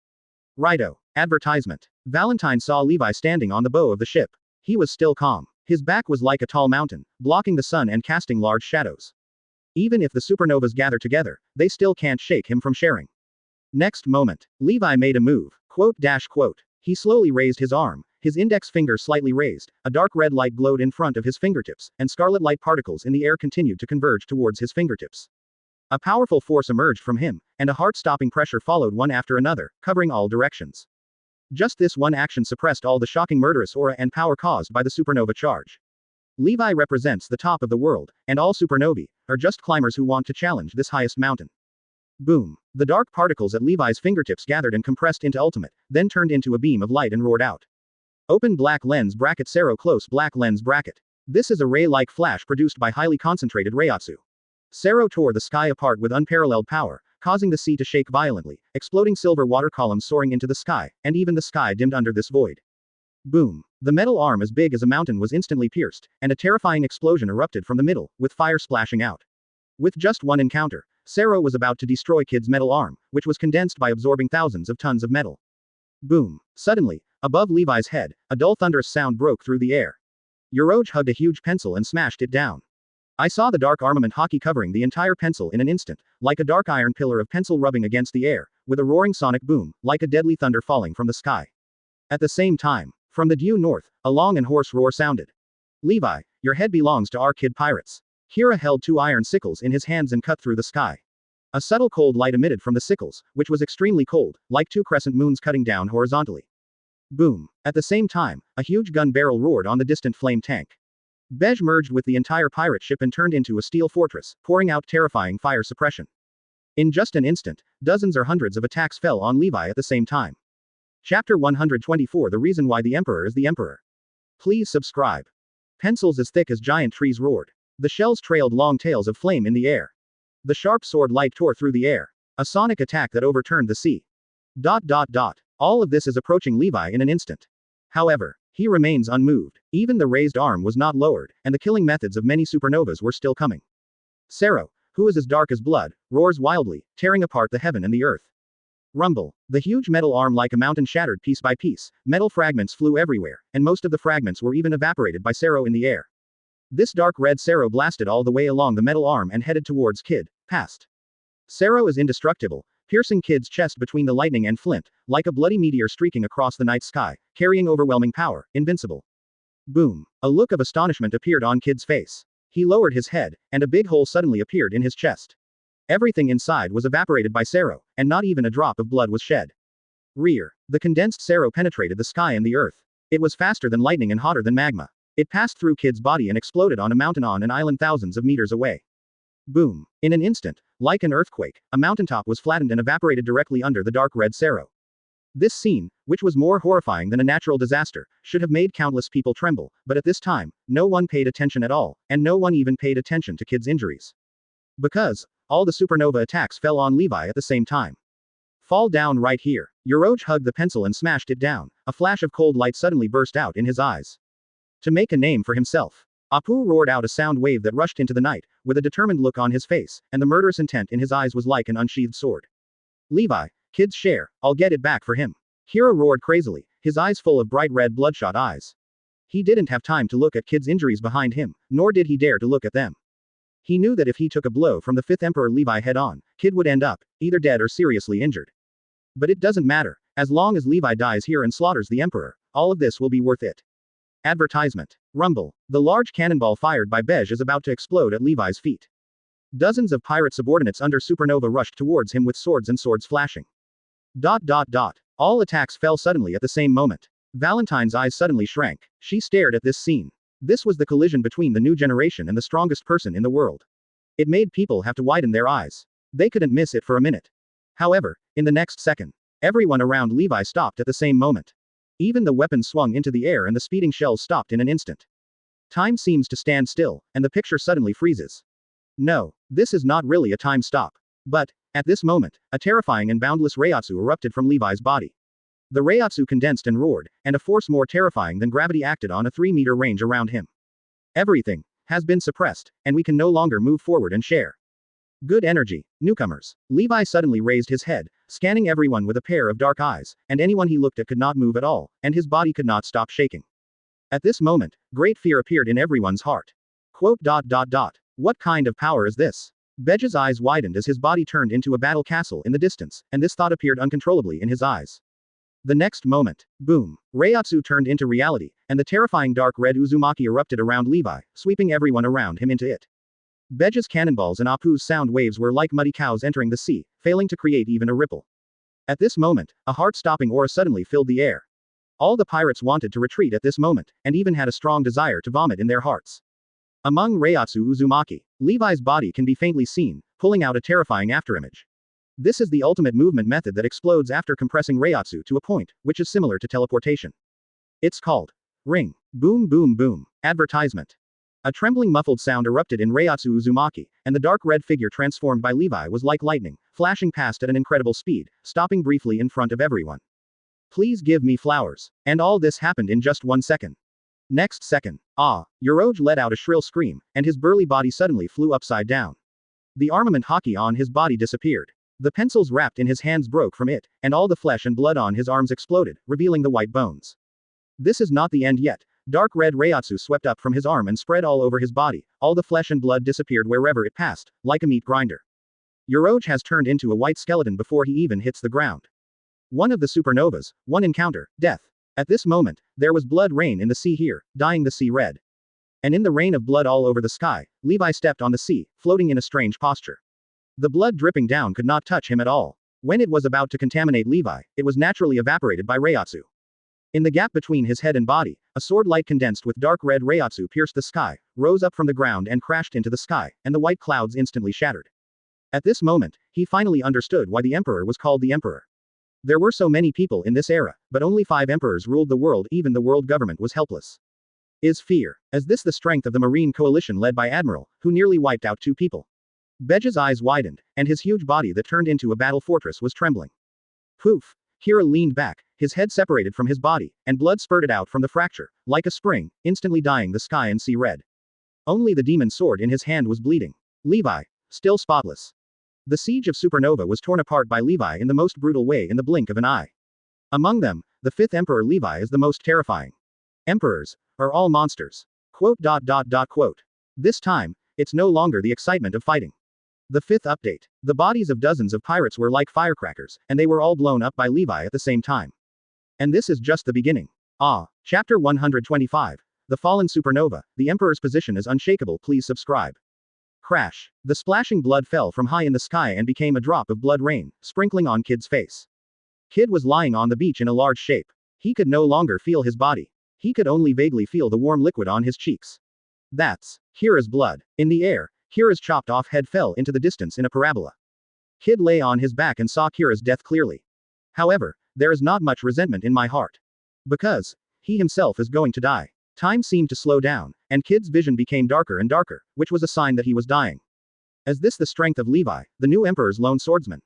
Righto. Advertisement. Valentine saw Levi standing on the bow of the ship. He was still calm. His back was like a tall mountain, blocking the sun and casting large shadows. Even if the supernovas gather together, they still can't shake him from sharing. Next moment, Levi made a move. Quote. He slowly raised his arm, his index finger slightly raised, a dark red light glowed in front of his fingertips, and scarlet light particles in the air continued to converge towards his fingertips. A powerful force emerged from him, and a heart-stopping pressure followed one after another, covering all directions. Just this one action suppressed all the shocking murderous aura and power caused by the supernova charge. Levi represents the top of the world, and all supernovae are just climbers who want to challenge this highest mountain. Boom. The dark particles at Levi's fingertips gathered and compressed into ultimate, then turned into a beam of light and roared out. Open black lens bracket Sero close black lens bracket. This is a ray-like flash produced by highly concentrated Reiatsu. Sero tore the sky apart with unparalleled power, causing the sea to shake violently, exploding silver water columns soaring into the sky, and even the sky dimmed under this void. Boom. The metal arm as big as a mountain was instantly pierced, and a terrifying explosion erupted from the middle, with fire splashing out. With just one encounter, Sero was about to destroy Kid's metal arm, which was condensed by absorbing thousands of tons of metal. Boom. Suddenly, above Levi's head, a dull thunderous sound broke through the air. Yoroge hugged a huge pencil and smashed it down. I saw the dark armament hockey covering the entire pencil in an instant, like a dark iron pillar of pencil rubbing against the air, with a roaring sonic boom, like a deadly thunder falling from the sky. At the same time, from the due north, a long and hoarse roar sounded. Levi, your head belongs to our kid pirates. Kira held two iron sickles in his hands and cut through the sky. A subtle cold light emitted from the sickles, which was extremely cold, like two crescent moons cutting down horizontally. Boom. At the same time, a huge gun barrel roared on the distant flame tank. Bej merged with the entire pirate ship and turned into a steel fortress, pouring out terrifying fire suppression. In just an instant, dozens or hundreds of attacks fell on Levi at the same time. Chapter 124 The Reason Why the Emperor is the Emperor. Please subscribe. Pencils as thick as giant trees roared. The shells trailed long tails of flame in the air. The sharp sword light tore through the air. A sonic attack that overturned the sea. All of this is approaching Levi in an instant. However, he remains unmoved. Even the raised arm was not lowered, and the killing methods of many supernovas were still coming. Sero, who is as dark as blood, roars wildly, tearing apart the heaven and the earth. Rumble. The huge metal arm like a mountain shattered piece by piece, metal fragments flew everywhere, and most of the fragments were even evaporated by Sero in the air. This dark red Sero blasted all the way along the metal arm and headed towards Kid, past. Sero is indestructible, piercing Kid's chest between the lightning and flint, like a bloody meteor streaking across the night sky, carrying overwhelming power, invincible. Boom. A look of astonishment appeared on Kid's face. He lowered his head, and a big hole suddenly appeared in his chest. Everything inside was evaporated by Sero, and not even a drop of blood was shed. Rear. The condensed Sero penetrated the sky and the earth. It was faster than lightning and hotter than magma. It passed through Kid's body and exploded on a mountain on an island thousands of meters away. Boom. In an instant, like an earthquake, a mountaintop was flattened and evaporated directly under the dark red Sero. This scene, which was more horrifying than a natural disaster, should have made countless people tremble, but at this time, no one paid attention at all, and no one even paid attention to Kid's injuries. Because all the supernova attacks fell on Levi at the same time. Fall down right here. Yoroge hugged the pencil and smashed it down. A flash of cold light suddenly burst out in his eyes. To make a name for himself. Apu roared out a sound wave that rushed into the night, with a determined look on his face, and the murderous intent in his eyes was like an unsheathed sword. Levi, kid's share, I'll get it back for him. Hira roared crazily, his eyes full of bright red bloodshot eyes. He didn't have time to look at Kid's injuries behind him, nor did he dare to look at them. He knew that if he took a blow from the fifth Emperor Levi head-on, Kid would end up, either dead or seriously injured. But it doesn't matter, as long as Levi dies here and slaughters the Emperor, all of this will be worth it. Advertisement. Rumble. The large cannonball fired by Bej is about to explode at Levi's feet. Dozens of pirate subordinates under Supernova rushed towards him with swords and swords flashing. ... All attacks fell suddenly at the same moment. Valentine's eyes suddenly shrank. She stared at this scene. This was the collision between the new generation and the strongest person in the world. It made people have to widen their eyes. They couldn't miss it for a minute. However, in the next second, everyone around Levi stopped at the same moment. Even the weapons swung into the air and the speeding shells stopped in an instant. Time seems to stand still, and the picture suddenly freezes. No, this is not really a time stop. But, at this moment, a terrifying and boundless Reiatsu erupted from Levi's body. The Reiatsu condensed and roared, and a force more terrifying than gravity acted on a 3-meter range around him. Everything has been suppressed, and we can no longer move forward and share. Good energy, newcomers. Levi suddenly raised his head, scanning everyone with a pair of dark eyes, and anyone he looked at could not move at all, and his body could not stop shaking. At this moment, great fear appeared in everyone's heart. What kind of power is this? Bej's eyes widened as his body turned into a battle castle in the distance, and this thought appeared uncontrollably in his eyes. The next moment, boom, Reiatsu turned into reality, and the terrifying dark red Uzumaki erupted around Levi, sweeping everyone around him into it. Bej's cannonballs and Apu's sound waves were like muddy cows entering the sea, failing to create even a ripple. At this moment, a heart-stopping aura suddenly filled the air. All the pirates wanted to retreat at this moment, and even had a strong desire to vomit in their hearts. Among Reiatsu Uzumaki, Levi's body can be faintly seen, pulling out a terrifying afterimage. This is the ultimate movement method that explodes after compressing Reiatsu to a point, which is similar to teleportation. It's called ring. Boom boom boom. Advertisement. A trembling muffled sound erupted in Reiatsu Uzumaki, and the dark red figure transformed by Levi was like lightning, flashing past at an incredible speed, stopping briefly in front of everyone. Please give me flowers. And all this happened in just 1 second. Next second, Yoroge let out a shrill scream, and his burly body suddenly flew upside down. The armament hockey on his body disappeared. The pencils wrapped in his hands broke from it, and all the flesh and blood on his arms exploded, revealing the white bones. This is not the end yet. Dark red Reiatsu swept up from his arm and spread all over his body, all the flesh and blood disappeared wherever it passed, like a meat grinder. Yoroge has turned into a white skeleton before he even hits the ground. One of the supernovas, one encounter, death. At this moment, there was blood rain in the sea here, dyeing the sea red. And in the rain of blood all over the sky, Levi stepped on the sea, floating in a strange posture. The blood dripping down could not touch him at all. When it was about to contaminate Levi, it was naturally evaporated by Reiatsu. In the gap between his head and body, a sword light condensed with dark red Reiatsu pierced the sky, rose up from the ground and crashed into the sky, and the white clouds instantly shattered. At this moment, he finally understood why the Emperor was called the Emperor. There were so many people in this era, but only 5 emperors ruled the world. Even the world government was helpless. Is fear. Is this the strength of the Marine coalition led by Admiral, who nearly wiped out 2 people? Bej's eyes widened, and his huge body that turned into a battle fortress was trembling. Poof! Hira leaned back, his head separated from his body, and blood spurted out from the fracture, like a spring, instantly dyeing the sky and sea red. Only the demon sword in his hand was bleeding. Levi, still spotless. The siege of Supernova was torn apart by Levi in the most brutal way in the blink of an eye. Among them, the 5th Emperor Levi is the most terrifying. Emperors are all monsters. This time, it's no longer the excitement of fighting. The 5th update. The bodies of dozens of pirates were like firecrackers, and they were all blown up by Levi at the same time. And this is just the beginning. Chapter 125. The Fallen Supernova. The Emperor's position is unshakable. Please subscribe. Crash. The splashing blood fell from high in the sky and became a drop of blood rain, sprinkling on Kid's face. Kid was lying on the beach in a large shape. He could no longer feel his body. He could only vaguely feel the warm liquid on his cheeks. That's Hira's blood. In the air, Hira's chopped off head fell into the distance in a parabola. Kid lay on his back and saw Hira's death clearly. However, there is not much resentment in my heart. Because he himself is going to die. Time seemed to slow down, and Kid's vision became darker and darker, which was a sign that he was dying. Is this the strength of Levi, the new Emperor's lone swordsman?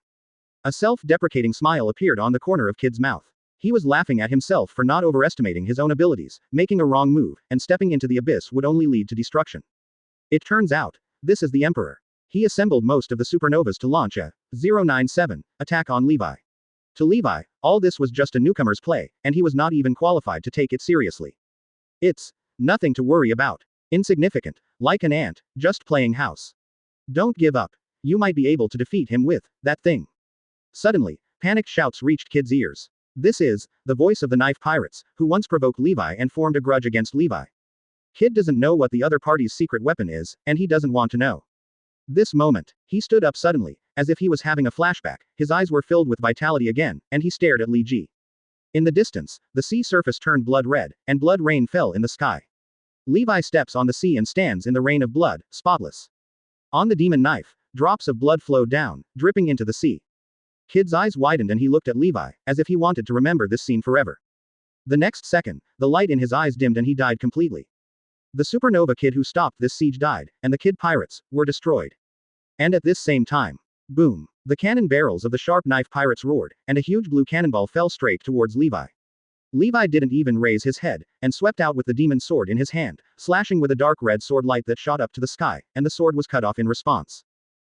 A self-deprecating smile appeared on the corner of Kid's mouth. He was laughing at himself for not overestimating his own abilities, making a wrong move, and stepping into the abyss would only lead to destruction. It turns out, this is the Emperor. He assembled most of the supernovas to launch a 097 attack on Levi. To Levi, all this was just a newcomer's play, and he was not even qualified to take it seriously. It's nothing to worry about. Insignificant, like an ant, just playing house. Don't give up. You might be able to defeat him with that thing. Suddenly, panicked shouts reached Kid's ears. This is the voice of the knife pirates, who once provoked Levi and formed a grudge against Levi. Kid doesn't know what the other party's secret weapon is, and he doesn't want to know. This moment, he stood up suddenly, as if he was having a flashback, his eyes were filled with vitality again, and he stared at Liuqi. In the distance, the sea surface turned blood red, and blood rain fell in the sky. Levi steps on the sea and stands in the rain of blood, spotless. On the demon knife, drops of blood flowed down, dripping into the sea. Kid's eyes widened and he looked at Levi, as if he wanted to remember this scene forever. The next second, the light in his eyes dimmed and he died completely. The Supernova Kid who stopped this siege died, and the Kid pirates were destroyed. And at this same time, boom, the cannon barrels of the sharp knife pirates roared, and a huge blue cannonball fell straight towards Levi. Levi didn't even raise his head, and swept out with the demon sword in his hand, slashing with a dark red sword light that shot up to the sky, and the sword was cut off in response.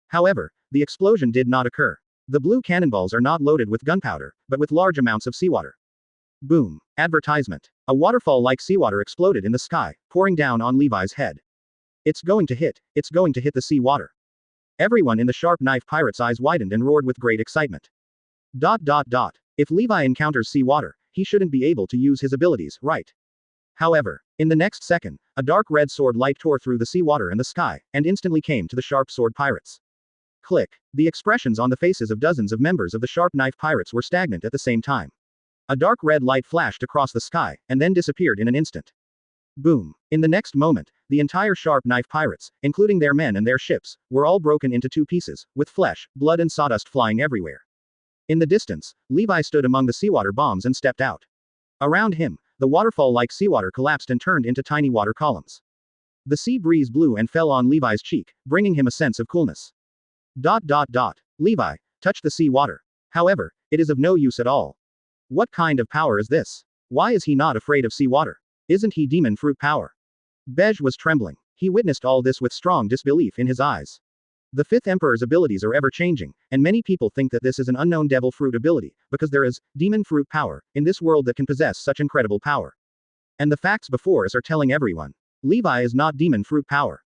However, the explosion did not occur. The blue cannonballs are not loaded with gunpowder, but with large amounts of seawater. Boom. Advertisement. A waterfall-like seawater exploded in the sky, pouring down on Levi's head. It's going to hit the seawater. Everyone in the sharp knife pirate's eyes widened and roared with great excitement. ... If Levi encounters seawater, he shouldn't be able to use his abilities, right? However, in the next second, a dark red sword light tore through the seawater and the sky, and instantly came to the sharp sword pirates. Click. The expressions on the faces of dozens of members of the sharp knife pirates were stagnant at the same time. A dark red light flashed across the sky, and then disappeared in an instant. Boom. In the next moment, the entire sharp knife pirates, including their men and their ships, were all broken into two pieces, with flesh, blood and sawdust flying everywhere. In the distance, Levi stood among the seawater bombs and stepped out. Around him, the waterfall-like seawater collapsed and turned into tiny water columns. The sea breeze blew and fell on Levi's cheek, bringing him a sense of coolness. ... Levi, touch the sea water. However, it is of no use at all. What kind of power is this? Why is he not afraid of sea water? Isn't he demon fruit power? Bej was trembling. He witnessed all this with strong disbelief in his eyes. The fifth emperor's abilities are ever-changing, and many people think that this is an unknown devil fruit ability, because there is demon fruit power in this world that can possess such incredible power. And the facts before us are telling everyone. Levi is not demon fruit power.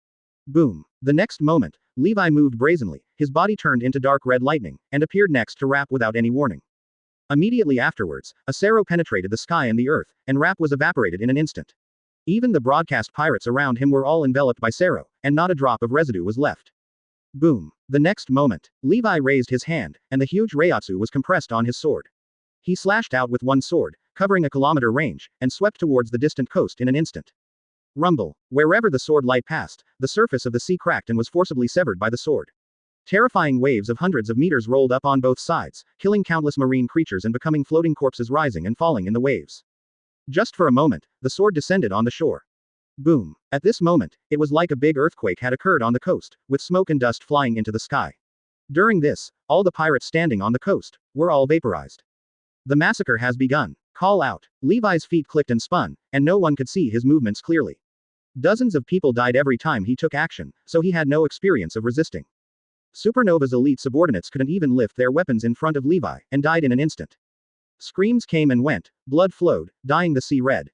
Boom. The next moment, Levi moved brazenly, his body turned into dark red lightning, and appeared next to Rap without any warning. Immediately afterwards, a Sero penetrated the sky and the earth, and Rap was evaporated in an instant. Even the broadcast pirates around him were all enveloped by Sero, and not a drop of residue was left. Boom. The next moment, Levi raised his hand, and the huge Reiatsu was compressed on his sword. He slashed out with one sword, covering a kilometer range, and swept towards the distant coast in an instant. Rumble. Wherever the sword light passed, the surface of the sea cracked and was forcibly severed by the sword. Terrifying waves of hundreds of meters rolled up on both sides, killing countless marine creatures and becoming floating corpses rising and falling in the waves. Just for a moment, the sword descended on the shore. Boom. At this moment, it was like a big earthquake had occurred on the coast, with smoke and dust flying into the sky. During this, all the pirates standing on the coast were all vaporized. The massacre has begun. Call out. Levi's feet clicked and spun, and no one could see his movements clearly. Dozens of people died every time he took action, so he had no experience of resisting. Supernova's elite subordinates couldn't even lift their weapons in front of Levi, and died in an instant. Screams came and went, blood flowed, dyeing the sea red.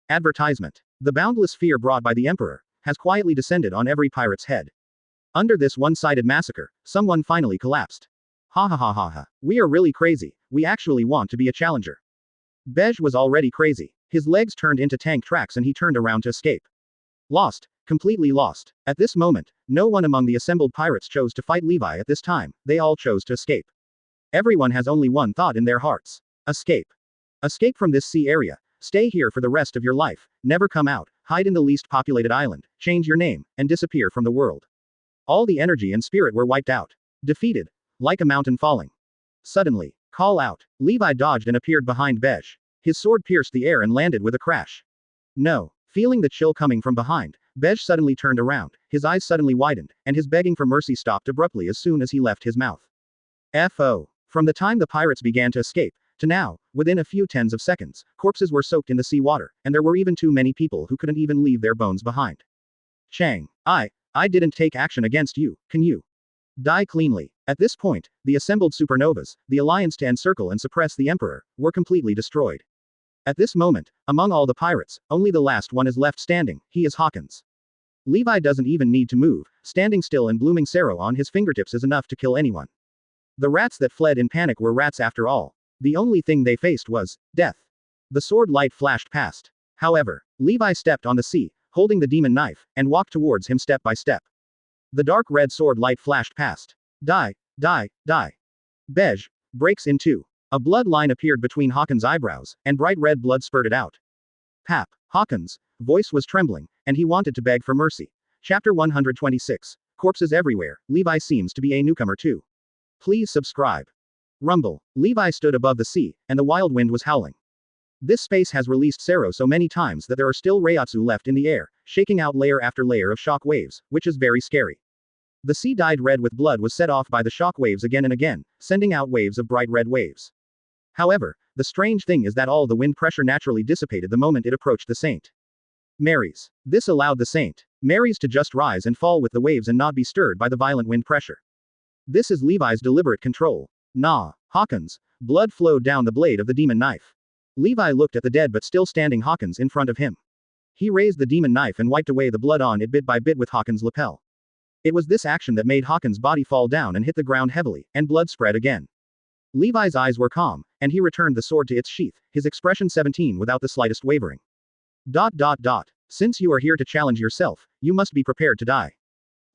Advertisement. The boundless fear brought by the Emperor has quietly descended on every pirate's head. Under this one-sided massacre, someone finally collapsed. Ha ha ha ha ha. We are really crazy. We actually want to be a challenger. Bej was already crazy. His legs turned into tank tracks and he turned around to escape. Lost. Completely lost. At this moment, no one among the assembled pirates chose to fight Levi at this time, they all chose to escape. Everyone has only one thought in their hearts. Escape. Escape from this sea area. Stay here for the rest of your life, never come out, hide in the least populated island, change your name, and disappear from the world. All the energy and spirit were wiped out. Defeated. Like a mountain falling. Suddenly, call out. Levi dodged and appeared behind Bej. His sword pierced the air and landed with a crash. No. Feeling the chill coming from behind, Bej suddenly turned around, his eyes suddenly widened, and his begging for mercy stopped abruptly as soon as he left his mouth. F.O. From the time the pirates began to escape, to now, within a few tens of seconds, corpses were soaked in the sea water, and there were even too many people who couldn't even leave their bones behind. Chang, I didn't take action against you, can you? Die cleanly. At this point, the assembled supernovas, the alliance to encircle and suppress the Emperor, were completely destroyed. At this moment, among all the pirates, only the last one is left standing, he is Hawkins. Levi doesn't even need to move, standing still and blooming Sero on his fingertips is enough to kill anyone. The rats that fled in panic were rats after all. The only thing they faced was death. The sword light flashed past. However, Levi stepped on the sea, holding the demon knife, and walked towards him step by step. The dark red sword light flashed past. Die, die, die. Beige breaks in two. A blood line appeared between Hawkins' eyebrows, and bright red blood spurted out. Pap, Hawkins' voice was trembling, and he wanted to beg for mercy. Chapter 126. Corpses everywhere. Levi seems to be a newcomer too. Please subscribe. Rumble. Levi stood above the sea, and the wild wind was howling. This space has released Sero so many times that there are still Reiatsu left in the air, shaking out layer after layer of shock waves, which is very scary. The sea dyed red with blood was set off by the shock waves again and again, sending out waves of bright red waves. However, the strange thing is that all the wind pressure naturally dissipated the moment it approached the Saint Mary's. This allowed the Saint Mary's to just rise and fall with the waves and not be stirred by the violent wind pressure. This is Levi's deliberate control. Nah, Hawkins. Blood flowed down the blade of the demon knife. Levi looked at the dead but still standing Hawkins in front of him. He raised the demon knife and wiped away the blood on it bit by bit with Hawkins' lapel. It was this action that made Hawkins' body fall down and hit the ground heavily, and blood spread again. Levi's eyes were calm, and he returned the sword to its sheath, his expression 17 without the slightest wavering. Since you are here to challenge yourself, you must be prepared to die.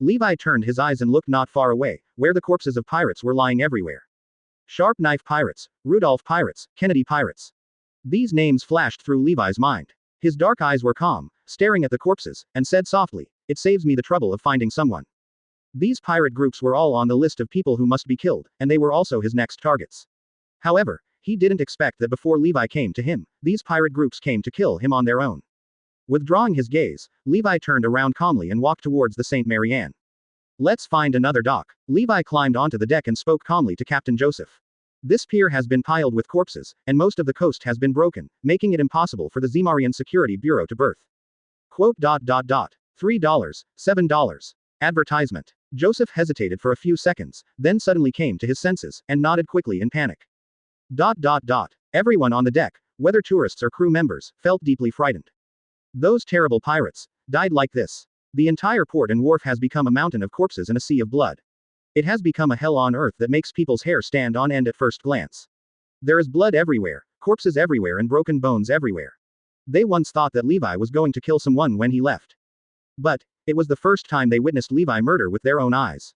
Levi turned his eyes and looked not far away, where the corpses of pirates were lying everywhere. Sharp Knife Pirates, Rudolph Pirates, Kennedy Pirates. These names flashed through Levi's mind. His dark eyes were calm, staring at the corpses, and said softly, "It saves me the trouble of finding someone." These pirate groups were all on the list of people who must be killed, and they were also his next targets. However, he didn't expect that before Levi came to him, these pirate groups came to kill him on their own. Withdrawing his gaze, Levi turned around calmly and walked towards the St. Mary Ann. Let's find another dock. Levi climbed onto the deck and spoke calmly to Captain Joseph. This pier has been piled with corpses, and most of the coast has been broken, making it impossible for the Zemarian Security Bureau to berth. $3, $7. Advertisement. Joseph hesitated for a few seconds, then suddenly came to his senses, and nodded quickly in panic. Everyone on the deck, whether tourists or crew members, felt deeply frightened. Those terrible pirates died like this. The entire port and wharf has become a mountain of corpses and a sea of blood. It has become a hell on earth that makes people's hair stand on end at first glance. There is blood everywhere, corpses everywhere and broken bones everywhere. They once thought that Levi was going to kill someone when he left. But it was the first time they witnessed Levi murder with their own eyes.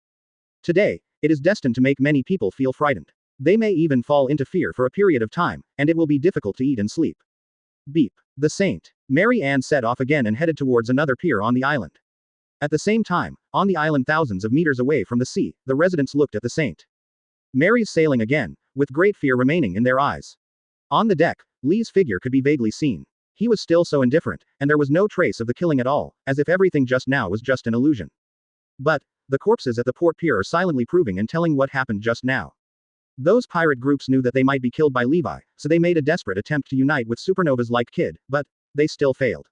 Today, it is destined to make many people feel frightened. They may even fall into fear for a period of time, and it will be difficult to eat and sleep. Beep. The St. Mary Ann set off again and headed towards another pier on the island. At the same time, on the island thousands of meters away from the sea, the residents looked at the St. Mary's sailing again, with great fear remaining in their eyes. On the deck, Lee's figure could be vaguely seen. He was still so indifferent, and there was no trace of the killing at all, as if everything just now was just an illusion. But the corpses at the port pier are silently proving and telling what happened just now. Those pirate groups knew that they might be killed by Levi, so they made a desperate attempt to unite with supernovas like Kid, but they still failed.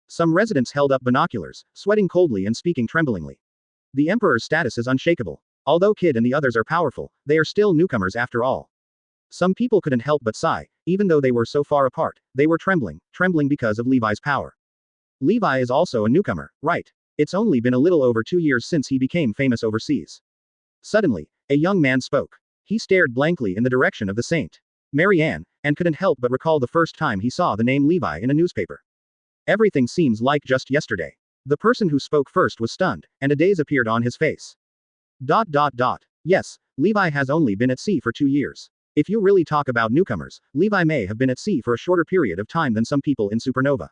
Some residents held up binoculars, sweating coldly and speaking tremblingly. The Emperor's status is unshakable. Although Kid and the others are powerful, they are still newcomers after all. Some people couldn't help but sigh, even though they were so far apart, they were trembling because of Levi's power. Levi is also a newcomer, right? It's only been a little over 2 years since he became famous overseas. Suddenly, a young man spoke. He stared blankly in the direction of the St. Mary Ann, and couldn't help but recall the first time he saw the name Levi in a newspaper. Everything seems like just yesterday. The person who spoke first was stunned, and a daze appeared on his face. Yes, Levi has only been at sea for 2 years. If you really talk about newcomers, Levi may have been at sea for a shorter period of time than some people in Supernova.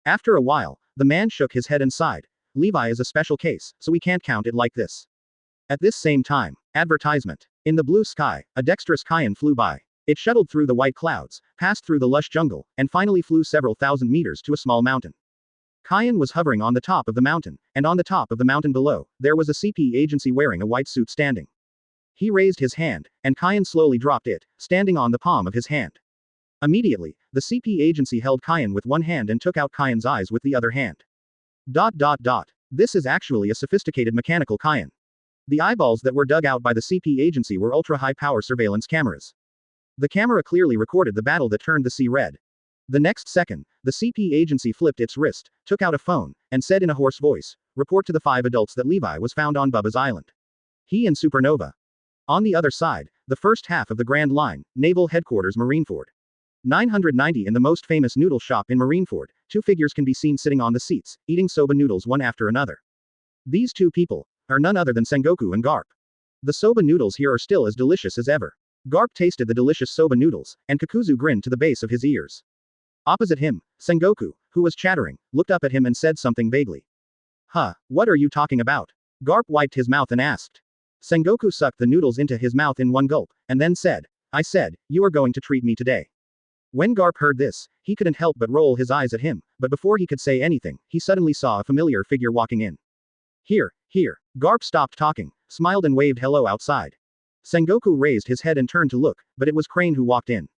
After a while, the man shook his head and sighed. Levi is a special case, so we can't count it like this. At this same time, advertisement. In the blue sky, a dexterous Cayenne flew by. It shuttled through the white clouds, passed through the lush jungle, and finally flew several thousand meters to a small mountain. Cayenne was hovering on the top of the mountain, and on the top of the mountain below, there was a CP agency wearing a white suit standing. He raised his hand, and Kyan slowly dropped it, standing on the palm of his hand. Immediately, the CP agency held Kyan with one hand and took out Kyan's eyes with the other hand. This is actually a sophisticated mechanical Kyan. The eyeballs that were dug out by the CP agency were ultra-high-power surveillance cameras. The camera clearly recorded the battle that turned the sea red. The next second, the CP agency flipped its wrist, took out a phone, and said in a hoarse voice, "Report to the 5 adults that Levi was found on Bubba's Island. He and Supernova." On the other side, the first half of the Grand Line, Naval Headquarters Marineford. 990 in the most famous noodle shop in Marineford, 2 figures can be seen sitting on the seats, eating soba noodles one after another. These 2 people are none other than Sengoku and Garp. The soba noodles here are still as delicious as ever. Garp tasted the delicious soba noodles, and Kakuzu grinned to the base of his ears. Opposite him, Sengoku, who was chattering, looked up at him and said something vaguely. "Huh, what are you talking about?" Garp wiped his mouth and asked. Sengoku sucked the noodles into his mouth in one gulp, and then said, "I said, you are going to treat me today." When Garp heard this, he couldn't help but roll his eyes at him, but before he could say anything, he suddenly saw a familiar figure walking in. Here. Garp stopped talking, smiled and waved hello outside. Sengoku raised his head and turned to look, but it was Crane who walked in.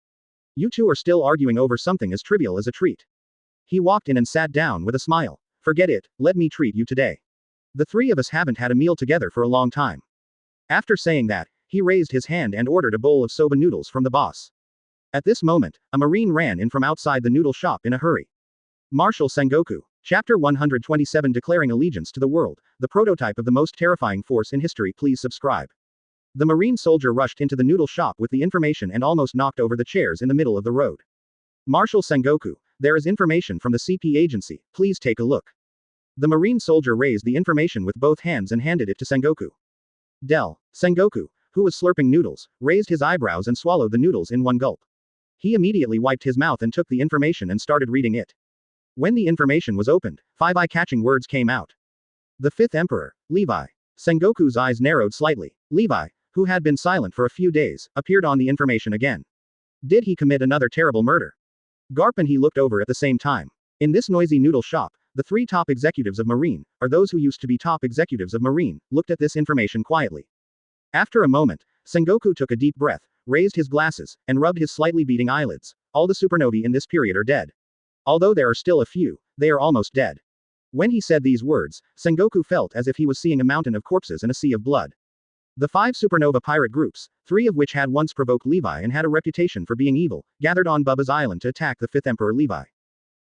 "You two are still arguing over something as trivial as a treat." He walked in and sat down with a smile. "Forget it, let me treat you today. The 3 of us haven't had a meal together for a long time." After saying that, he raised his hand and ordered a bowl of soba noodles from the boss. At this moment, a Marine ran in from outside the noodle shop in a hurry. Marshal Sengoku. Chapter 127 Declaring Allegiance to the World, the prototype of the most terrifying force in history. Please subscribe. The Marine soldier rushed into the noodle shop with the information and almost knocked over the chairs in the middle of the road. "Marshal Sengoku, there is information from the CP agency, please take a look." The Marine soldier raised the information with both hands and handed it to Sengoku. Sengoku, who was slurping noodles, raised his eyebrows and swallowed the noodles in one gulp. He immediately wiped his mouth and took the information and started reading it. When the information was opened, 5 eye-catching words came out. The 5th Emperor, Levi. Sengoku's eyes narrowed slightly. Levi, who had been silent for a few days, appeared on the information again. Did he commit another terrible murder? Garp and he looked over at the same time. In this noisy noodle shop, the 3 top executives of Marine, or those who used to be top executives of Marine, looked at this information quietly. After a moment, Sengoku took a deep breath, raised his glasses, and rubbed his slightly beating eyelids. All the supernovae in this period are dead. Although there are still a few, they are almost dead. When he said these words, Sengoku felt as if he was seeing a mountain of corpses and a sea of blood. The 5 supernova pirate groups, 3 of which had once provoked Levi and had a reputation for being evil, gathered on Bubba's Island to attack the 5th Emperor Levi.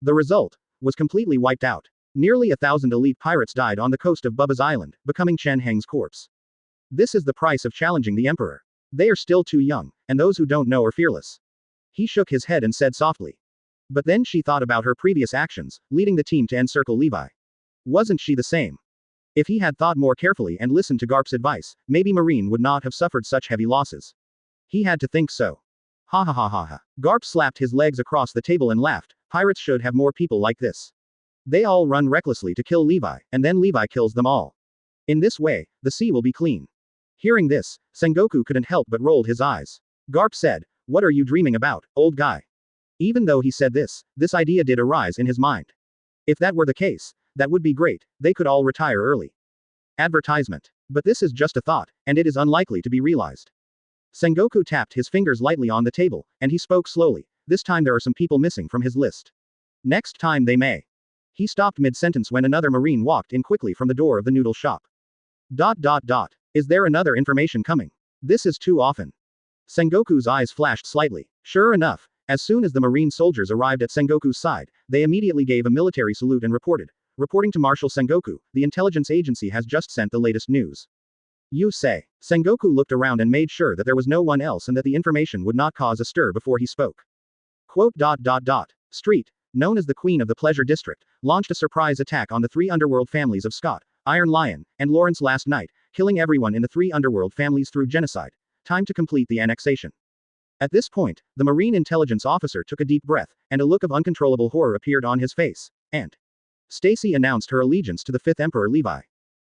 The result was completely wiped out. Nearly 1,000 elite pirates died on the coast of Bubba's Island, becoming Chen Heng's corpse. This is the price of challenging the Emperor. They are still too young, and those who don't know are fearless. He shook his head and said softly. But then she thought about her previous actions, leading the team to encircle Levi. Wasn't she the same? If he had thought more carefully and listened to Garp's advice, maybe Marine would not have suffered such heavy losses. He had to think so. Ha ha ha ha ha. Garp slapped his legs across the table and laughed. Pirates should have more people like this. They all run recklessly to kill Levi, and then Levi kills them all. In this way, the sea will be clean. Hearing this, Sengoku couldn't help but rolled his eyes. Garp said, "What are you dreaming about, old guy?" Even though he said this idea did arise in his mind. If that were the case, that would be great, they could all retire early. Advertisement. But this is just a thought, and it is unlikely to be realized. Sengoku tapped his fingers lightly on the table, and he spoke slowly. This time there are some people missing from his list. Next time they may. He stopped mid-sentence when another Marine walked in quickly from the door of the noodle shop. Is there another information coming? This is too often. Sengoku's eyes flashed slightly. Sure enough, as soon as the Marine soldiers arrived at Sengoku's side, they immediately gave a military salute and reporting to Marshal Sengoku, the intelligence agency has just sent the latest news. You say. Sengoku looked around and made sure that there was no one else and that the information would not cause a stir before he spoke. Street, known as the Queen of the Pleasure District, launched a surprise attack on the 3 underworld families of Scott, Iron Lion, and Lawrence last night, killing everyone in the 3 underworld families through genocide. Time to complete the annexation. At this point, the Marine intelligence officer took a deep breath, and a look of uncontrollable horror appeared on his face. And Stacy announced her allegiance to the 5th Emperor Levi.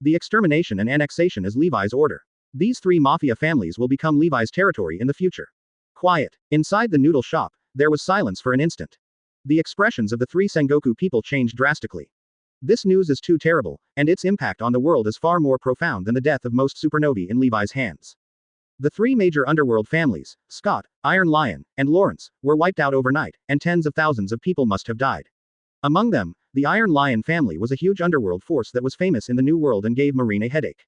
The extermination and annexation is Levi's order. These 3 mafia families will become Levi's territory in the future. Quiet. Inside the noodle shop, there was silence for an instant. The expressions of the 3 Sengoku people changed drastically. This news is too terrible, and its impact on the world is far more profound than the death of most supernovae in Levi's hands. The three major underworld families, Scott, Iron Lion, and Lawrence, were wiped out overnight, and tens of thousands of people must have died. Among them, the Iron Lion family was a huge underworld force that was famous in the New World and gave Marine a headache.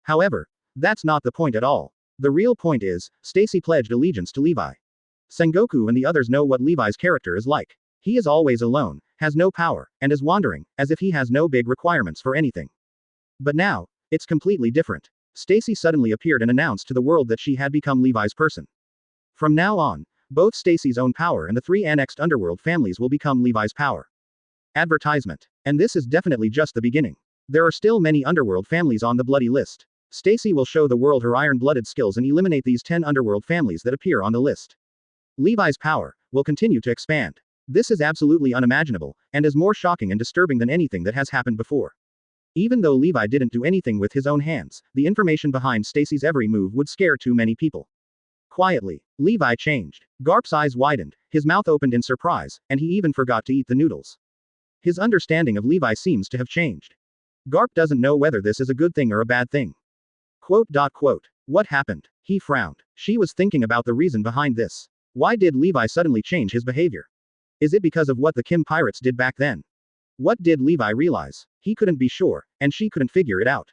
However, that's not the point at all. The real point is, Stussy pledged allegiance to Levi. Sengoku and the others know what Levi's character is like. He is always alone, has no power, and is wandering, as if he has no big requirements for anything. But now, it's completely different. Stussy suddenly appeared and announced to the world that she had become Levi's person. From now on, both Stussy's own power and the three annexed underworld families will become Levi's power. Advertisement. And this is definitely just the beginning. There are still many underworld families on the bloody list. Stussy will show the world her iron-blooded skills and eliminate these 10 underworld families that appear on the list. Levi's power will continue to expand. This is absolutely unimaginable, and is more shocking and disturbing than anything that has happened before. Even though Levi didn't do anything with his own hands, the information behind Stussy's every move would scare too many people. Quietly, Levi changed. Garp's eyes widened, his mouth opened in surprise, and he even forgot to eat the noodles. His understanding of Levi seems to have changed. Garp doesn't know whether this is a good thing or a bad thing. What happened? He frowned. She was thinking about the reason behind this. Why did Levi suddenly change his behavior? Is it because of what the Kim pirates did back then? What did Levi realize? He couldn't be sure, and she couldn't figure it out.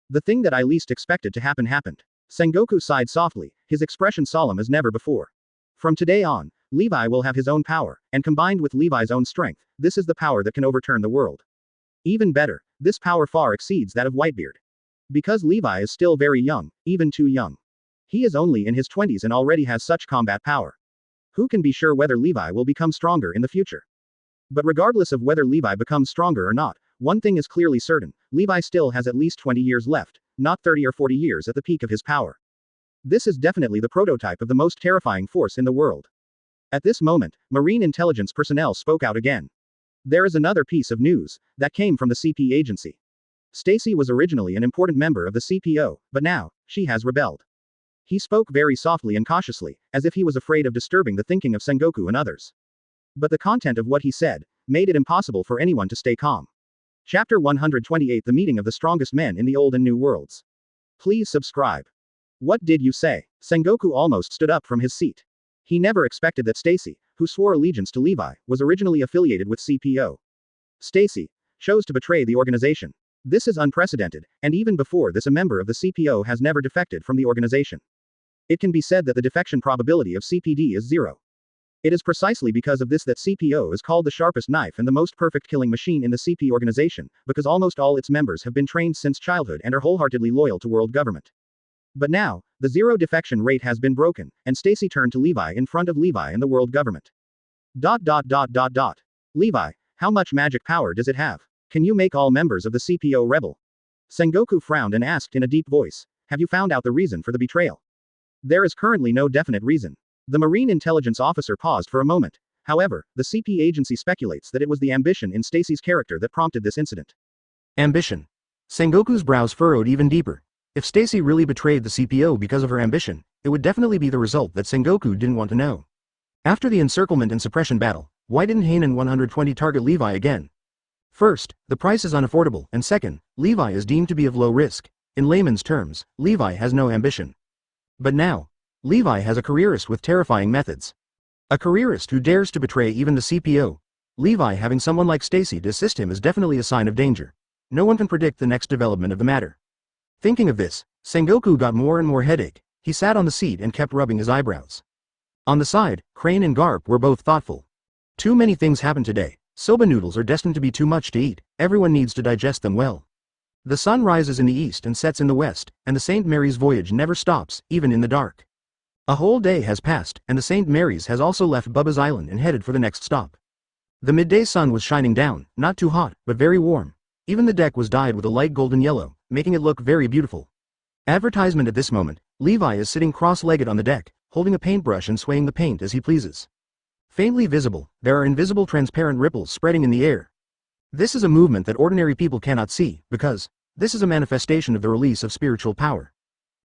The thing that I least expected to happen happened. Sengoku sighed softly, his expression solemn as never before. From today on, Levi will have his own power, and combined with Levi's own strength, this is the power that can overturn the world. Even better, this power far exceeds that of Whitebeard. Because Levi is still very young, even too young. He is only in his 20s and already has such combat power. Who can be sure whether Levi will become stronger in the future? But regardless of whether Levi becomes stronger or not, one thing is clearly certain, Levi still has at least 20 years left, not 30 or 40 years at the peak of his power. This is definitely the prototype of the most terrifying force in the world. At this moment, Marine intelligence personnel spoke out again. There is another piece of news that came from the CP agency. Stussy was originally an important member of the CPO, but now, she has rebelled. He spoke very softly and cautiously, as if he was afraid of disturbing the thinking of Sengoku and others. But the content of what he said made it impossible for anyone to stay calm. Chapter 128 The Meeting of the Strongest Men in the Old and New Worlds. Please subscribe. What did you say? Sengoku almost stood up from his seat. He never expected that Stussy, who swore allegiance to Levi, was originally affiliated with CPO. Stussy chose to betray the organization. This is unprecedented, and even before this a member of the CPO has never defected from the organization. It can be said that the defection probability of CPD is 0. It is precisely because of this that CPO is called the sharpest knife and the most perfect killing machine in the CP organization, because almost all its members have been trained since childhood and are wholeheartedly loyal to world government. But now, the 0 defection rate has been broken, and Stussy turned to Levi in front of Levi and the world government. Levi, how much magic power does it have? Can you make all members of the CPO rebel? Sengoku frowned and asked in a deep voice, have you found out the reason for the betrayal? There is currently no definite reason. The Marine intelligence officer paused for a moment. However, the CP agency speculates that it was the ambition in Stussy's character that prompted this incident. Ambition. Sengoku's brows furrowed even deeper. If Stussy really betrayed the CPO because of her ambition, it would definitely be the result that Sengoku didn't want to know. After the encirclement and suppression battle, why didn't Hanan 120 target Levi again? First, the price is unaffordable, and second, Levi is deemed to be of low risk. In layman's terms, Levi has no ambition. But now, Levi has a careerist with terrifying methods. A careerist who dares to betray even the CPO. Levi having someone like Stussy to assist him is definitely a sign of danger. No one can predict the next development of the matter. Thinking of this, Sengoku got more and more headache. He sat on the seat and kept rubbing his eyebrows. On the side, Crane and Garp were both thoughtful. Too many things happened today. Soba noodles are destined to be too much to eat, everyone needs to digest them well. The sun rises in the east and sets in the west, and the St. Mary's voyage never stops, even in the dark. A whole day has passed, and the St. Mary's has also left Bubba's Island and headed for the next stop. The midday sun was shining down, not too hot, but very warm. Even the deck was dyed with a light golden yellow, making it look very beautiful. Advertisement at this moment, Levi is sitting cross-legged on the deck, holding a paintbrush and swaying the paint as he pleases. Faintly visible, there are invisible transparent ripples spreading in the air. This is a movement that ordinary people cannot see, because this is a manifestation of the release of spiritual power.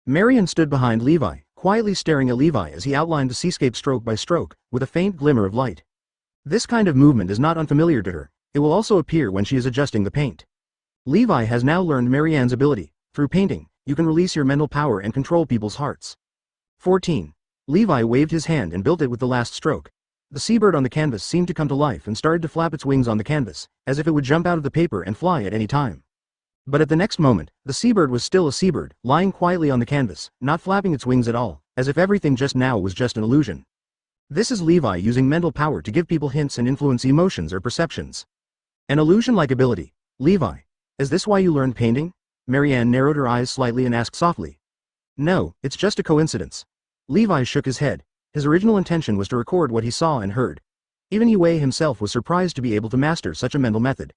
Marion stood behind Levi, quietly staring at Levi as he outlined the seascape stroke by stroke, with a faint glimmer of light. This kind of movement is not unfamiliar to her. It will also appear when she is adjusting the paint. Levi has now learned Marianne's ability. Through painting, you can release your mental power and control people's hearts. 14. Levi waved his hand and built it with the last stroke. The seabird on the canvas seemed to come to life and started to flap its wings on the canvas, as if it would jump out of the paper and fly at any time. But at the next moment, the seabird was still a seabird, lying quietly on the canvas, not flapping its wings at all, as if everything just now was just an illusion. This is Levi using mental power to give people hints and influence emotions or perceptions. An illusion-like ability. Levi, is this why you learned painting? Marianne narrowed her eyes slightly and asked softly. No, it's just a coincidence. Levi shook his head. His original intention was to record what he saw and heard. Even Yue himself was surprised to be able to master such a mental method.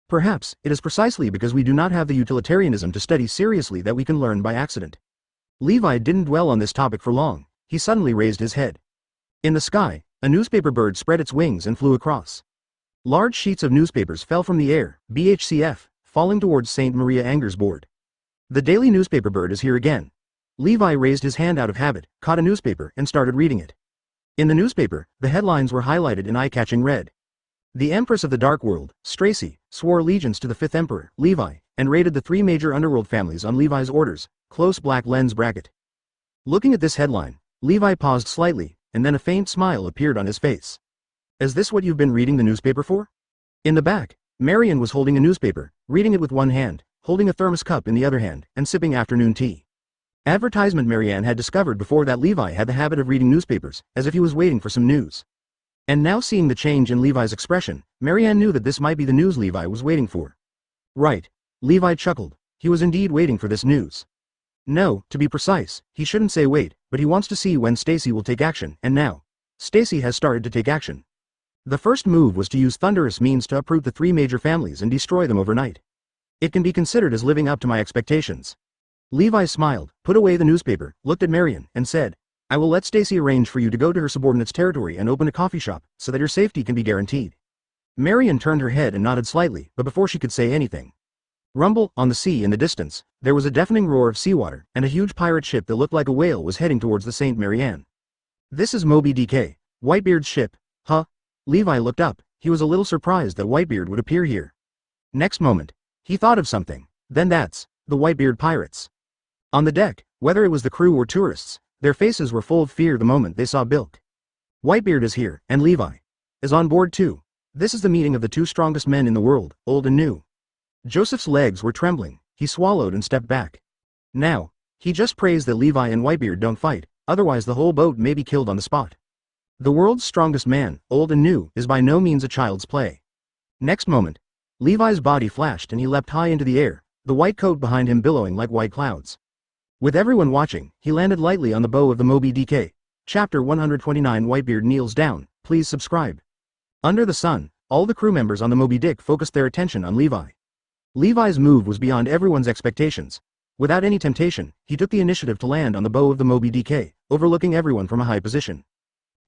Perhaps, it is precisely because we do not have the utilitarianism to study seriously that we can learn by accident. Levi didn't dwell on this topic for long. He suddenly raised his head. In the sky, a newspaper bird spread its wings and flew across. Large sheets of newspapers fell from the air, BHCF, falling towards St. Maria Anger's board. The daily newspaper bird is here again. Levi raised his hand out of habit, caught a newspaper, and started reading it. In the newspaper, the headlines were highlighted in eye-catching red. The Empress of the Dark World, Stussy, swore allegiance to the 5th Emperor, Levi, and raided the 3 major underworld families on Levi's orders, close black lens bracket. Looking at this headline, Levi paused slightly, and then a faint smile appeared on his face. Is this what you've been reading the newspaper for? In the back, Marion was holding a newspaper, reading it with one hand, holding a thermos cup in the other hand, and sipping afternoon tea. Advertisement. Marianne had discovered before that Levi had the habit of reading newspapers, as if he was waiting for some news. And now seeing the change in Levi's expression, Marianne knew that this might be the news Levi was waiting for. Right. Levi chuckled. He was indeed waiting for this news. No, to be precise, he shouldn't say wait, but he wants to see when Stussy will take action, and now. Stussy has started to take action. The first move was to use thunderous means to uproot the 3 major families and destroy them overnight. It can be considered as living up to my expectations. Levi smiled, put away the newspaper, looked at Marion, and said, I will let Stussy arrange for you to go to her subordinate's territory and open a coffee shop, so that your safety can be guaranteed. Marion turned her head and nodded slightly, but before she could say anything. Rumble, on the sea in the distance, there was a deafening roar of seawater, and a huge pirate ship that looked like a whale was heading towards the Saint Marianne. This is Moby DK, Whitebeard's ship, huh? Levi looked up. He was a little surprised that Whitebeard would appear here. Next moment, he thought of something. Then that's the Whitebeard pirates. On the deck, whether it was the crew or tourists, their faces were full of fear the moment they saw Bilk. Whitebeard is here, and Levi is on board too. This is the meeting of the 2 strongest men in the world, old and new. Joseph's legs were trembling. He swallowed and stepped back. Now, he just prays that Levi and Whitebeard don't fight, otherwise the whole boat may be killed on the spot. The world's strongest man, old and new, is by no means a child's play. Next moment, Levi's body flashed and he leapt high into the air, the white coat behind him billowing like white clouds. With everyone watching, he landed lightly on the bow of the Moby DK. Chapter 129. Whitebeard kneels down. Please subscribe. Under the sun, all the crew members on the Moby Dick focused their attention on Levi. Levi's move was beyond everyone's expectations. Without any temptation, he took the initiative to land on the bow of the Moby DK, overlooking everyone from a high position.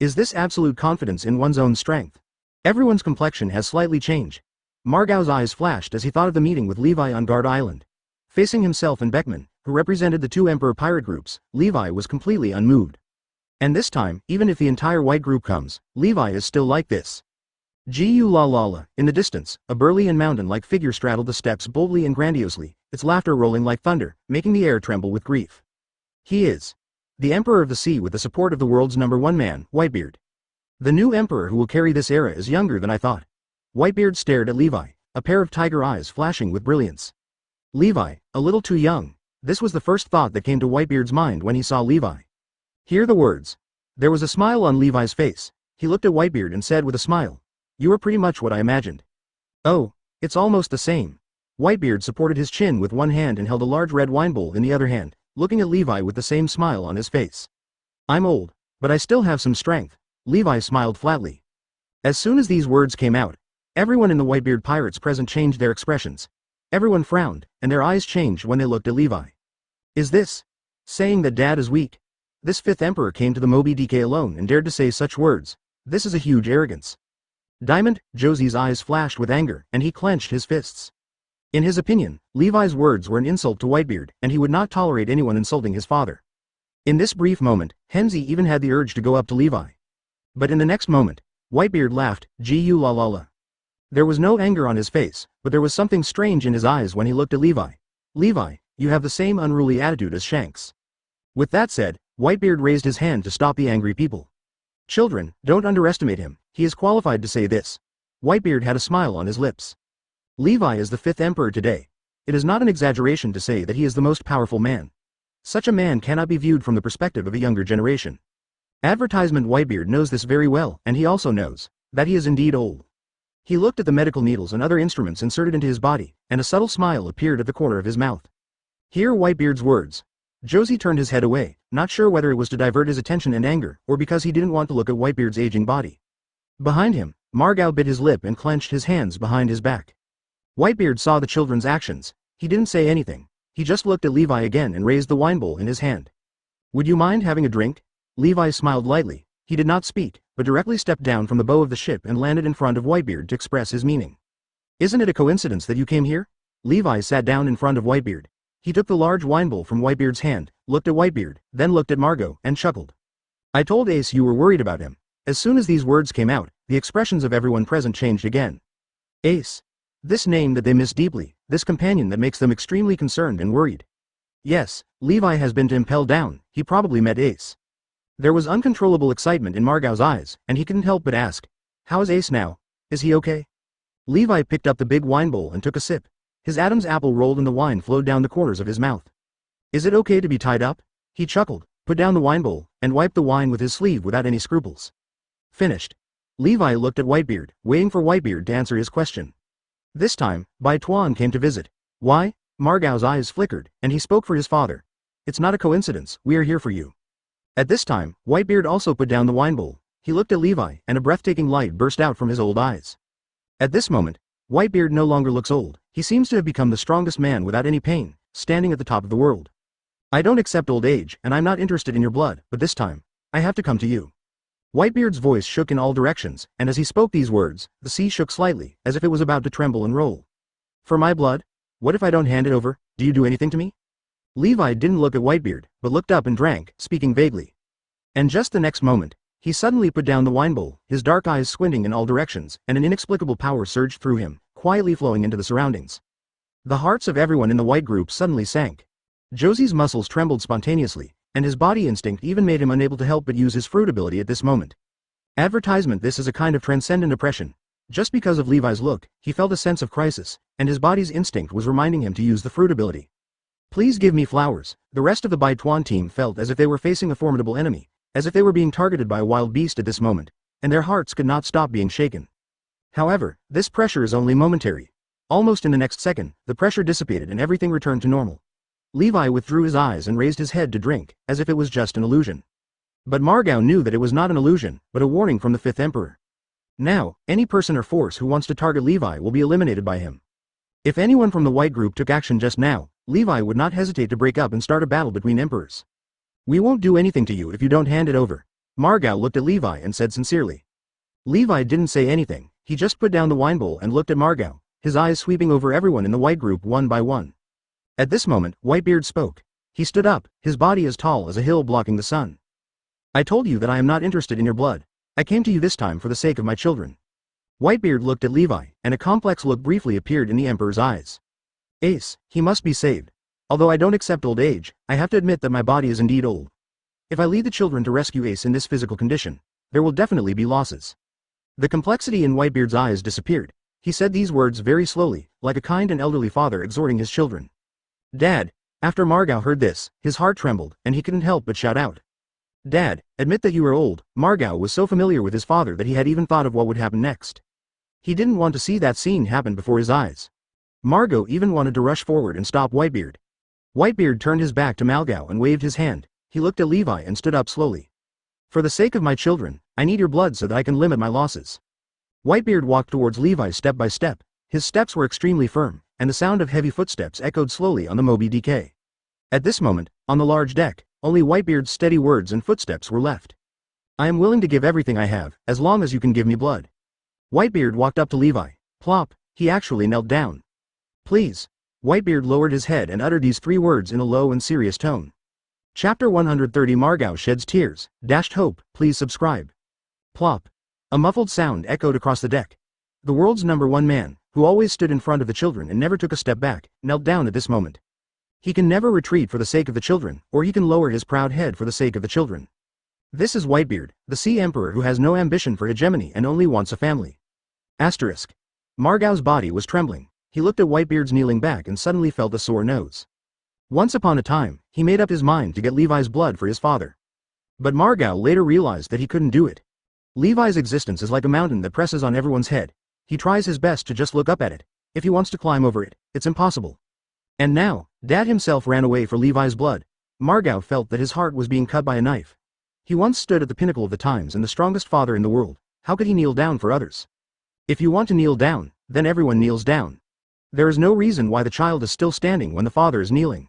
Is this absolute confidence in one's own strength? Everyone's complexion has slightly changed. Margau's eyes flashed as he thought of the meeting with Levi on Guard Island. Facing himself and Beckman, who represented the 2 Emperor pirate groups, Levi was completely unmoved. And this time, even if the entire white group comes, Levi is still like this. Gu la la la. In the distance, a burly and mountain-like figure straddled the steps boldly and grandiosely, its laughter rolling like thunder, making the air tremble with grief. He is the Emperor of the Sea with the support of the world's #1 man, Whitebeard. The new Emperor who will carry this era is younger than I thought. Whitebeard stared at Levi, a pair of tiger eyes flashing with brilliance. Levi, a little too young. This was the first thought that came to Whitebeard's mind when he saw Levi. Hear the words. There was a smile on Levi's face. He looked at Whitebeard and said with a smile, "You are pretty much what I imagined." "Oh, it's almost the same." Whitebeard supported his chin with one hand and held a large red wine bowl in the other hand, looking at Levi with the same smile on his face. "I'm old, but I still have some strength." Levi smiled flatly. As soon as these words came out, everyone in the Whitebeard pirates present changed their expressions. Everyone frowned, and their eyes changed when they looked at Levi. "Is this saying that Dad is weak? This 5th Emperor came to the Moby DK alone and dared to say such words. This is a huge arrogance." Diamond Josie's eyes flashed with anger, and he clenched his fists. In his opinion, Levi's words were an insult to Whitebeard, and he would not tolerate anyone insulting his father. In this brief moment, Henzi even had the urge to go up to Levi. But in the next moment, Whitebeard laughed, "Gu la la la." There was no anger on his face, but there was something strange in his eyes when he looked at Levi. "Levi, you have the same unruly attitude as Shanks." With that said, Whitebeard raised his hand to stop the angry people. Children, don't underestimate him, he is qualified to say this. Whitebeard had a smile on his lips. Levi is the 5th emperor today. It is not an exaggeration to say that he is the most powerful man. Such a man cannot be viewed from the perspective of a younger generation. Advertisement Whitebeard knows this very well, and he also knows that he is indeed old. He looked at the medical needles and other instruments inserted into his body, and a subtle smile appeared at the corner of his mouth. Hear Whitebeard's words. Josie turned his head away, not sure whether it was to divert his attention and anger, or because he didn't want to look at Whitebeard's aging body. Behind him, Margao bit his lip and clenched his hands behind his back. Whitebeard saw the children's actions. He didn't say anything. He just looked at Levi again and raised the wine bowl in his hand. Would you mind having a drink? Levi smiled lightly. He did not speak, but directly stepped down from the bow of the ship and landed in front of Whitebeard to express his meaning. Isn't it a coincidence that you came here? Levi sat down in front of Whitebeard. He took the large wine bowl from Whitebeard's hand, looked at Whitebeard, then looked at Margot, and chuckled. I told Ace you were worried about him. As soon as these words came out, the expressions of everyone present changed again. Ace. This name that they miss deeply, this companion that makes them extremely concerned and worried. Yes, Levi has been to Impel Down, he probably met Ace. There was uncontrollable excitement in Margau's eyes, and he couldn't help but ask, how is Ace now? Is he okay? Levi picked up the big wine bowl and took a sip. His Adam's apple rolled and the wine flowed down the corners of his mouth. Is it okay to be tied up? He chuckled, put down the wine bowl, and wiped the wine with his sleeve without any scruples. Finished. Levi looked at Whitebeard, waiting for Whitebeard to answer his question. This time, Bai Tuan came to visit. Why? Margau's eyes flickered, and he spoke for his father. It's not a coincidence, we are here for you. At this time, Whitebeard also put down the wine bowl. He looked at Levi, and a breathtaking light burst out from his old eyes. At this moment, Whitebeard no longer looks old. He seems to have become the strongest man without any pain, standing at the top of the world. I don't accept old age, and I'm not interested in your blood, but this time, I have to come to you. Whitebeard's voice shook in all directions, and as he spoke these words, the sea shook slightly, as if it was about to tremble and roll. For my blood? What if I don't hand it over? Do you do anything to me? Levi didn't look at Whitebeard, but looked up and drank, speaking vaguely. And just the next moment, he suddenly put down the wine bowl, his dark eyes squinting in all directions, and an inexplicable power surged through him, quietly flowing into the surroundings. The hearts of everyone in the white group suddenly sank. Josie's muscles trembled spontaneously, and his body instinct even made him unable to help but use his fruit ability at this moment. Advertisement. This is a kind of transcendent oppression. Just because of Levi's look, he felt a sense of crisis, and his body's instinct was reminding him to use the fruit ability. Please give me flowers. The rest of the Bai Tuan team felt as if they were facing a formidable enemy, as if they were being targeted by a wild beast at this moment, and their hearts could not stop being shaken. However, this pressure is only momentary. Almost in the next second, the pressure dissipated and everything returned to normal. Levi withdrew his eyes and raised his head to drink, as if it was just an illusion. But Margao knew that it was not an illusion, but a warning from the 5th Emperor. Now, any person or force who wants to target Levi will be eliminated by him. If anyone from the white group took action just now, Levi would not hesitate to break up and start a battle between emperors. We won't do anything to you if you don't hand it over. Margao looked at Levi and said sincerely. Levi didn't say anything, he just put down the wine bowl and looked at Margao, his eyes sweeping over everyone in the white group one by one. At this moment, Whitebeard spoke. He stood up, his body as tall as a hill blocking the sun. I told you that I am not interested in your blood. I came to you this time for the sake of my children. Whitebeard looked at Levi, and a complex look briefly appeared in the Emperor's eyes. Ace, he must be saved. Although I don't accept old age, I have to admit that my body is indeed old. If I lead the children to rescue Ace in this physical condition, there will definitely be losses. The complexity in Whitebeard's eyes disappeared. He said these words very slowly, like a kind and elderly father exhorting his children. Dad. After Margao heard this, his heart trembled, and he couldn't help but shout out. Dad, admit that you are old. Margao was so familiar with his father that he had even thought of what would happen next. He didn't want to see that scene happen before his eyes. Margao even wanted to rush forward and stop Whitebeard. Whitebeard turned his back to Margao and waved his hand. He looked at Levi and stood up slowly. For the sake of my children, I need your blood so that I can limit my losses. Whitebeard walked towards Levi step by step. His steps were extremely firm, and the sound of heavy footsteps echoed slowly on the Moby DK. At this moment, on the large deck, only Whitebeard's steady words and footsteps were left. I am willing to give everything I have, as long as you can give me blood. Whitebeard walked up to Levi. Plop, he actually knelt down. Please. Whitebeard lowered his head and uttered these 3 words in a low and serious tone. Chapter 130 Margao sheds tears, dashed hope, please subscribe. Plop. A muffled sound echoed across the deck. The world's #1 man, who always stood in front of the children and never took a step back, knelt down at this moment. He can never retreat for the sake of the children, or he can lower his proud head for the sake of the children. This is Whitebeard, the Sea Emperor who has no ambition for hegemony and only wants a family. Asterisk. Margau's body was trembling. He looked at Whitebeard's kneeling back and suddenly felt a sore nose. Once upon a time, he made up his mind to get Levi's blood for his father. But Margau later realized that he couldn't do it. Levi's existence is like a mountain that presses on everyone's head. He tries his best to just look up at it. If he wants to climb over it, it's impossible. And now, Dad himself ran away for Levi's blood. Margau felt that his heart was being cut by a knife. He once stood at the pinnacle of the times and the strongest father in the world. How could he kneel down for others? If you want to kneel down, then everyone kneels down. There is no reason why the child is still standing when the father is kneeling.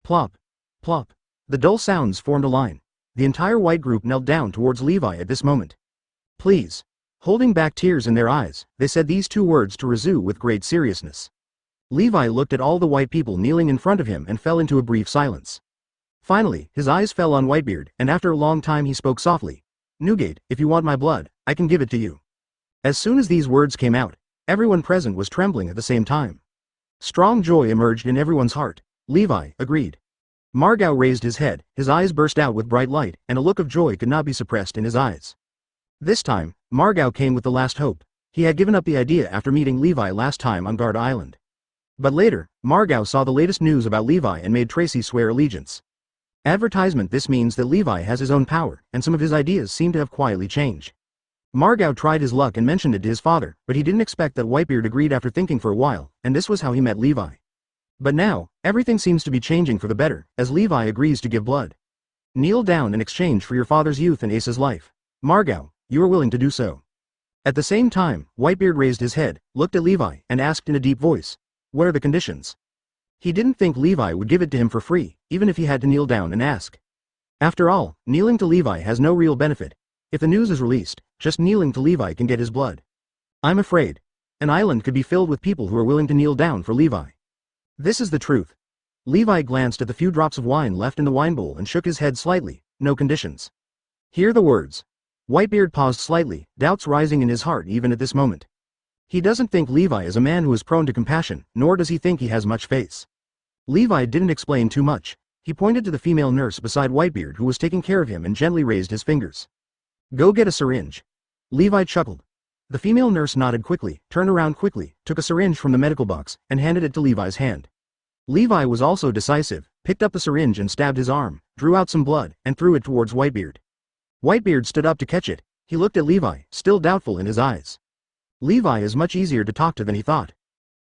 Plop. Plop. The dull sounds formed a line. The entire white group knelt down towards Levi at this moment. Please. Holding back tears in their eyes, they said these two words to Rizu with great seriousness. Levi looked at all the white people kneeling in front of him and fell into a brief silence. Finally, his eyes fell on Whitebeard, and after a long time he spoke softly. Newgate, if you want my blood, I can give it to you. As soon as these words came out, everyone present was trembling at the same time. Strong joy emerged in everyone's heart. Levi agreed. Margau raised his head, his eyes burst out with bright light, and a look of joy could not be suppressed in his eyes. This time, Margau came with the last hope. He had given up the idea after meeting Levi last time on Guard Island. But later, Margau saw the latest news about Levi and made Tracy swear allegiance. Advertisement. This means that Levi has his own power, and some of his ideas seem to have quietly changed. Margau tried his luck and mentioned it to his father, but he didn't expect that Whitebeard agreed after thinking for a while, and this was how he met Levi. But now, everything seems to be changing for the better, as Levi agrees to give blood. Kneel down in exchange for your father's youth and Ace's life. Margau, you are willing to do so. At the same time, Whitebeard raised his head, looked at Levi, and asked in a deep voice, what are the conditions? He didn't think Levi would give it to him for free, even if he had to kneel down and ask. After all, kneeling to Levi has no real benefit. If the news is released, just kneeling to Levi can get his blood. I'm afraid. An island could be filled with people who are willing to kneel down for Levi. This is the truth. Levi glanced at the few drops of wine left in the wine bowl and shook his head slightly. No conditions. Hear the words. Whitebeard paused slightly, doubts rising in his heart even at this moment. He doesn't think Levi is a man who is prone to compassion, nor does he think he has much face. Levi didn't explain too much. He pointed to the female nurse beside Whitebeard who was taking care of him and gently raised his fingers. Go get a syringe. Levi chuckled. The female nurse nodded quickly, turned around quickly, took a syringe from the medical box, and handed it to Levi's hand. Levi was also decisive, picked up the syringe and stabbed his arm, drew out some blood, and threw it towards Whitebeard. Whitebeard stood up to catch it. He looked at Levi, still doubtful in his eyes. Levi is much easier to talk to than he thought.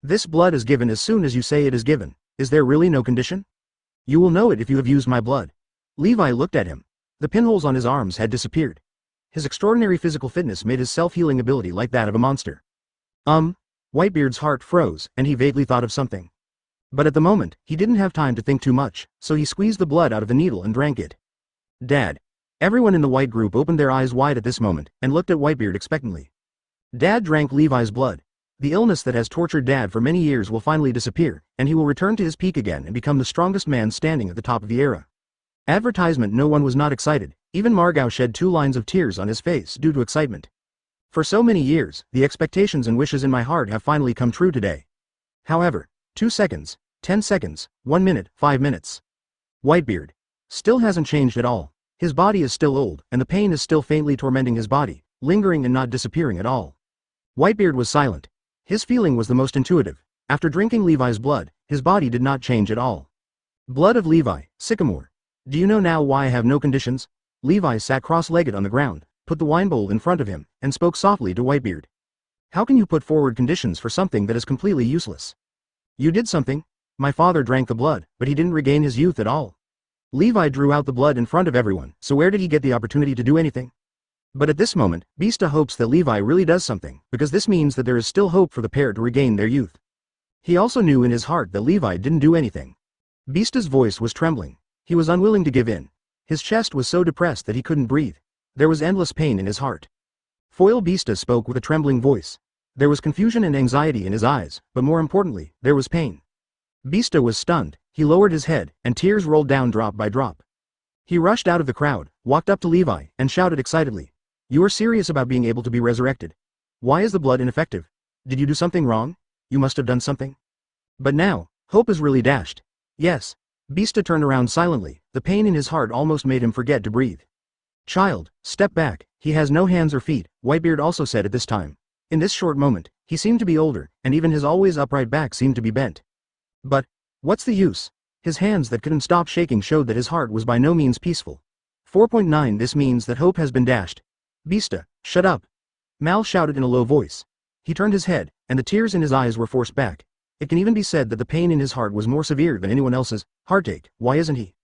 This blood is given as soon as you say it is given. Is there really no condition? You will know it if you have used my blood. Levi looked at him. The pinholes on his arms had disappeared. His extraordinary physical fitness made his self-healing ability like that of a monster. Whitebeard's heart froze, and he vaguely thought of something. But at the moment, he didn't have time to think too much, so he squeezed the blood out of the needle and drank it. Dad. Everyone in the white group opened their eyes wide at this moment, and looked at Whitebeard expectantly. Dad drank Levi's blood. The illness that has tortured Dad for many years will finally disappear, and he will return to his peak again and become the strongest man standing at the top of the era. Advertisement. No one was not excited. Even Margau shed 2 lines of tears on his face due to excitement. For so many years, the expectations and wishes in my heart have finally come true today. However, 2 seconds, 10 seconds, 1 minute, 5 minutes. Whitebeard. Still hasn't changed at all. His body is still old, and the pain is still faintly tormenting his body, lingering and not disappearing at all. Whitebeard was silent. His feeling was the most intuitive. After drinking Levi's blood, his body did not change at all. Blood of Levi, Sycamore. Do you know now why I have no conditions? Levi sat cross-legged on the ground, put the wine bowl in front of him, and spoke softly to Whitebeard. How can you put forward conditions for something that is completely useless? You did something. My father drank the blood, but he didn't regain his youth at all. Levi drew out the blood in front of everyone, so where did he get the opportunity to do anything? But at this moment, Beasta hopes that Levi really does something, because this means that there is still hope for the pair to regain their youth. He also knew in his heart that Levi didn't do anything. Beasta's voice was trembling. He was unwilling to give in. His chest was so depressed that he couldn't breathe. There was endless pain in his heart. Foil Beasta spoke with a trembling voice. There was confusion and anxiety in his eyes, but more importantly, there was pain. Beasta was stunned. He lowered his head, and tears rolled down drop by drop. He rushed out of the crowd, walked up to Levi, and shouted excitedly. You are serious about being able to be resurrected? Why is the blood ineffective? Did you do something wrong? You must have done something. But now, hope is really dashed. Yes. Beasta turned around silently, the pain in his heart almost made him forget to breathe. Child, step back, he has no hands or feet, Whitebeard also said at this time. In this short moment, he seemed to be older, and even his always upright back seemed to be bent. But, what's the use? His hands that couldn't stop shaking showed that his heart was by no means peaceful. 4.9 This means that hope has been dashed. Beasta, shut up. Mal shouted in a low voice. He turned his head, and the tears in his eyes were forced back. It can even be said that the pain in his heart was more severe than anyone else's. Heartache, why isn't he?